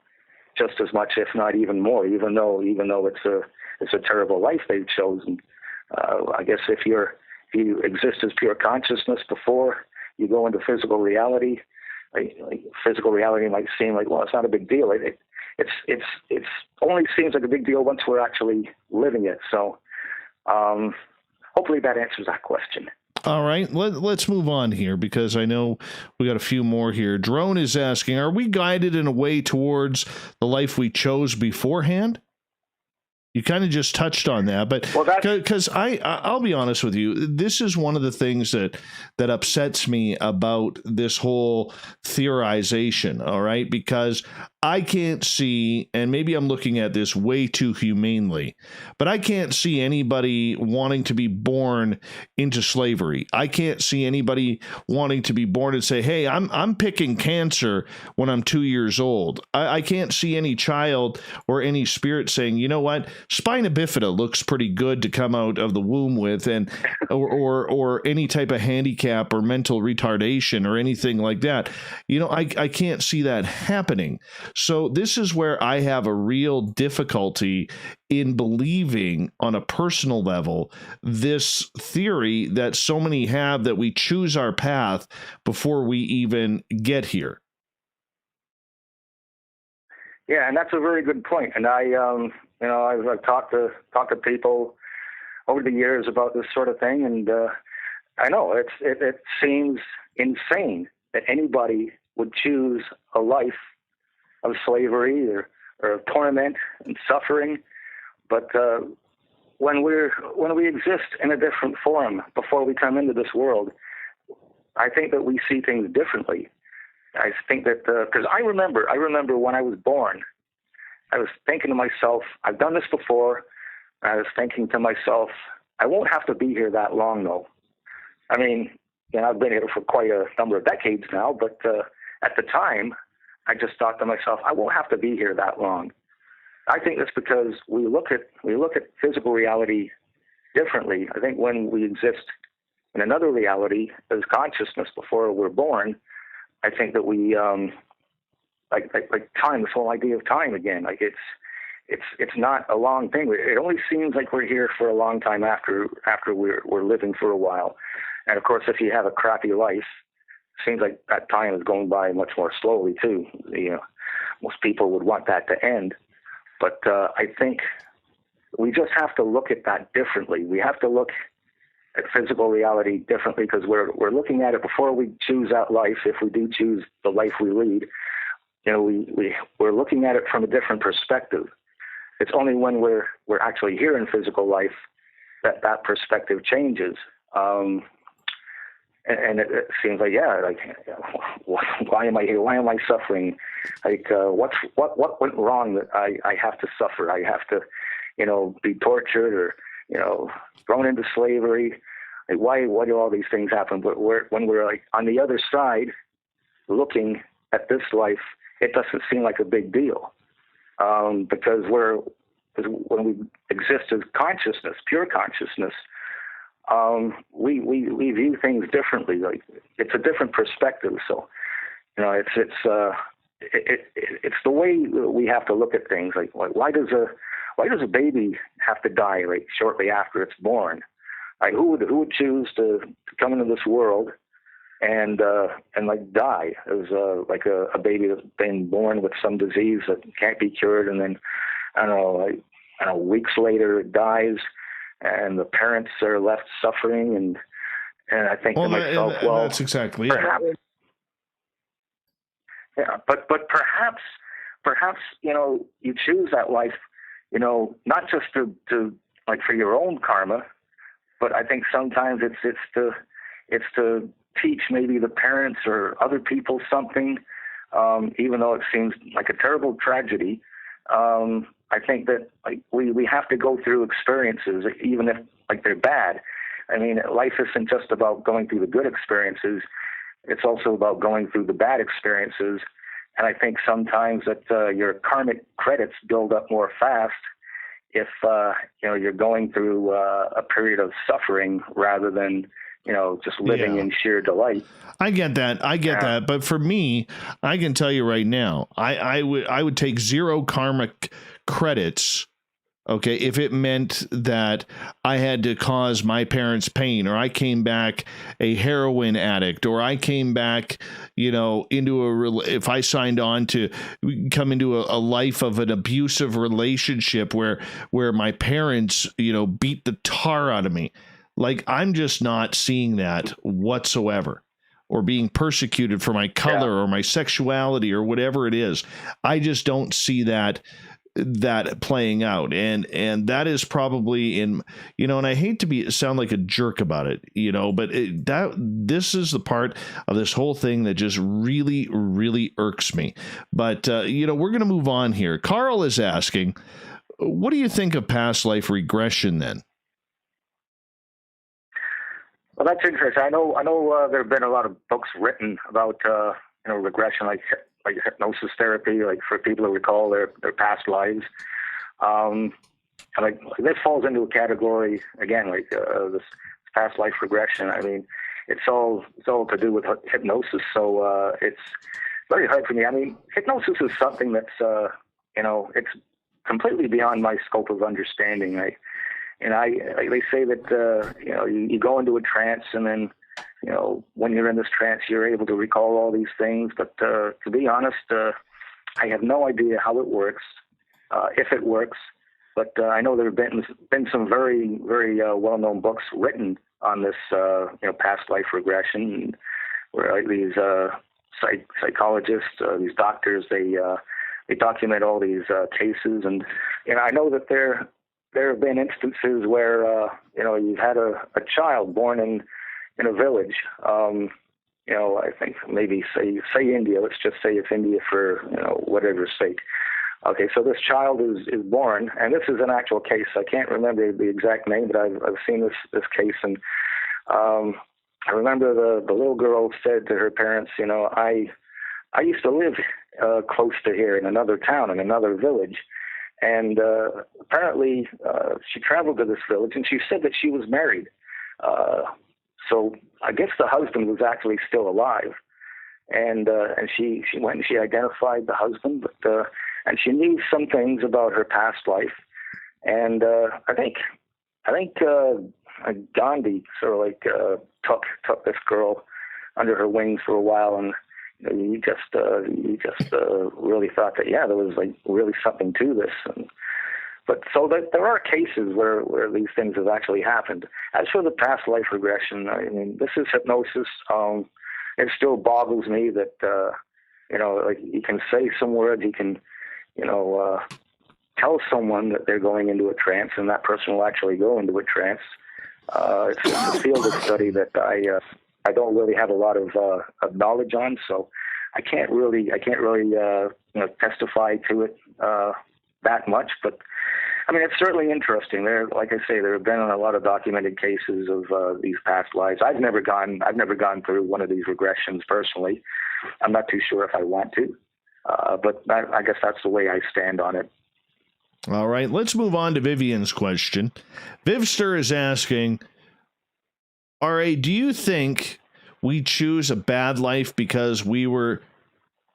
just as much, if not even more. Even though it's a terrible life they've chosen. I guess if you exist as pure consciousness before you go into physical reality, physical reality might seem like, well, it's not a big deal. It's only seems like a big deal once we're actually living it. So hopefully that answers that question. All right, let's move on here, because I know we got a few more here. Drone is asking, are we guided in a way towards the life we chose beforehand? You kind of just touched on that, but because I'll be honest with you, this is one of the things that upsets me about this whole theorization. All right, because I can't see, and maybe I'm looking at this way too humanely, but I can't see anybody wanting to be born into slavery. I can't see anybody wanting to be born and say, hey, I'm picking cancer when I'm 2 years old. I can't see any child or any spirit saying, you know what, spina bifida looks pretty good to come out of the womb with, and or any type of handicap or mental retardation or anything like that. I can't see that happening. So this is where I have a real difficulty in believing on a personal level this theory that so many have, that we choose our path before we even get here. Yeah, and that's a very good point. And I've talked to people over the years about this sort of thing, and I know it seems insane that anybody would choose a life of slavery or of torment and suffering. But when we exist in a different form before we come into this world, I think that we see things differently. I think that because I remember when I was born, I was thinking to myself, I've done this before. I was thinking to myself, I won't have to be here that long, though. I mean, I've been here for quite a number of decades now, but at the time, I just thought to myself, I won't have to be here that long. I think that's because we look at physical reality differently. I think when we exist in another reality as consciousness before we're born, I think that we like time, this whole idea of time again. Like it's not a long thing. It only seems like we're here for a long time after we're living for a while. And of course, if you have a crappy life, it seems like that time is going by much more slowly too. Most people would want that to end. But I think we just have to look at that differently. We have to look at physical reality differently because we're looking at it before we choose that life. If we do choose the life we lead, we're looking at it from a different perspective. It's only when we're actually here in physical life that perspective changes. And it seems like, why am I here? Why am I suffering? Like, what went wrong that I have to suffer? I have to, be tortured or, thrown into slavery. Like, why do all these things happen? But when we're like on the other side, looking at this life, it doesn't seem like a big deal. Because when we exist as consciousness, pure consciousness, we view things differently. Like, it's a different perspective. So, it's the way we have to look at things. Like why does a baby have to die like shortly after it's born? Like who would choose to come into this world and like die as like a baby that's been born with some disease that can't be cured, and then I don't know, weeks later it dies, and the parents are left suffering, and I think to myself, well, that's exactly perhaps, it. Yeah, but perhaps you choose that life, not just to like for your own karma, but I think sometimes it's to teach maybe the parents or other people something, even though it seems like a terrible tragedy. I think that like we have to go through experiences, even if like they're bad. I mean, life isn't just about going through the good experiences. It's also about going through the bad experiences. And I think sometimes that your karmic credits build up more fast if you're going through a period of suffering rather than just living in sheer delight. I get that. But for me, I can tell you right now, I would take 0 karmic credits, okay, if it meant that I had to cause my parents pain, or I came back a heroin addict, or I came back, if I signed on to come into a life of an abusive relationship where my parents, beat the tar out of me. Like, I'm just not seeing that whatsoever. Or being persecuted for my color or my sexuality or whatever it is. I just don't see that playing out. And that is probably in, and I hate to sound like a jerk about it, but this is the part of this whole thing that just really, really irks me. But, we're going to move on here. Carl is asking, what do you think of past life regression then? Well, that's interesting. I know there have been a lot of books written about regression, like hypnosis therapy, like for people to recall their past lives. And like this falls into a category again, like this past life regression. I mean, it's all to do with hypnosis. So it's very hard for me. I mean, hypnosis is something that's it's completely beyond my scope of understanding. They say that you go into a trance, and then when you're in this trance, you're able to recall all these things. But to be honest, I have no idea how it works, if it works. But I know there have been some very, very well-known books written on this past life regression, where these psychologists, these doctors, they document all these cases, and I know that there have been instances where you've had a child born in a village, I think maybe say India. Let's just say it's India for whatever's sake. Okay, so this child is born, and this is an actual case. I can't remember the exact name, but I've seen this case, and I remember the little girl said to her parents, I used to live close to here in another town, in another village, and apparently she traveled to this village, and she said that she was married. So I guess the husband was actually still alive, and she went and she identified the husband, but and she knew some things about her past life, and I think Gandhi sort of like took this girl under her wings for a while, and you just really thought that there was like really something to this. But so that there are cases where these things have actually happened. As for the past life regression, I mean, this is hypnosis. It still boggles me that like you can say some words, you can tell someone that they're going into a trance, and that person will actually go into a trance. It's a field of study that I don't really have a lot of knowledge on, so I can't really testify to it that much. But I mean, it's certainly interesting. Like I say, there have been a lot of documented cases of these past lives. I've never gone through one of these regressions personally. I'm not too sure if I want to, but I guess that's the way I stand on it. All right, let's move on to Vivian's question. Vivster is asking, R.A., do you think we choose a bad life because we were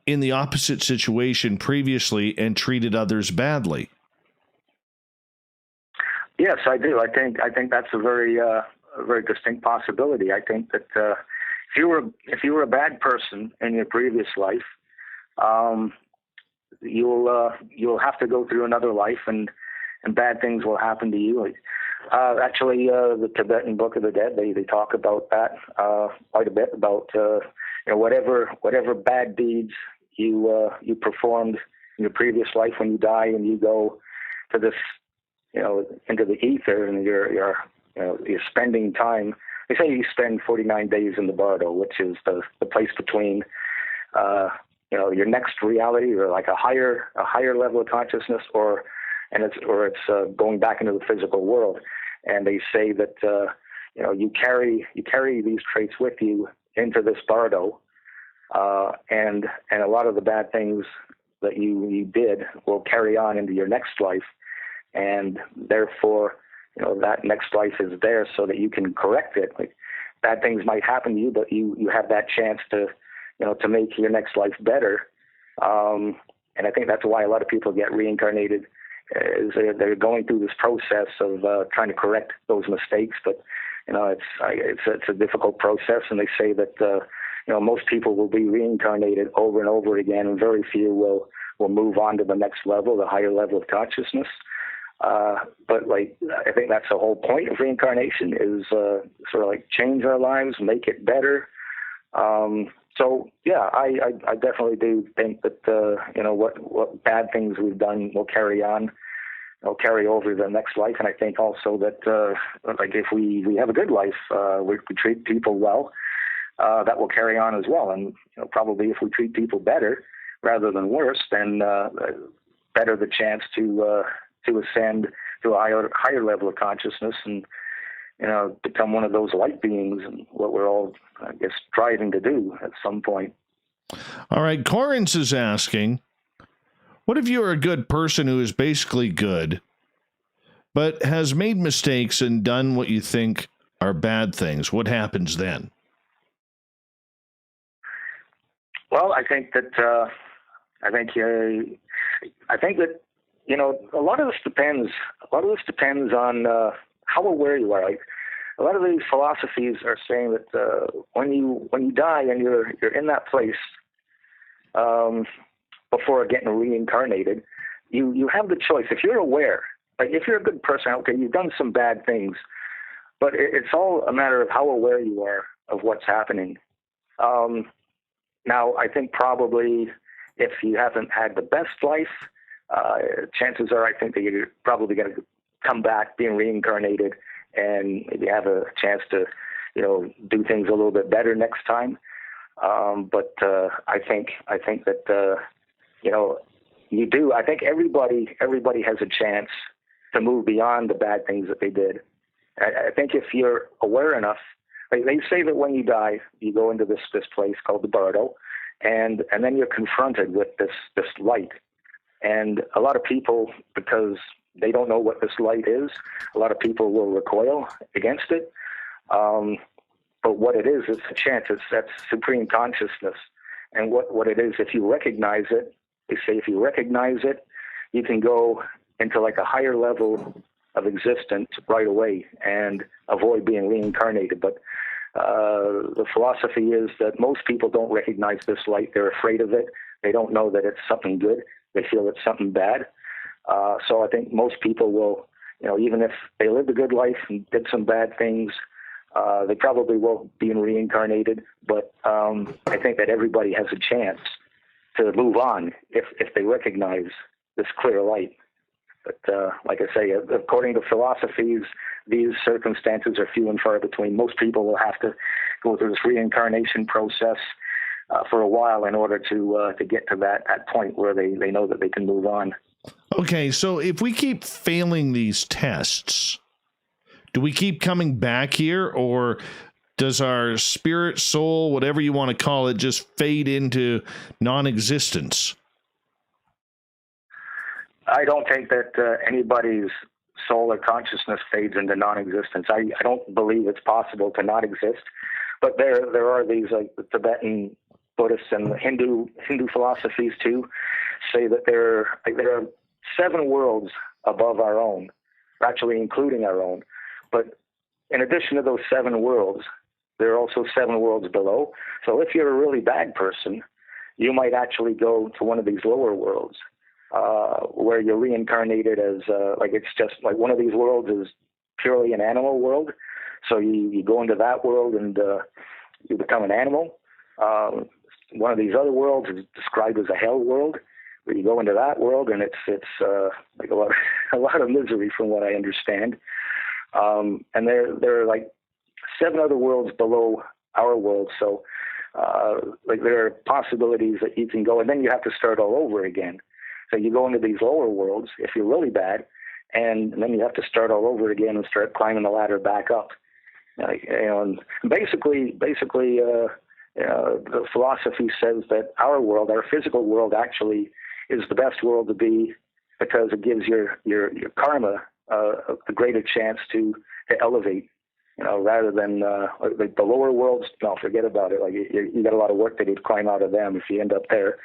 in the opposite situation previously and treated others badly? Yes, I do. I think that's a very distinct possibility. I think that if you were a bad person in your previous life, you'll have to go through another life, and bad things will happen to you. Actually, the Tibetan Book of the Dead, they talk about that quite a bit, about whatever bad deeds you performed in your previous life, when you die and you go to this into the ether, and you're spending time. They say you spend 49 days in the bardo, which is the place between your next reality, or like a higher level of consciousness, or it's going back into the physical world. And they say that you carry these traits with you into this bardo, and a lot of the bad things that you did will carry on into your next life, and therefore that next life is there so that you can correct it. Like, bad things might happen to you, but you have that chance to make your next life better. And I think that's why a lot of people get reincarnated, is they're going through this process of trying to correct those mistakes. But it's a difficult process, and they say that most people will be reincarnated over and over again, and very few will move on to the next level, the higher level of consciousness. But I think that's the whole point of reincarnation, is sort of like change our lives, make it better. So yeah, I definitely do think that what bad things we've done will carry on, will carry over to the next life. And I think also that if we have a good life, we treat people well, that will carry on as well. And probably if we treat people better rather than worse, then better the chance to ascend to a higher level of consciousness, and become one of those light beings, and what we're all, I guess, striving to do at some point. All right, Corrins is asking, what if you are a good person who is basically good, but has made mistakes and done what you think are bad things? What happens then? Well, I think that a lot of this depends. A lot of this depends on how aware you are. Like, a lot of these philosophies are saying that when you die and you're in that place before getting reincarnated, you have the choice. If you're aware, like if you're a good person, okay, you've done some bad things, but it's all a matter of how aware you are of what's happening. Now, I think probably if you haven't had the best life, chances are, I think that you're probably going to come back being reincarnated, and maybe have a chance to, do things a little bit better next time. But I think that you do. I think everybody has a chance to move beyond the bad things that they did. I think if you're aware enough, they say that when you die, you go into this place called the Bardo, and then you're confronted with this light. And a lot of people, because they don't know what this light is, a lot of people will recoil against it. But what it is, it's a chance. It's that supreme consciousness. And what it is, if you recognize it, they say if you recognize it, you can go into like a higher level of existence right away and avoid being reincarnated. But the philosophy is that most people don't recognize this light. They're afraid of it. They don't know that it's something good. They feel it's something bad. So I think most people will, even if they lived a good life and did some bad things, they probably won't be reincarnated. But I think that everybody has a chance to move on if they recognize this clear light. But like I say, according to philosophies, these circumstances are few and far between. Most people will have to go through this reincarnation process for a while in order to get to that point where they know that they can move on. Okay, so if we keep failing these tests, do we keep coming back here, or does our spirit, soul, whatever you want to call it, just fade into non-existence? I don't think that anybody's soul or consciousness fades into non-existence. I don't believe it's possible to not exist. But there are these, like the Tibetan Buddhists and the Hindu philosophies too, say that there are 7 worlds above our own, actually including our own. But in addition to those 7 worlds, there are also 7 worlds below. So if you're a really bad person, you might actually go to one of these lower worlds, where you're reincarnated as, it's just like one of these worlds is purely an animal world. So you go into that world and you become an animal. One of these other worlds is described as a hell world, where you go into that world and it's like a lot of misery from what I understand. And there are like 7 other worlds below our world. So there are possibilities that you can go, and then you have to start all over again. So you go into these lower worlds if you're really bad, and then you have to start all over again and start climbing the ladder back up. And basically, the philosophy says that our world, our physical world, actually is the best world to be, because it gives your karma a greater chance to elevate. Rather than like the lower worlds, no, forget about it. Like you got a lot of work to do to climb out of them if you end up there.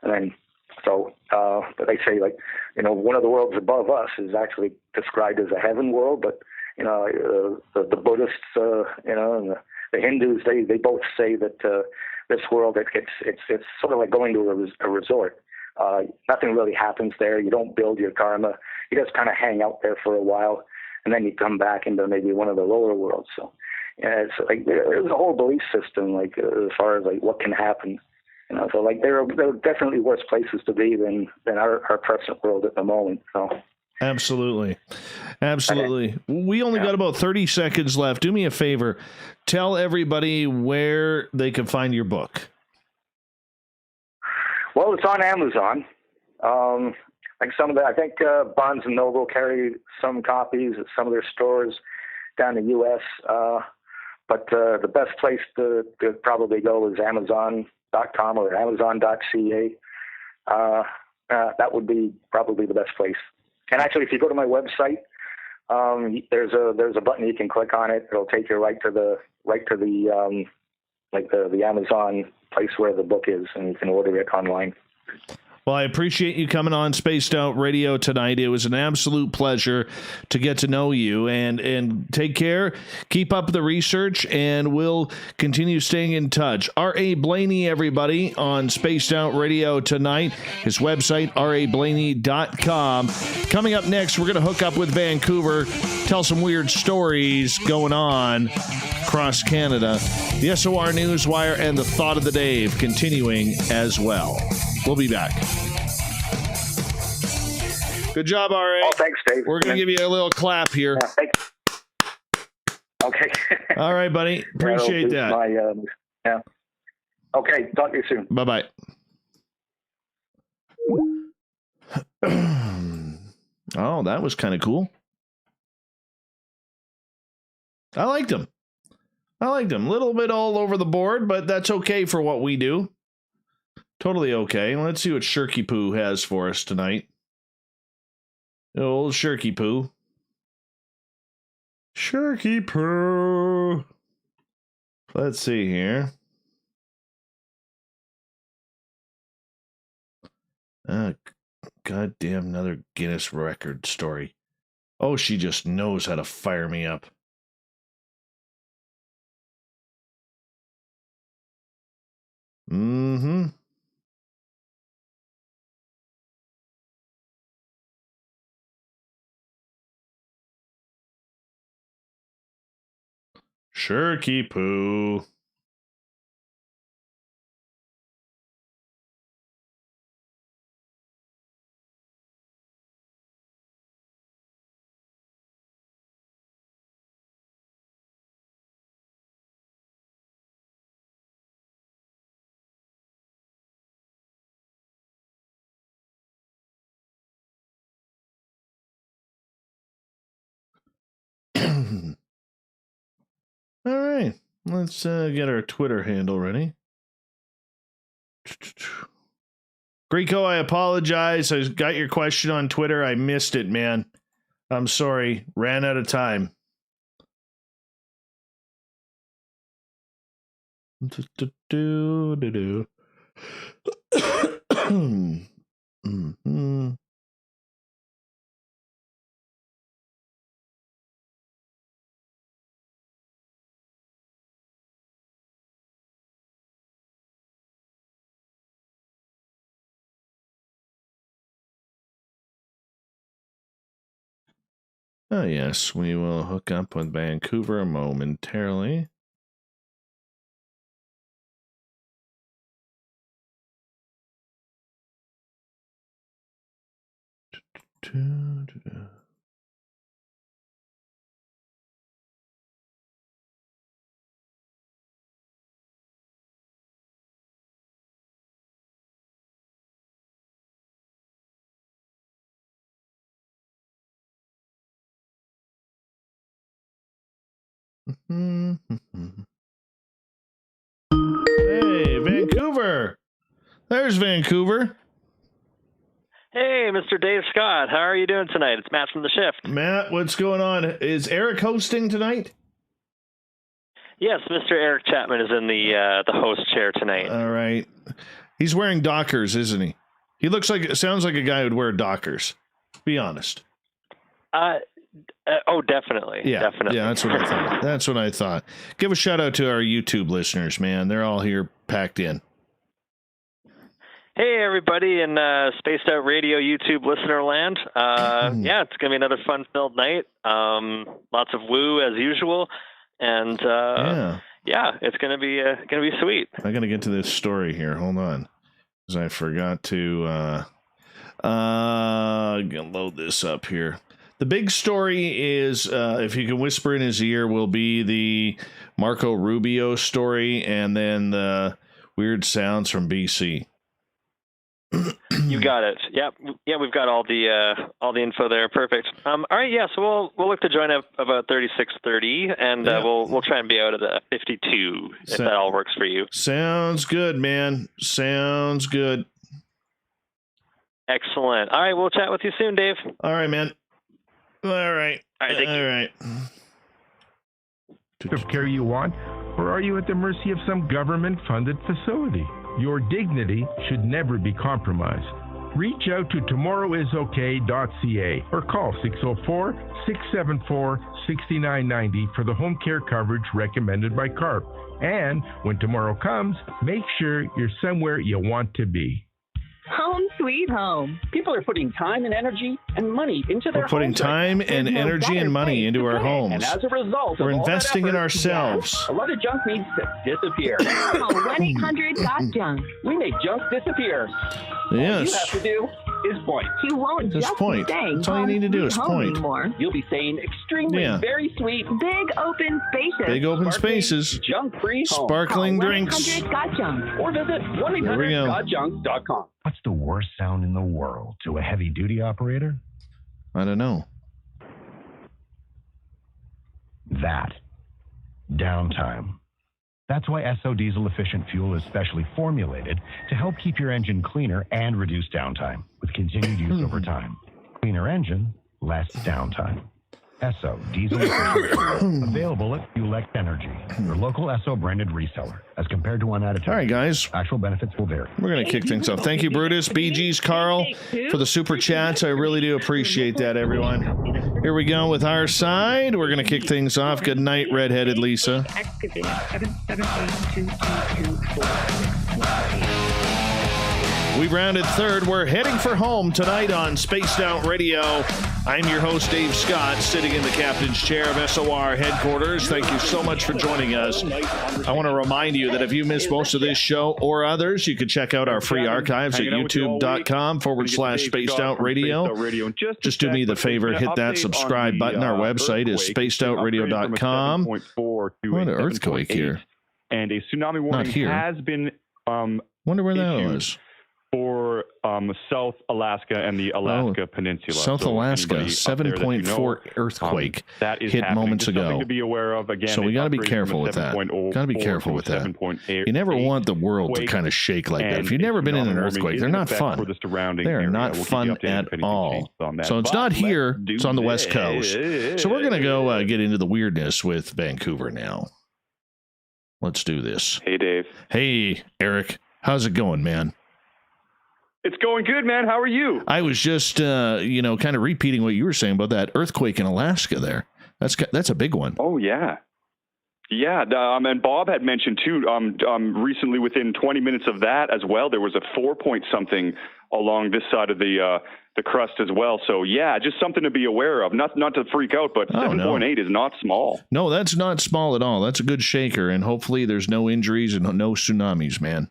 And then, but they say one of the worlds above us is actually described as a heaven world. But the Buddhists, and the Hindus, they both say that this world, it's sort of like going to a resort. Nothing really happens there. You don't build your karma. You just kind of hang out there for a while, and then you come back into maybe one of the lower worlds. So, it's like there's a whole belief system, as far as what can happen. So there are definitely worse places to be than our present world at the moment. So. Absolutely. We only got about 30 seconds left. Do me a favor. Tell everybody where they can find your book. Well, it's on Amazon. I think Barnes & Noble carry some copies at some of their stores down in the U.S. But the best place to probably go is Amazon.com or Amazon.ca. That would be probably the best place. And actually, if you go to my website, there's a button you can click on it. It'll take you right to the Amazon place where the book is, and you can order it online. Well, I appreciate you coming on Spaced Out Radio tonight. It was an absolute pleasure to get to know you, and take care. Keep up the research, and we'll continue staying in touch. A Blayney, everybody, on Spaced Out Radio tonight. His website, rablayney.com. Coming up next, we're going to hook up with Vancouver, tell some weird stories going on across Canada. The SOR Newswire and the Thought of the Day continuing as well. We'll be back. Good job, R.A. Oh, thanks, Dave. We're going to give you a little clap here. Yeah, thanks. Okay. All right, buddy. Appreciate that. Okay, talk to you soon. Bye-bye. Oh, that was kind of cool. I liked him. A little bit all over the board, but that's okay for what we do. Totally okay. Let's see what Shirky Poo has for us tonight. Old Shirky Poo. Shirky Poo. Let's see here. Goddamn, another Guinness record story. Oh, she just knows how to fire me up. Mm-hmm. Shirky Poo. All right, let's get our Twitter handle ready. Greco, I apologize. I got your question on Twitter. I missed it, man. I'm sorry. Ran out of time. Mm-hmm. Oh, yes, we will hook up with Vancouver momentarily. Hey, Vancouver. There's Vancouver. Hey, Mr. Dave Scott. How are you doing tonight? It's Matt from The Shift. Matt, what's going on? Is Eric hosting tonight? Yes, Mr. Eric Chapman is in the host chair tonight. All right. He's wearing Dockers, isn't he? He sounds like a guy who'd wear Dockers. Be honest. Oh, definitely. Yeah, definitely. Yeah, that's what I thought. Give a shout out to our YouTube listeners, man. They're all here packed in. Hey, everybody in Spaced Out Radio YouTube listener land. Yeah, it's going to be another fun-filled night. Lots of woo as usual. And yeah, it's going to be sweet. I got to get to this story here. Hold on. Because I forgot to load this up here. The big story is, if you can whisper in his ear, will be the Marco Rubio story and then the weird sounds from BC. You got it. Yeah, we've got all the info there. Perfect. All right, yeah. So we'll look to join up about 36:30, and we'll try and be out at the 52 if that all works for you. Sounds good, man. Sounds good. Excellent. All right, we'll chat with you soon, Dave. All right, man. All right. All right. Thank you. All right. Of care you want, or are you at the mercy of some government-funded facility? Your dignity should never be compromised. Reach out to tomorrowisok.ca or call 604-674-6990 for the home care coverage recommended by CARP. And when tomorrow comes, make sure you're somewhere you want to be. Home sweet home. People are putting time and energy and money into their homes. We're putting time and energy and money into our homes. And as a result, we're investing in ourselves. A lot of junk needs to disappear. Call 1-800-GOT-JUNK. We make junk disappear. Yes. All you have to do is point. You won't Just point. be saying That's all you need to do is home point. anymore. You'll be saying extremely, very sweet, big open spaces. Big open spaces. Junk-free home. Sparkling drinks. 1-800-GOT-JUNK. Or visit There we go. 1-800-GOT-JUNK.com. What's the worst sound in the world to a heavy-duty operator? I don't know. That. Downtime. That's why SO diesel efficient fuel is specially formulated to help keep your engine cleaner and reduce downtime with continued use over time. Cleaner engine, less downtime. SO diesel efficient fuel, available at Fuelex Energy, your local SO branded reseller. As compared to unadditive. All right, guys. Actual benefits will vary. We're going to kick things off. Thank you, Brutus, BG's, Carl, for the super chats. I really do appreciate that, everyone. Here we go with our side. We're going to kick things off. Good night, redheaded Lisa. We've rounded third. We're heading for home tonight on Spaced Out Radio. I'm your host, Dave Scott, sitting in the captain's chair of SOR headquarters. Thank you so much for joining us. I want to remind you that if you missed most of this show or others, you can check out our free archives at youtube.com/Spaced Out Radio. Just do me the favor, hit that subscribe button. Our website is spacedoutradio.com. What an earthquake here. And a tsunami warning has been wonder where that was. For South Alaska and the Alaska Peninsula. South Alaska, 7.4 earthquake that is hit happening. moments Just ago. something to be aware of. Again, so we got to be careful with that. Got to be careful with that. You never want the world to kind of shake like that. If you've never been in an earthquake, they're not fun. They are not fun at all. So it's not here. It's on the West Coast. So we're going to go get into the weirdness with Vancouver now. Let's do this. Hey, Dave. Hey, Eric. How's it going, man? It's going good, man. How are you? I was just, kind of repeating what you were saying about that earthquake in Alaska there. That's a big one. Oh, yeah. Yeah, and Bob had mentioned, too, recently within 20 minutes of that as well, there was a 4-point-something along this side of the crust as well. So, yeah, just something to be aware of. Not to freak out, but 7.8 is not small. No, that's not small at all. That's a good shaker, and hopefully there's no injuries and no tsunamis, man.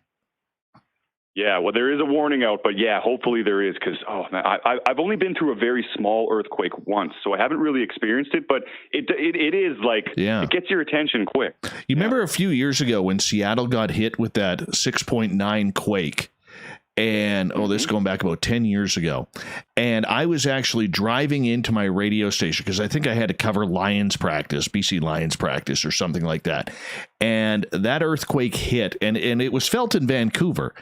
Yeah, well, there is a warning out, but yeah, hopefully there is because, oh, man, I've only been through a very small earthquake once, so I haven't really experienced it, but it is like, it gets your attention quick. You remember a few years ago when Seattle got hit with that 6.9 quake? And, this is going back about 10 years ago. And I was actually driving into my radio station because I think I had to cover Lions practice, BC Lions practice or something like that. And that earthquake hit, and it was felt in Vancouver.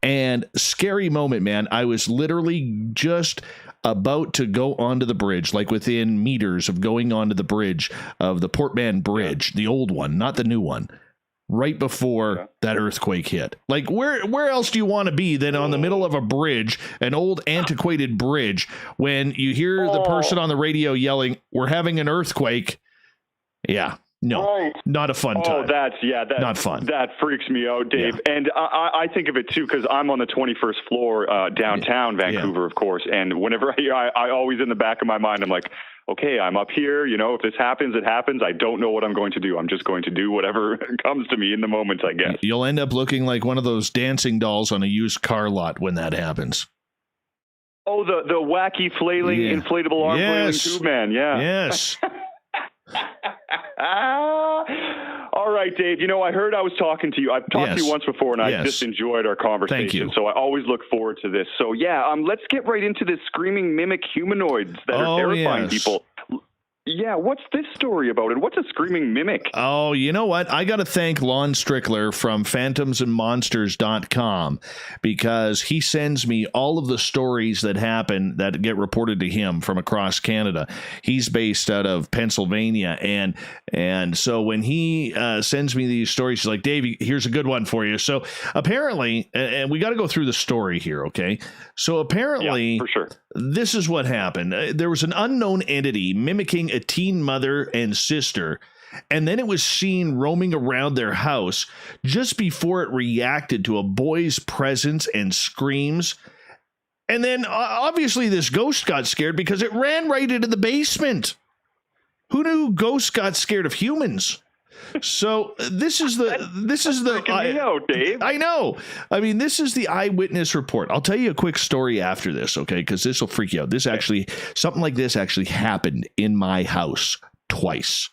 And scary moment, man. I was literally just about to go onto the bridge, like within meters of going onto the bridge of the Port Mann Bridge, the old one, not the new one, right before that earthquake hit. Like, where else do you want to be than on the middle of a bridge, an old antiquated bridge, when you hear the person on the radio yelling, "We're having an earthquake"? Yeah. No, not a fun time. That's not fun. That freaks me out, Dave. Yeah. And I think of it too because I'm on the 21st floor downtown Vancouver, of course. And whenever I always in the back of my mind, I'm like, okay, I'm up here. If this happens, it happens. I don't know what I'm going to do. I'm just going to do whatever comes to me in the moment, I guess. You'll end up looking like one of those dancing dolls on a used car lot when that happens. Oh, the wacky flailing inflatable arm flailing tube man. Yeah. Yes. All right, Dave. I heard I was talking to you. I've talked to you once before, and I just enjoyed our conversation. Thank you. So I always look forward to this. So, let's get right into this screaming mimic humanoids that are terrifying people. Yeah, what's this story about, and what's a screaming mimic? Oh, you know what? I got to thank Lon Strickler from phantomsandmonsters.com because he sends me all of the stories that happen that get reported to him from across Canada. He's based out of Pennsylvania, and so when he sends me these stories, he's like, "Dave, here's a good one for you." So apparently, and we got to go through the story here, okay? So apparently, for sure. This is what happened. There was an unknown entity mimicking a teen mother and sister, and then it was seen roaming around their house just before it reacted to a boy's presence and screams. And then obviously this ghost got scared because it ran right into the basement. Who knew ghosts got scared of humans? So this is the Dave. I know. I mean, this is the eyewitness report. I'll tell you a quick story after this, okay? Because this will freak you out. Something like this actually happened in my house twice.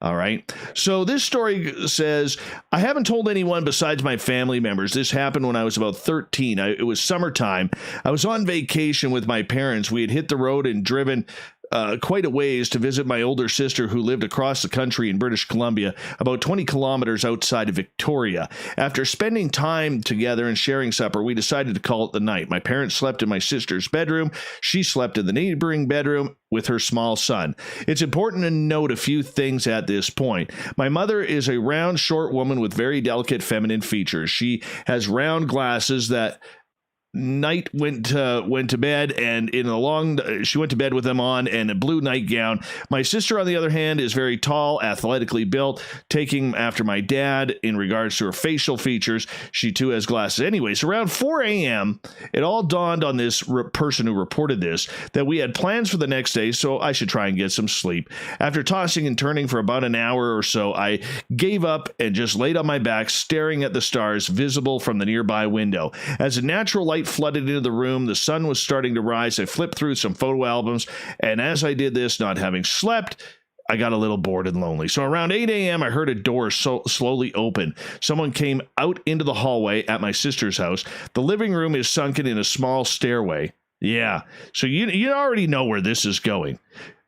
All right. So this story says, I haven't told anyone besides my family members. This happened when I was about 13. It was summertime. I was on vacation with my parents. We had hit the road and driven quite a ways to visit my older sister who lived across the country in British Columbia, about 20 kilometers outside of Victoria. After spending time together and sharing supper, we decided to call it the night. My parents slept in my sister's bedroom. She slept in the neighboring bedroom with her small son. It's important to note a few things at this point. My mother is a round, short woman with very delicate feminine features. She has round glasses that Night went to bed, and she went to bed with them on, and a blue nightgown. My sister, on the other hand, is very tall, athletically built, taking after my dad in regards to her facial features. She too has glasses. Anyways, around 4 a.m., it all dawned on this person who reported this that we had plans for the next day, so I should try and get some sleep. After tossing and turning for about an hour or so, I gave up and just laid on my back, staring at the stars visible from the nearby window. As a natural light flooded into the room, the sun was starting to rise. I flipped through some photo albums, and as I did this, not having slept, I got a little bored and lonely. So around 8 a.m., I heard a door slowly open. Someone came out into the hallway at my sister's house. The living room is sunken in a small stairway. Yeah, so you already know where this is going.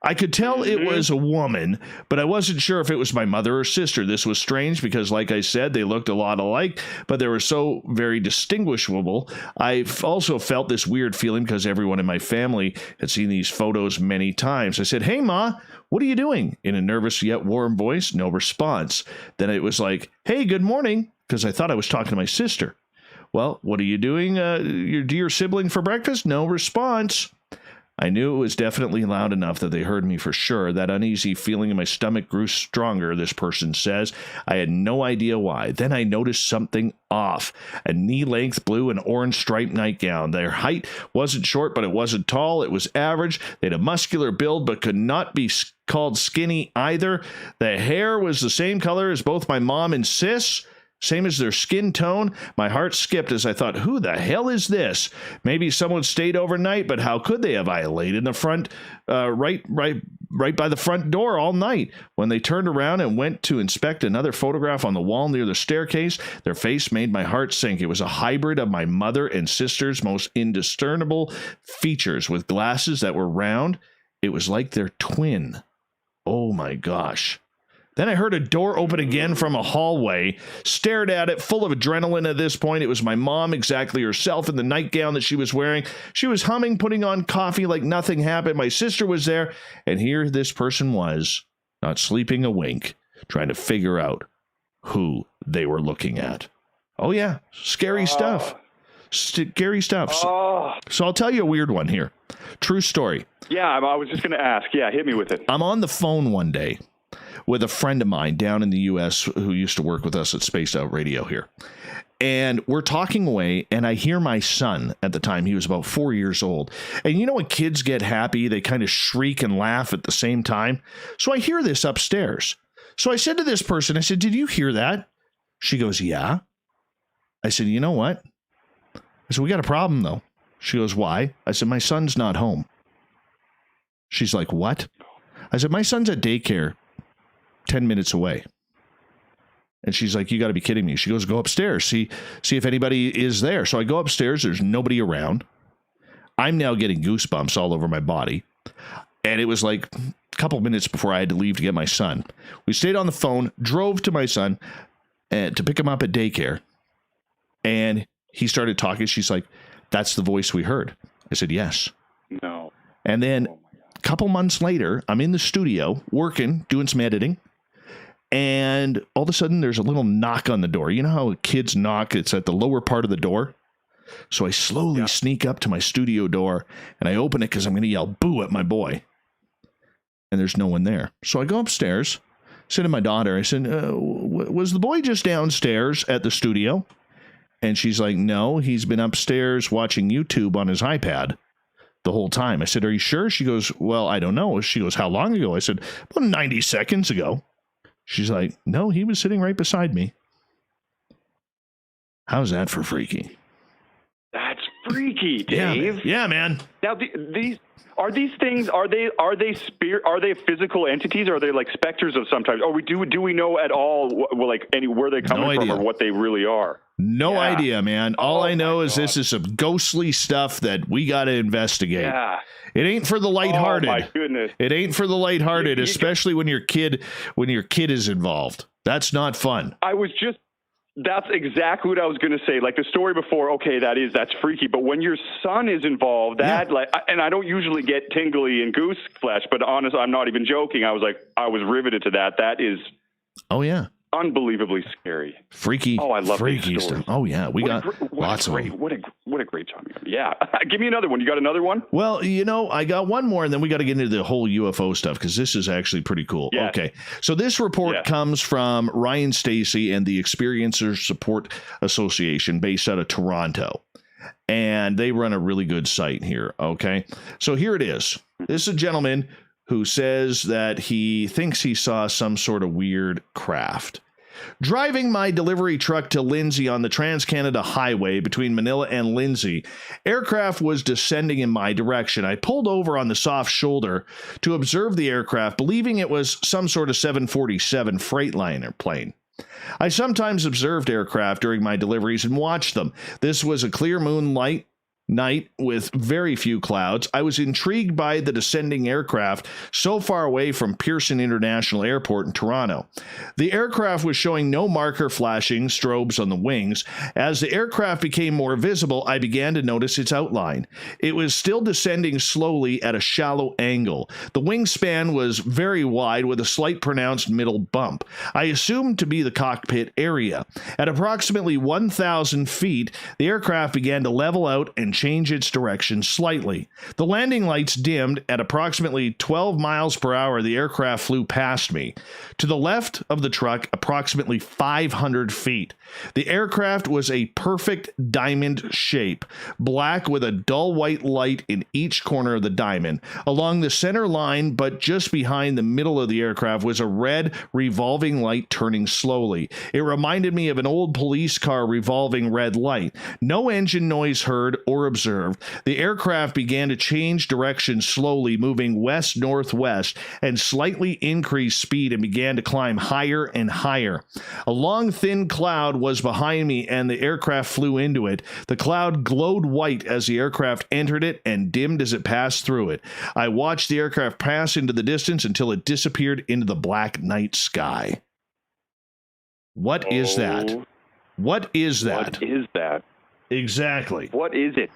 I could tell it was a woman, but I wasn't sure if it was my mother or sister. This was strange because, like I said, they looked a lot alike, but they were so very distinguishable. I also felt this weird feeling because everyone in my family had seen these photos many times. I said, "Hey, Ma, what are you doing?" In a nervous yet warm voice. No response. Then it was like, "Hey, good morning," because I thought I was talking to my sister. "Well, what are you doing, your dear sibling, for breakfast?" No response. I knew it was definitely loud enough that they heard me for sure. That uneasy feeling in my stomach grew stronger, this person says. I had no idea why. Then I noticed something off. A knee-length blue and orange striped nightgown. Their height wasn't short, but it wasn't tall. It was average. They had a muscular build, but could not be called skinny either. The hair was the same color as both my mom and sis. Same as their skin tone. My heart skipped as I thought, who the hell is this? Maybe someone stayed overnight, but how could they have? I laid in the front, right by the front door all night. When they turned around and went to inspect another photograph on the wall near the staircase, their face made my heart sink. It was a hybrid of my mother and sister's most indiscernible features, with glasses that were round. It was like their twin. Oh my gosh. Then I heard a door open again from a hallway, stared at it, full of adrenaline at this point. It was my mom, exactly herself, in the nightgown that she was wearing. She was humming, putting on coffee like nothing happened. My sister was there, and here this person was, not sleeping a wink, trying to figure out who they were looking at. Oh yeah, scary stuff. Scary stuff. So I'll tell you a weird one here. True story. Yeah, I was just going to ask. Yeah, hit me with it. I'm on the phone one day with a friend of mine down in the U.S. who used to work with us at Spaced Out Radio here. And we're talking away, and I hear my son at the time. He was about 4 years old. And you know when kids get happy, they kind of shriek and laugh at the same time? So I hear this upstairs. So I said to this person, I said, "Did you hear that?" She goes, "Yeah." I said, "You know what?" I said, "We got a problem, though." She goes, "Why?" I said, "My son's not home." She's like, "What?" I said, "My son's at daycare 10 minutes away." And she's like, "You got to be kidding me." She goes, "Go upstairs. See if anybody is there." So I go upstairs. There's nobody around. I'm now getting goosebumps all over my body. And it was like a couple minutes before I had to leave to get my son. We stayed on the phone, drove to my son to pick him up at daycare. And he started talking. She's like, "That's the voice we heard." I said, "Yes." No. And then a couple months later, I'm in the studio working, doing some editing. And all of a sudden, there's a little knock on the door. You know how kids knock? It's at the lower part of the door. So I slowly sneak up to my studio door, and I open it because I'm going to yell boo at my boy. And there's no one there. So I go upstairs, said to my daughter, I said, "Was the boy just downstairs at the studio?" And she's like, "No, he's been upstairs watching YouTube on his iPad the whole time." I said, "Are you sure?" She goes, "Well, I don't know." She goes, "How long ago?" I said, "About 90 seconds ago." She's like, no, he was sitting right beside me. How's that for freaky? That's freaky, Dave. Yeah, man. Now, these things, are they physical entities, or are they like specters of some type? Or do we know at all where they coming from or what they really are? No idea, man. All I know is this is some ghostly stuff that we got to investigate. Yeah. It ain't for the lighthearted. Oh my goodness. It ain't for the lighthearted, especially when your kid is involved. That's not fun. That's exactly what I was going to say. Like the story before, okay, that's freaky. But when your son is involved, and I don't usually get tingly and goose flesh, but honestly, I'm not even joking. I was riveted to that. That is, unbelievably scary. Freaky. Oh, I love freaky stuff. Oh yeah, we got lots of them. What a great time. Yeah, give me another one. You got another one? Well, I got one more, and then we got to get into the whole UFO stuff because this is actually pretty cool. Yes. Okay, so this report comes from Ryan Stacy and the Experiencers Support Association, based out of Toronto, and they run a really good site here. Okay, so here it is. This is a gentleman who says that he thinks he saw some sort of weird craft. Driving my delivery truck to Lindsay on the Trans-Canada Highway between Manila and Lindsay, aircraft was descending in my direction. I pulled over on the soft shoulder to observe the aircraft, believing it was some sort of 747 Freightliner plane. I sometimes observed aircraft during my deliveries and watched them. This was a clear moonlight night with very few clouds. I was intrigued by the descending aircraft so far away from Pearson International Airport in Toronto. The aircraft was showing no marker flashing strobes on the wings. As the aircraft became more visible, I began to notice its outline. It was still descending slowly at a shallow angle. The wingspan was very wide with a slight pronounced middle bump. I assumed to be the cockpit area. At approximately 1,000 feet, the aircraft began to level out and change its direction slightly. The landing lights dimmed. At approximately 12 miles per hour, the aircraft flew past me. To the left of the truck, approximately 500 feet. The aircraft was a perfect diamond shape, black with a dull white light in each corner of the diamond. Along the center line, but just behind the middle of the aircraft, was a red revolving light turning slowly. It reminded me of an old police car revolving red light. No engine noise heard or observed. The aircraft began to change direction slowly, moving west-northwest, and slightly increased speed and began to climb higher and higher. A long, thin cloud was behind me, and the aircraft flew into it. The cloud glowed white as the aircraft entered it and dimmed as it passed through it. I watched the aircraft pass into the distance until it disappeared into the black night sky. What is that? What is that? What is that? Exactly. What is it?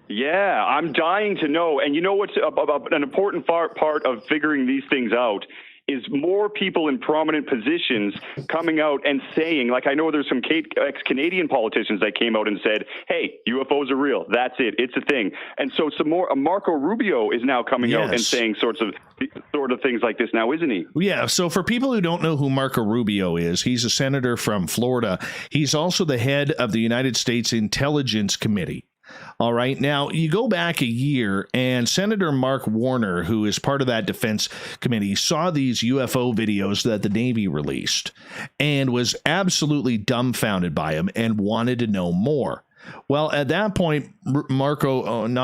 Yeah, I'm dying to know. And you know what's an important part of figuring these things out is more people in prominent positions coming out and saying, like, I know there's some ex-Canadian politicians that came out and said, hey, UFOs are real. That's it. It's a thing. And so some more, Marco Rubio is now coming out and saying sort of things like this now, isn't he? Yeah. So for people who don't know who Marco Rubio is, he's a senator from Florida. He's also the head of the United States Intelligence Committee. All right. Now, you go back a year, and Senator Mark Warner, who is part of that defense committee, saw these UFO videos that the Navy released and was absolutely dumbfounded by them and wanted to know more. Well, at that point, Mark Warren,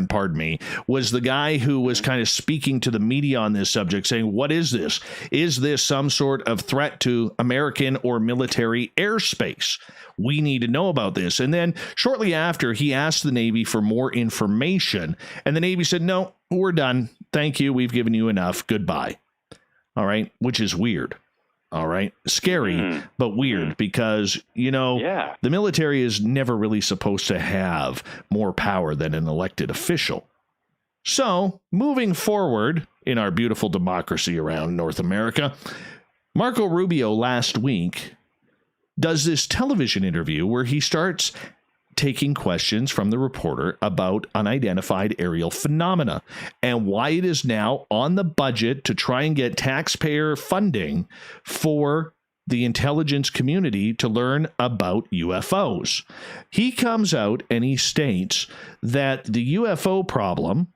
pardon me, was the guy who was kind of speaking to the media on this subject, saying, what is this? Is this some sort of threat to American or military airspace? We need to know about this. And then shortly after, he asked the Navy for more information, and the Navy said, no, we're done. Thank you. We've given you enough. Goodbye. All right, which is weird. All right. Scary, but weird because, the military is never really supposed to have more power than an elected official. So, moving forward in our beautiful democracy around North America, Marco Rubio last week does this television interview where he starts taking questions from the reporter about unidentified aerial phenomena and why it is now on the budget to try and get taxpayer funding for the intelligence community to learn about UFOs. He comes out and he states that the UFO problem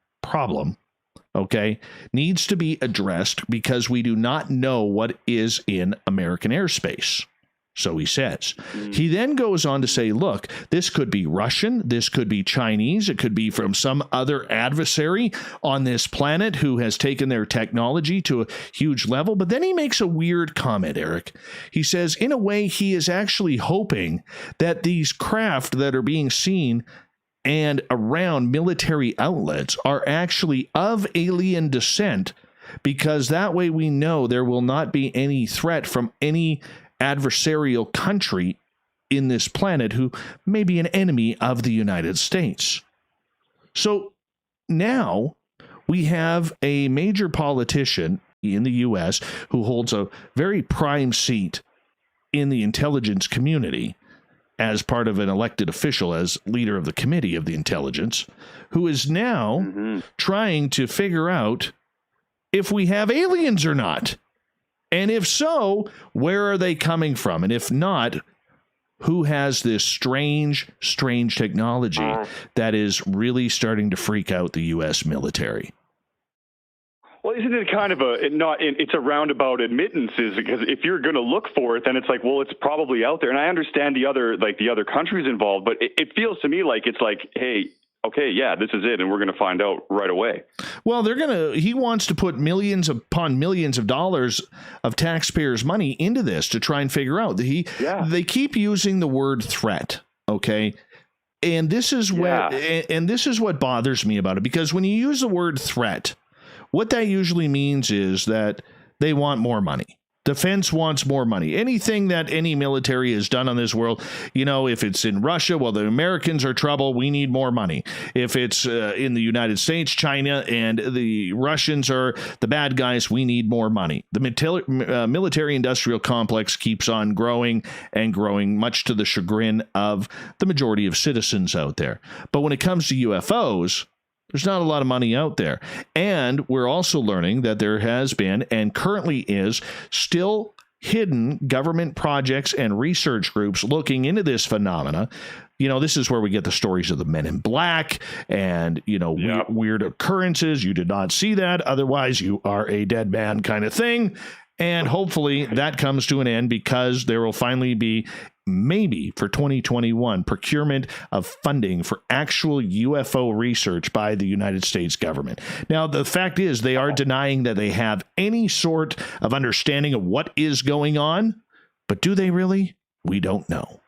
okay, needs to be addressed because we do not know what is in American airspace. So he says. He then goes on to say, look, this could be Russian, this could be Chinese, it could be from some other adversary on this planet who has taken their technology to a huge level. But then he makes a weird comment, Eric. He says, in a way, he is actually hoping that these craft that are being seen and around military outlets are actually of alien descent, because that way we know there will not be any threat from any adversarial country in this planet who may be an enemy of the United States. So now we have a major politician in the U.S. who holds a very prime seat in the intelligence community as part of an elected official, as leader of the Committee of the Intelligence, who is now trying to figure out if we have aliens or not. And if so, where are they coming from? And if not, who has this strange technology that is really starting to freak out the U.S. military? Well, isn't it kind of it's a roundabout admittances, because if you're going to look for it, then it's like, well, it's probably out there. And I understand the other countries involved, but it feels to me like it's like, hey, okay, yeah, this is it, and we're going to find out right away. Well, he wants to put millions upon millions of dollars of taxpayers' money into this to try and figure out. They keep using the word threat, okay? And this is what bothers me about it, because when you use the word threat, what that usually means is that they want more money. Defense wants more money. Anything that any military has done on this world, if it's in Russia, well, the Americans are trouble, we need more money. If it's in the United States, China, and the Russians are the bad guys, we need more money. The military-industrial complex keeps on growing and growing, much to the chagrin of the majority of citizens out there. But when it comes to UFOs, there's not a lot of money out there. And we're also learning that there has been, and currently is, still hidden government projects and research groups looking into this phenomena. This is where we get the stories of the Men in Black and, weird occurrences. You did not see that. Otherwise, you are a dead man kind of thing. And hopefully that comes to an end, because there will finally be, maybe for 2021, procurement of funding for actual UFO research by the United States government. Now, the fact is, they are denying that they have any sort of understanding of what is going on. But do they really? We don't know.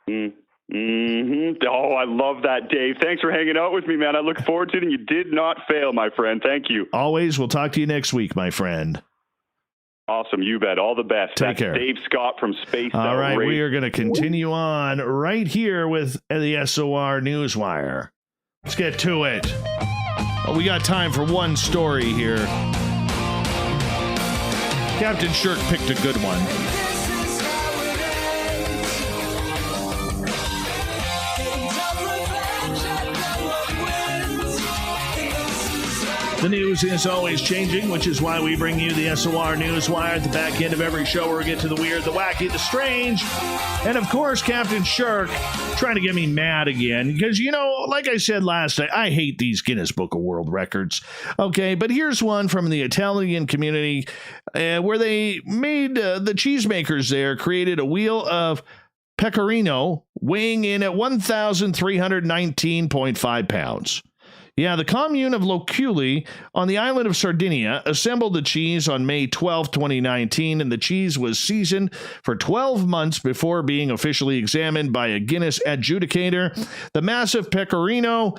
Mm-hmm. Oh, I love that, Dave. Thanks for hanging out with me, man. I look forward to it, and you did not fail, my friend. Thank you. Always. We'll talk to you next week, my friend. Awesome. You bet. All the best. Take care. Dave Scott from Space Out. All right. We are going to continue on right here with the SOR Newswire. Let's get to it. We got time for one story here. Captain Shirk picked a good one. The news is always changing, which is why we bring you the SOR Newswire at the back end of every show, where we get to the weird, the wacky, the strange. And of course, Captain Shirk trying to get me mad again, because, like I said last night, I hate these Guinness Book of World Records. Okay, but here's one from the Italian community where they made the cheesemakers there created a wheel of pecorino weighing in at 1,319.5 pounds. Yeah, the commune of Loculi on the island of Sardinia assembled the cheese on May 12, 2019, and the cheese was seasoned for 12 months before being officially examined by a Guinness adjudicator. The massive pecorino,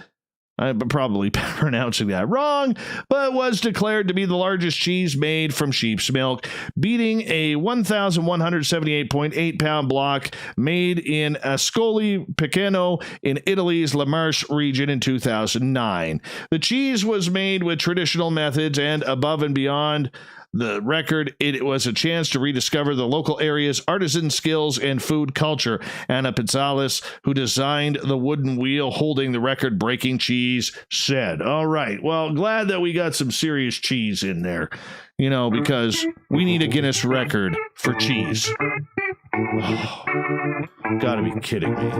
I'm probably pronouncing that wrong, but was declared to be the largest cheese made from sheep's milk, beating a 1,178.8 pound block made in Ascoli Piceno in Italy's La Marche region in 2009. The cheese was made with traditional methods, and above and beyond the record, it was a chance to rediscover the local area's artisan skills and food culture. Anna Pizzalis, who designed the wooden wheel holding the record-breaking cheese, said, all right, well, glad that we got some serious cheese in there, because we need a Guinness record for cheese. Oh, gotta be kidding me.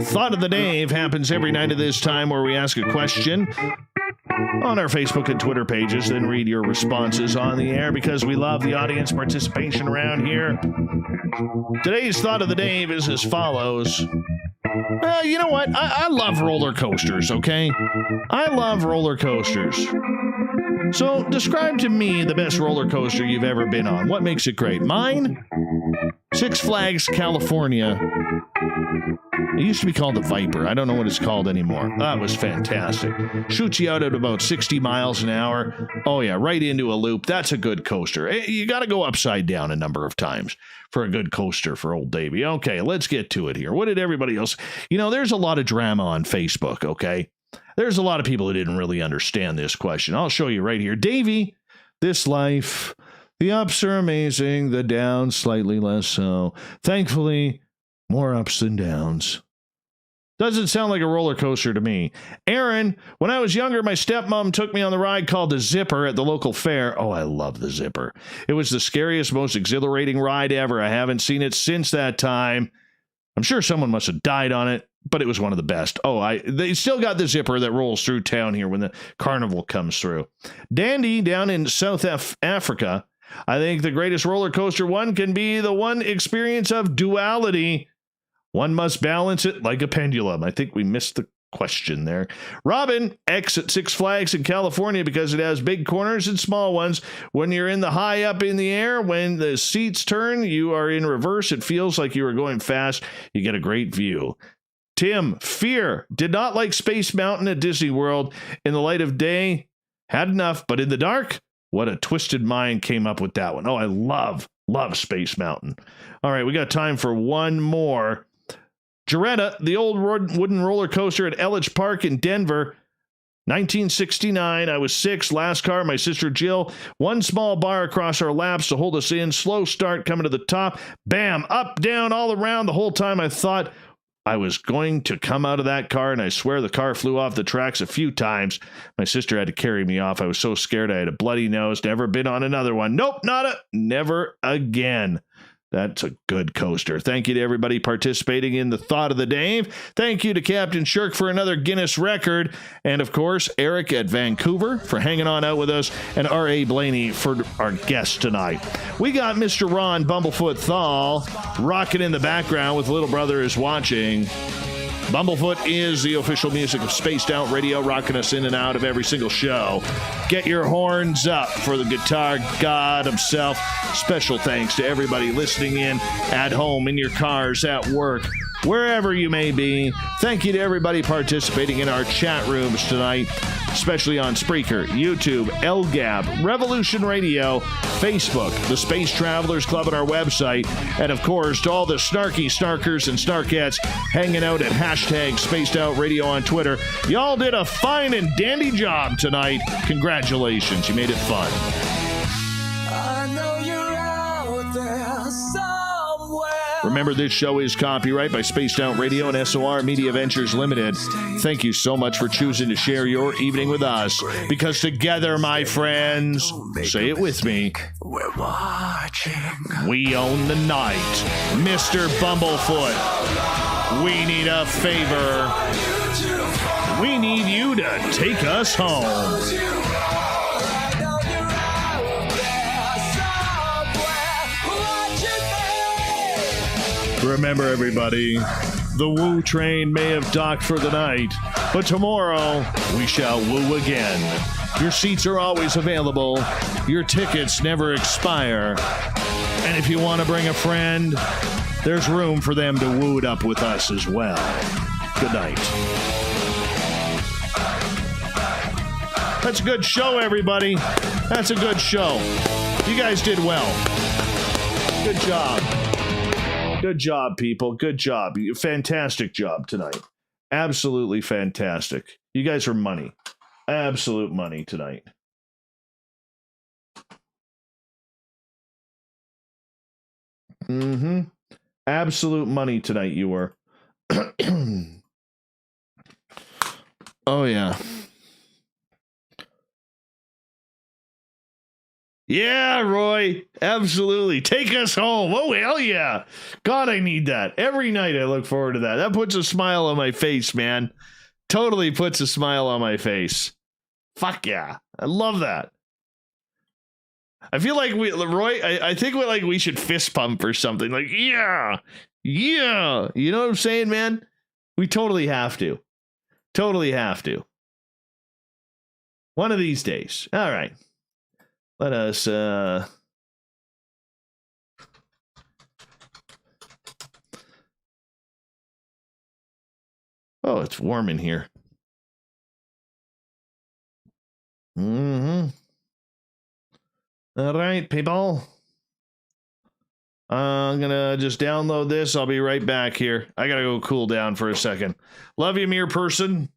Thought of the Dave happens every night at this time where we ask a question on our Facebook and Twitter pages, then read your responses on the air because we love the audience participation around here. Today's Thought of the Dave is as follows. You know what? I love roller coasters, okay? I love roller coasters. So describe to me the best roller coaster you've ever been on. What makes it great? Mine? Six Flags, California. It used to be called the Viper. I don't know what it's called anymore. That was fantastic. Shoots you out at about 60 miles an hour. Oh, yeah, right into a loop. That's a good coaster. You got to go upside down a number of times for a good coaster for old Davey. Okay, let's get to it here. What did everybody else... You know, there's a lot of drama on Facebook, okay? There's a lot of people who didn't really understand this question. I'll show you right here. Davey, this life, the ups are amazing, the downs slightly less so. Thankfully, more ups than downs. Doesn't sound like a roller coaster to me. Aaron, when I was younger, my stepmom took me on the ride called the Zipper at the local fair. Oh, I love the Zipper. It was the scariest, most exhilarating ride ever. I haven't seen it since that time. I'm sure someone must have died on it, but it was one of the best. Oh, they still got the Zipper that rolls through town here when the carnival comes through. Dandy, down in South Africa, I think the greatest roller coaster one can be the one experience of duality. One must balance it like a pendulum. I think we missed the question there. Robin, X at Six Flags in California because it has big corners and small ones. When you're in the high up in the air, when the seats turn, you are in reverse. It feels like you are going fast. You get a great view. Tim, Fear, did not like Space Mountain at Disney World. In the light of day, had enough, but in the dark, what a twisted mind came up with that one. Oh, I love Space Mountain. All right, we got time for one more. Jaretta, the old wooden roller coaster at Elledge Park in Denver, 1969. I was 6. Last car, my sister Jill. One small bar across our laps to hold us in. Slow start coming to the top. Bam, up, down, all around. The whole time I thought I was going to come out of that car, and I swear the car flew off the tracks a few times. My sister had to carry me off. I was so scared I had a bloody nose. Never been on another one. Nope, never again. That's a good coaster. Thank you to everybody participating in the Thought of the Dave. Thank you to Captain Shirk for another Guinness record. And, of course, Eric at Vancouver for hanging on out with us. And A Blayney for our guest tonight. We got Mr. Ron Bumblefoot Thal rocking in the background with Little Brother is Watching. Bumblefoot is the official music of Spaced Out Radio, rocking us in and out of every single show. Get your horns up for the guitar god himself. Special thanks to everybody listening in at home, in your cars, at work, wherever you may be. Thank you to everybody participating in our chat rooms tonight, especially on Spreaker, YouTube, LGAB, Revolution Radio, Facebook, the Space Travelers Club, and our website. And, of course, to all the snarky snarkers and snarkettes hanging out at hashtag Spaced Out Radio on Twitter. Y'all did a fine and dandy job tonight. Congratulations. You made it fun. I know you're out there somewhere. Remember, this show is copyright by Spaced Out Radio and SOR Media Ventures Limited. Thank you so much for choosing to share your evening with us, because together, my friends, say it with me, we're watching. We own the night. Mr. Bumblefoot, we need a favor. We need you to take us home. Remember, everybody, the woo train may have docked for the night, but tomorrow we shall woo again. Your seats are always available. Your tickets never expire. And if you want to bring a friend, there's room for them to woo it up with us as well. Good night. That's a good show, everybody. That's a good show. You guys did well. Good job. Good job, people. Good job. Fantastic job tonight. Absolutely fantastic. You guys are money. Absolute money tonight. Absolute money tonight, you were. Oh, yeah. Yeah, Roy. Absolutely. Take us home. Oh, hell yeah. God, I need that. Every night I look forward to that. That puts a smile on my face, man. Totally puts a smile on my face. Fuck yeah. I love that. I feel like Roy, I think we should fist pump or something. Like, yeah. Yeah. You know what I'm saying, man? We totally have to. Totally have to. One of these days. All right. Let us oh, it's warm in here. Mm-hmm. All right, people. I'm gonna just download this. I'll be right back here. I gotta go cool down for a second. Love you, mere person.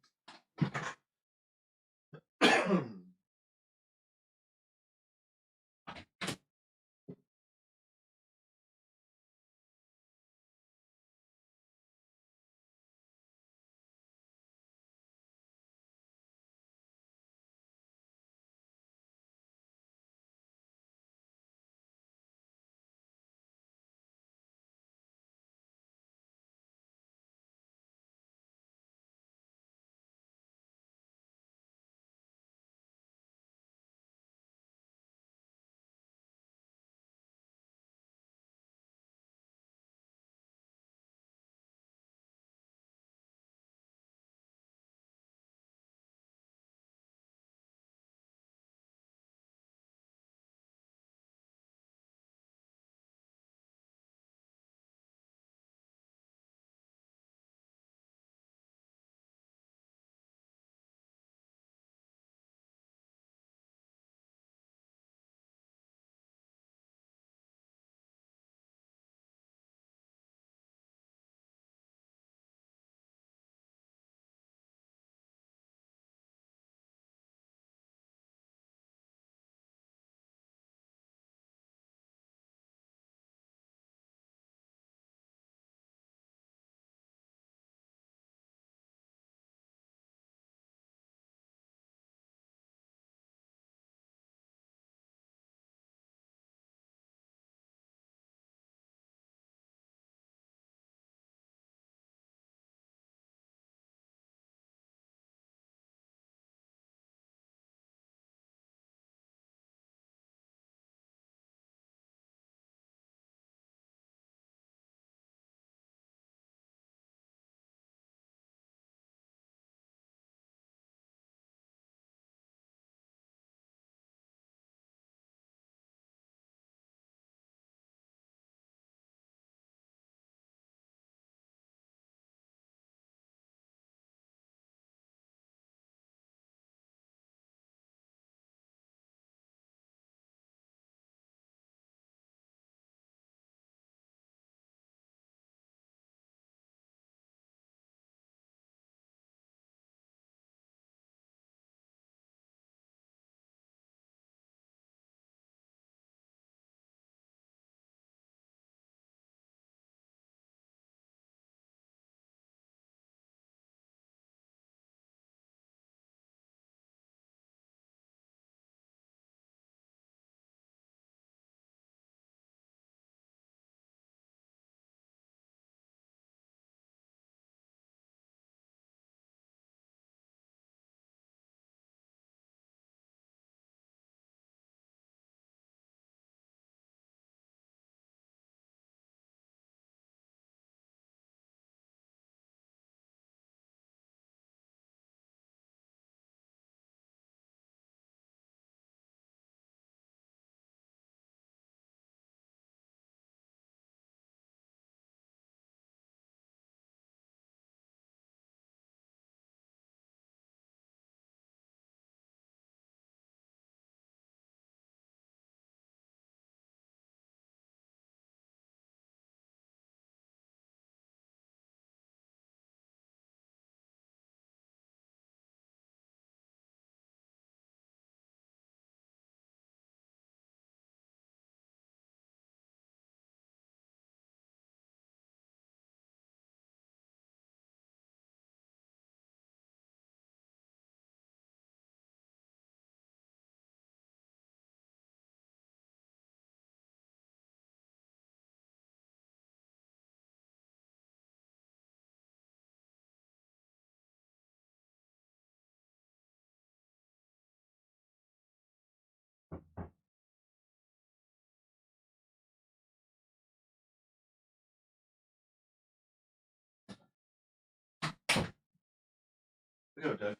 Go, Doug.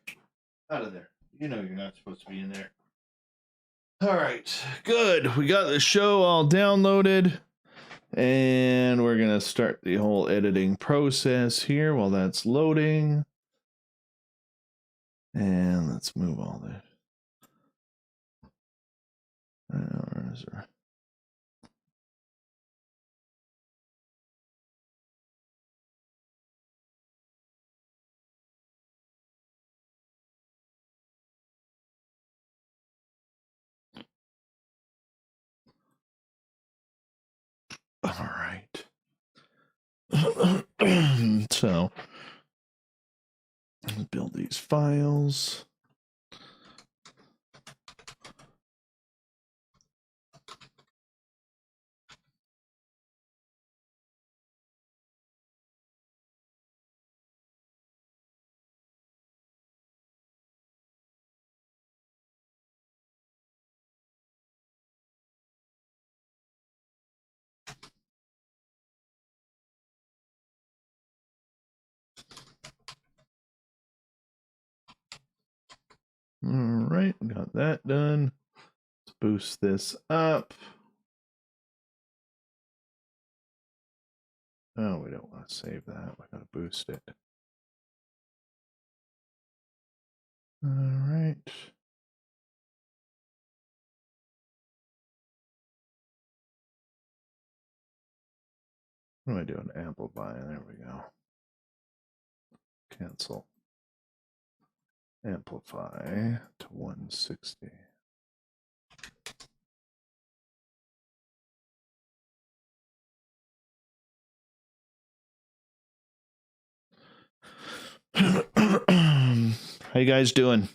Out of there. You know you're not supposed to be in there. All right. Good. We got the show all downloaded. And we're going to start the whole editing process here while that's loading. And let's move all this. Where is there? All right. So, let's build these files. All right, got that done. Let's boost this up. Oh, we don't want to save that. We got to boost it. All right. What am I doing? Amplify. There we go. Cancel. Amplify to 160. How you guys doing?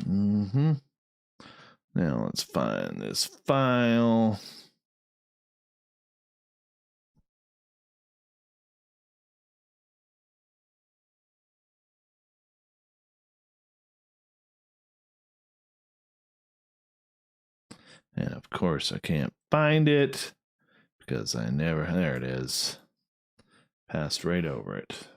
Now let's find this file. And of course I can't find it because I never, there it is. Passed right over it.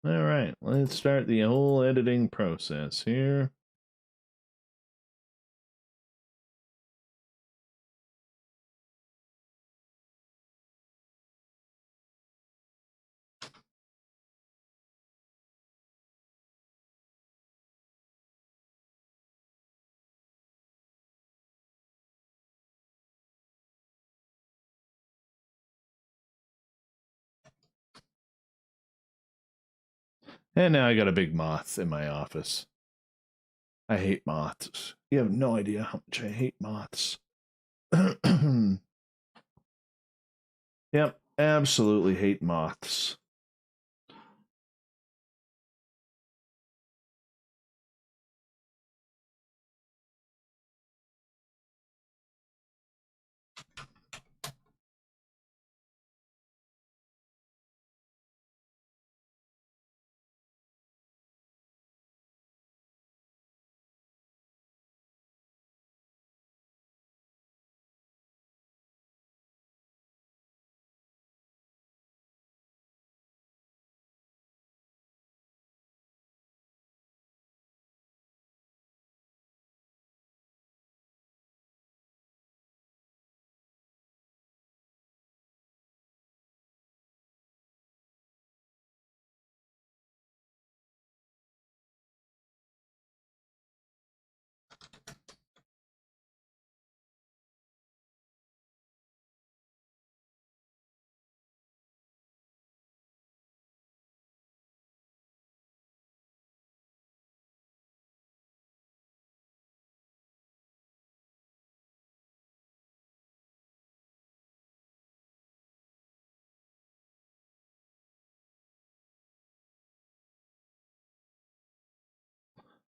All right, let's start the whole editing process here. And now I got a big moth in my office. I hate moths. You have no idea how much I hate moths. Yep, absolutely hate moths.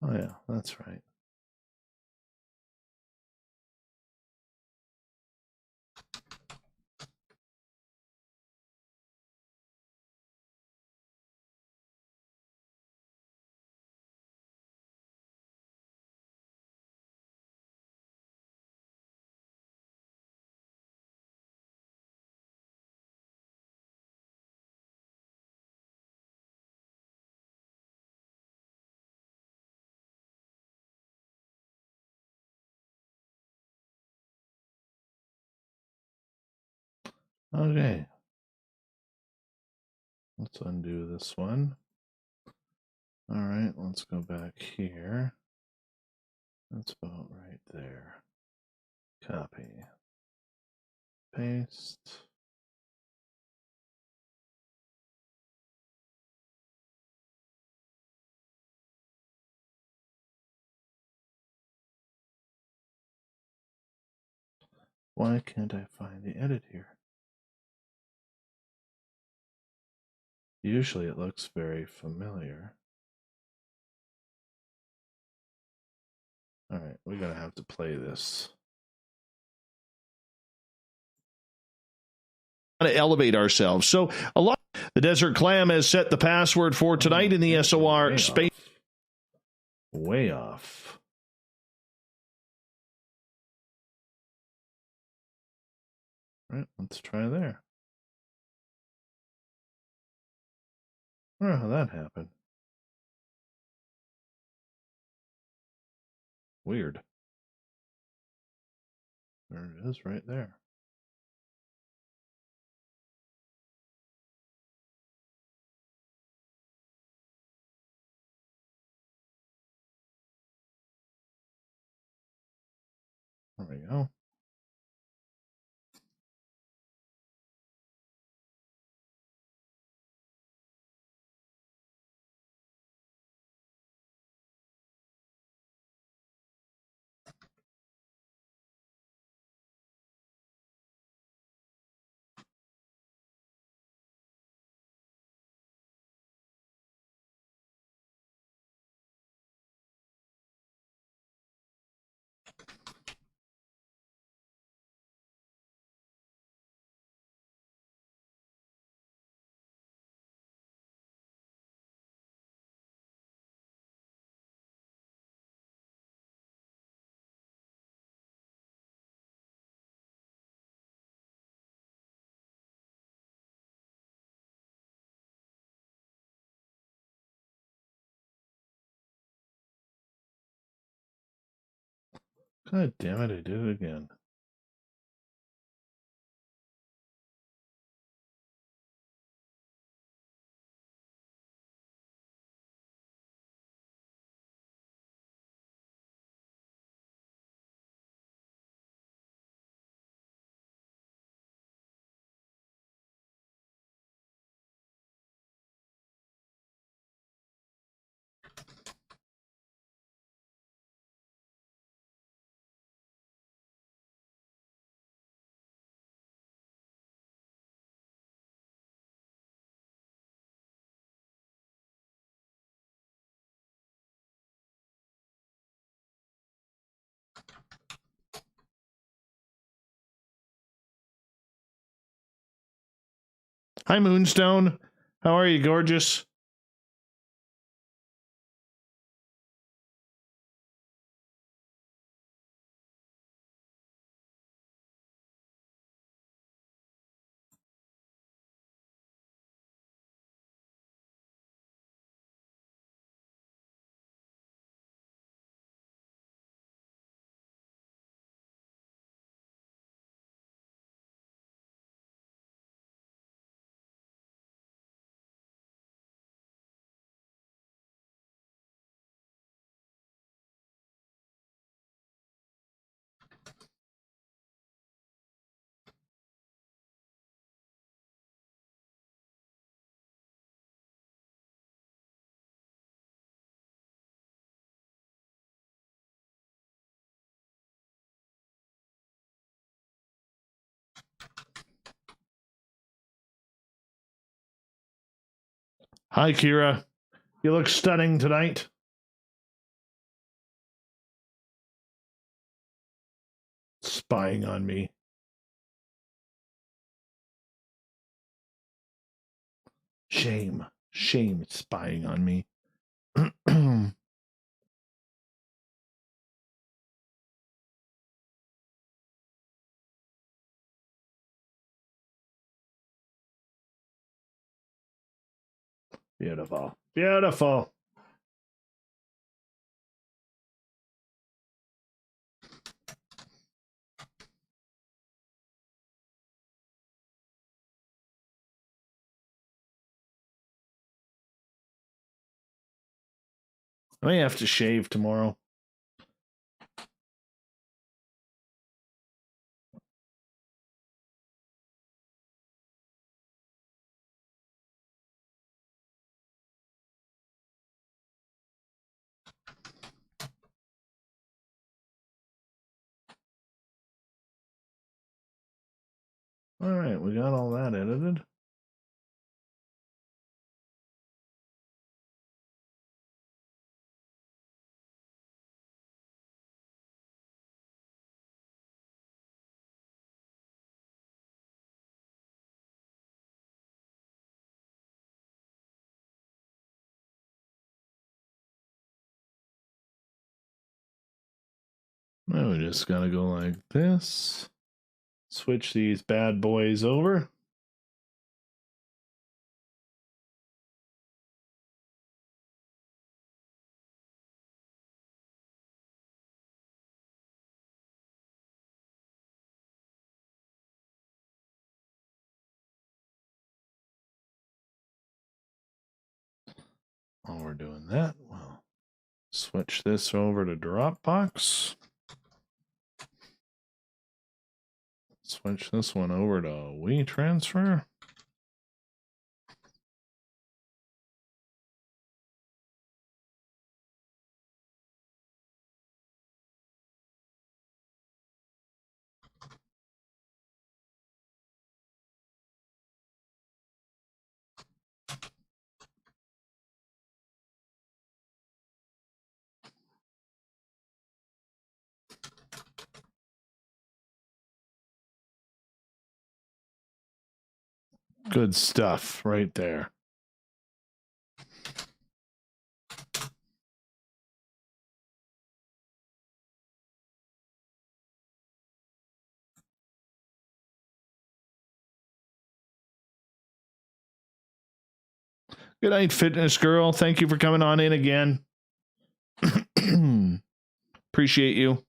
Oh yeah, that's right. Okay. Let's undo this one. All right, let's go back here. That's about right there. Copy. Paste. Why can't I find the edit here? Usually it looks very familiar. All right, we're going to have to play this. To elevate ourselves. So a lot. The Desert Clam has set the password for tonight in the SOR space. Way off. All right, let's try there. I don't know how that happened. Weird. There it is right there. There we go. God damn it, I did it again. Hi, Moonstone. How are you, gorgeous? Hi, Kira. You look stunning tonight. Spying on me. Shame. Shame spying on me. Beautiful. Beautiful. I may have to shave tomorrow. All right, we got all that edited. Now we just gotta go like this. Switch these bad boys over. While we're doing that, we'll switch this over to Dropbox. Switch this one over to WeTransfer. Good stuff right there. Good night, Fitness Girl. Thank you for coming on in again. Appreciate you.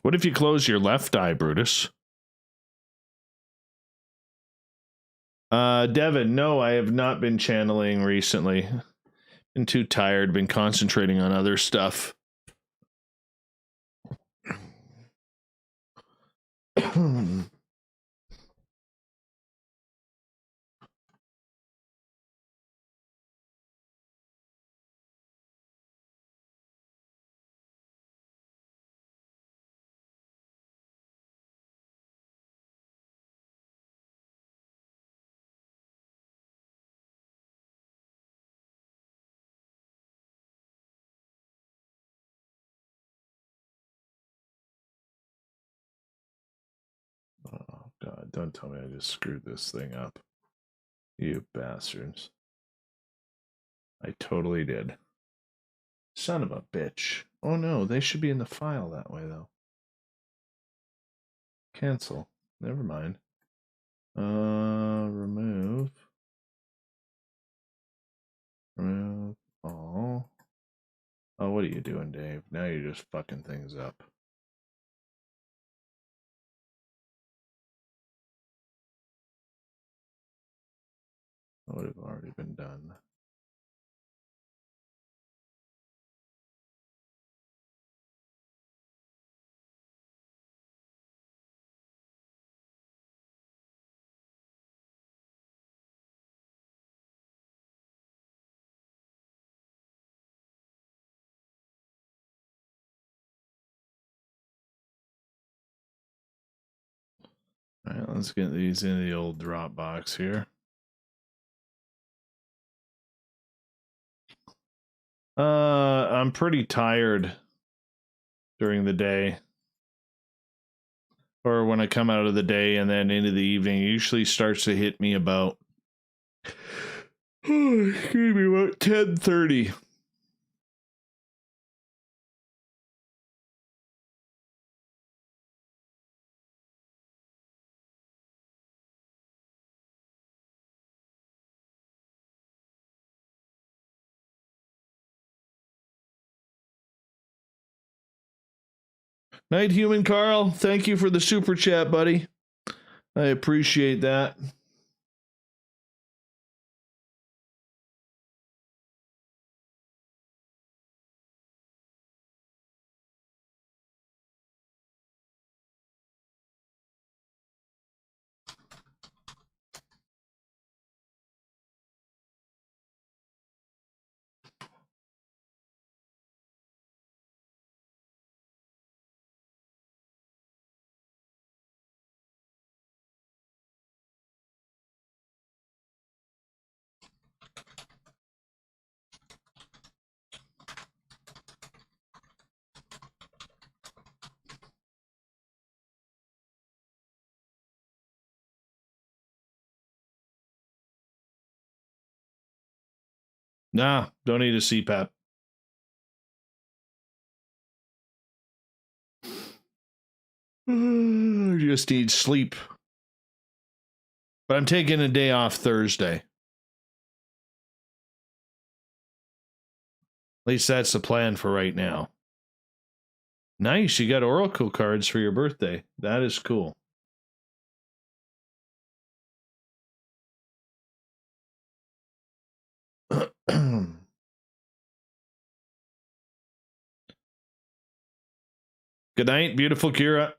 What if you close your left eye, Brutus? Devin, no, I have not been channeling recently. Been too tired, been concentrating on other stuff. Oh, God, don't tell me I just screwed this thing up. You bastards. I totally did. Son of a bitch. Oh, no, they should be in the file that way, though. Cancel. Never mind. Remove. Remove all. Oh, what are you doing, Dave? Now you're just fucking things up. That would have already been done. All right, let's get these in the old Dropbox here. I'm pretty tired during the day. Or when I come out of the day and then into the evening, it usually starts to hit me about, excuse me, about 10:30. Night, Human Carl. Thank you for the super chat, buddy. I appreciate that. Nah, don't need a CPAP. Just need sleep. But I'm taking a day off Thursday. At least that's the plan for right now. Nice, you got Oracle cards for your birthday. That is cool. Good night, beautiful Kira.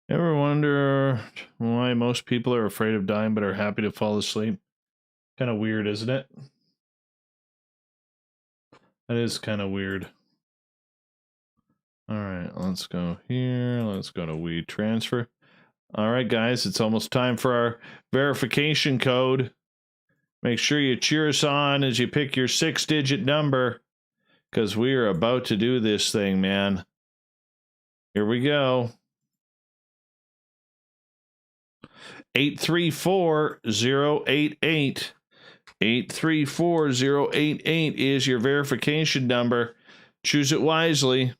Ever wonder why most people are afraid of dying but are happy to fall asleep? Kind of weird, isn't it? That is kind of weird. All right, let's go here. Let's go to WeTransfer. All right, guys, it's almost time for our verification code. Make sure you cheer us on as you pick your 6-digit number, because we are about to do this thing, man. Here we go. 834-088. 834-088 is your verification number. Choose it wisely.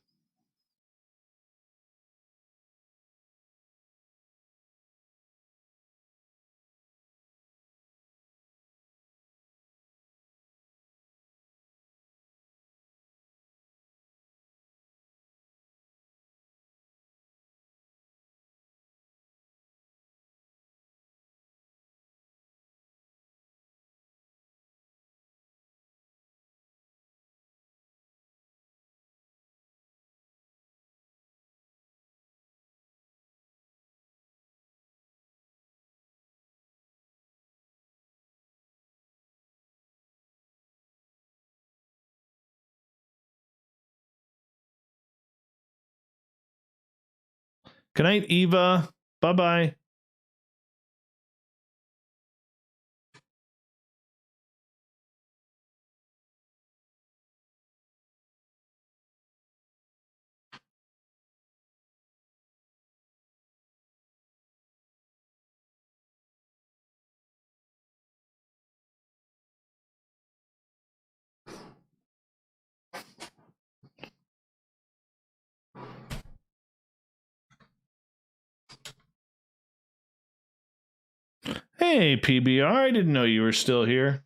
Good night, Eva. Bye-bye. Hey, PBR, I didn't know you were still here.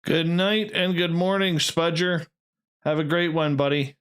Good night and good morning, Spudger. Have a great one, buddy.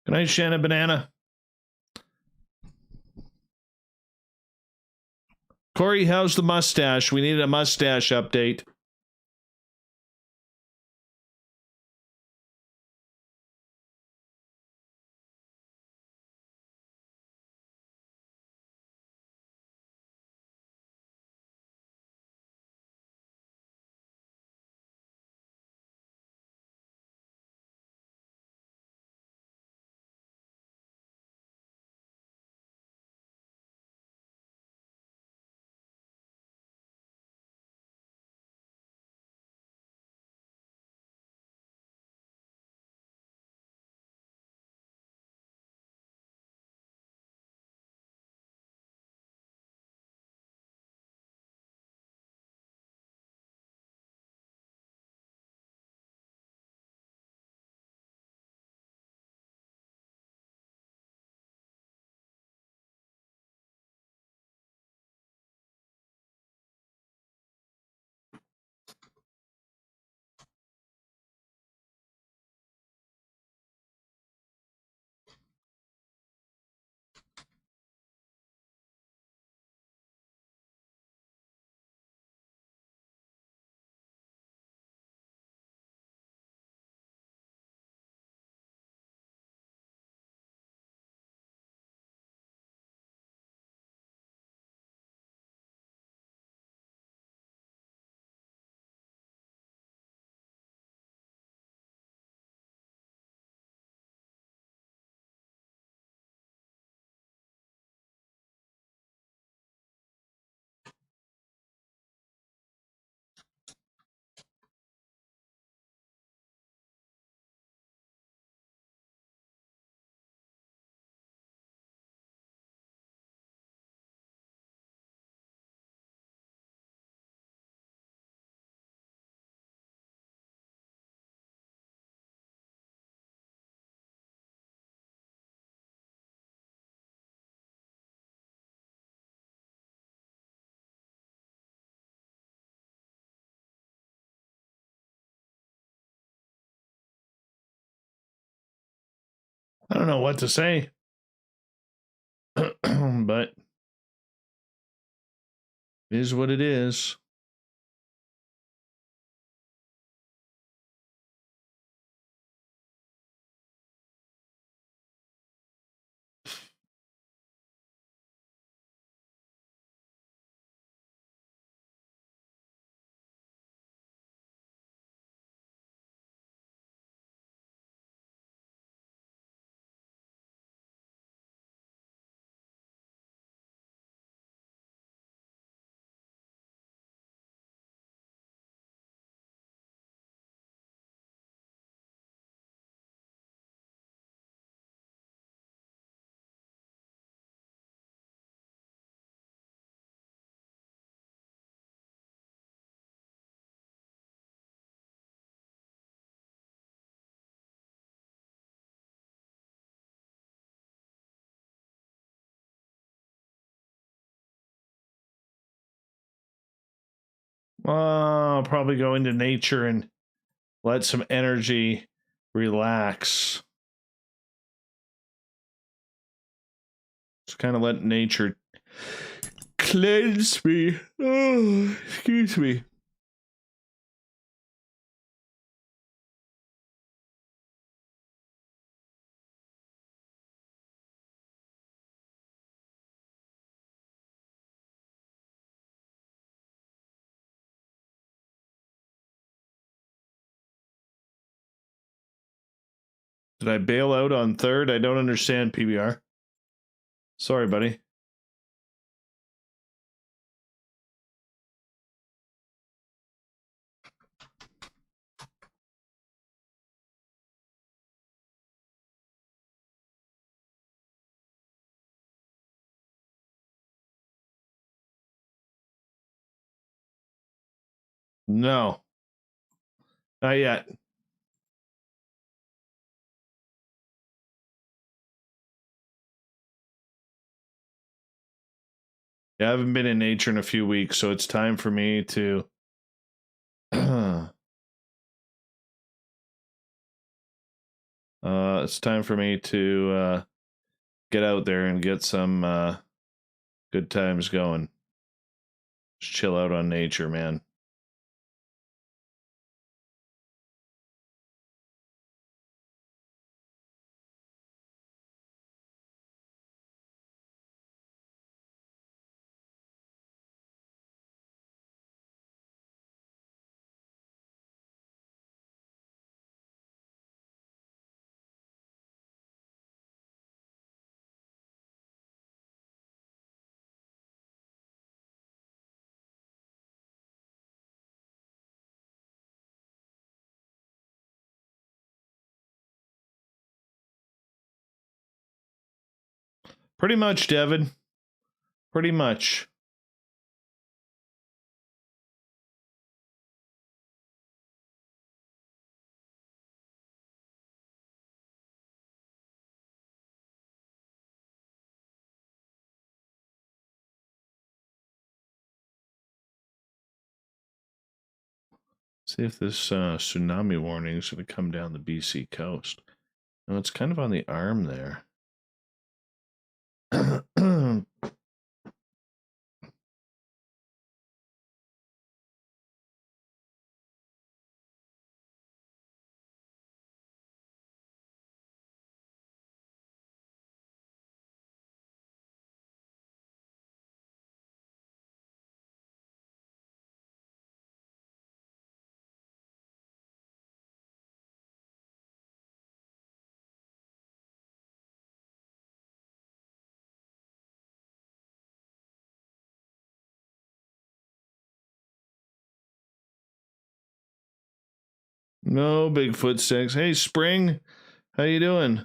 Good night, Shannon Banana. Corey, how's the mustache? We needed a mustache update. I don't know what to say, but it is what it is. I'll probably go into nature and let some energy relax. Just kind of let nature cleanse me. Oh, excuse me. Did I bail out on third? I don't understand, PBR. Sorry, buddy. No. Not yet. Yeah, I haven't been in nature in a few weeks, so it's time for me to It's time for me to get out there and get some good times going. Just chill out on nature, man. Pretty much, Devin. Pretty much. See if this tsunami warning is going to come down the BC coast. No, it's kind of on the arm there. No Bigfoot sticks. Hey, Spring, how you doing?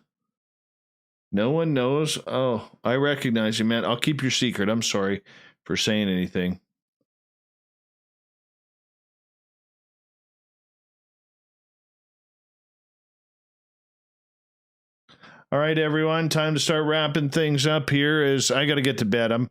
No one knows. Oh, I recognize you, man. I'll keep your secret. I'm sorry for saying anything. All right, everyone. Time to start wrapping things up here as I got to get to bed. I'm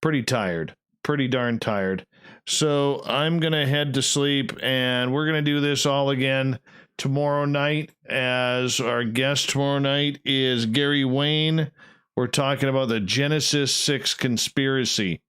pretty tired. Pretty darn tired. So I'm going to head to sleep, and we're going to do this all again tomorrow night, as our guest tomorrow night is Gary Wayne. We're talking about the Genesis 6 conspiracy.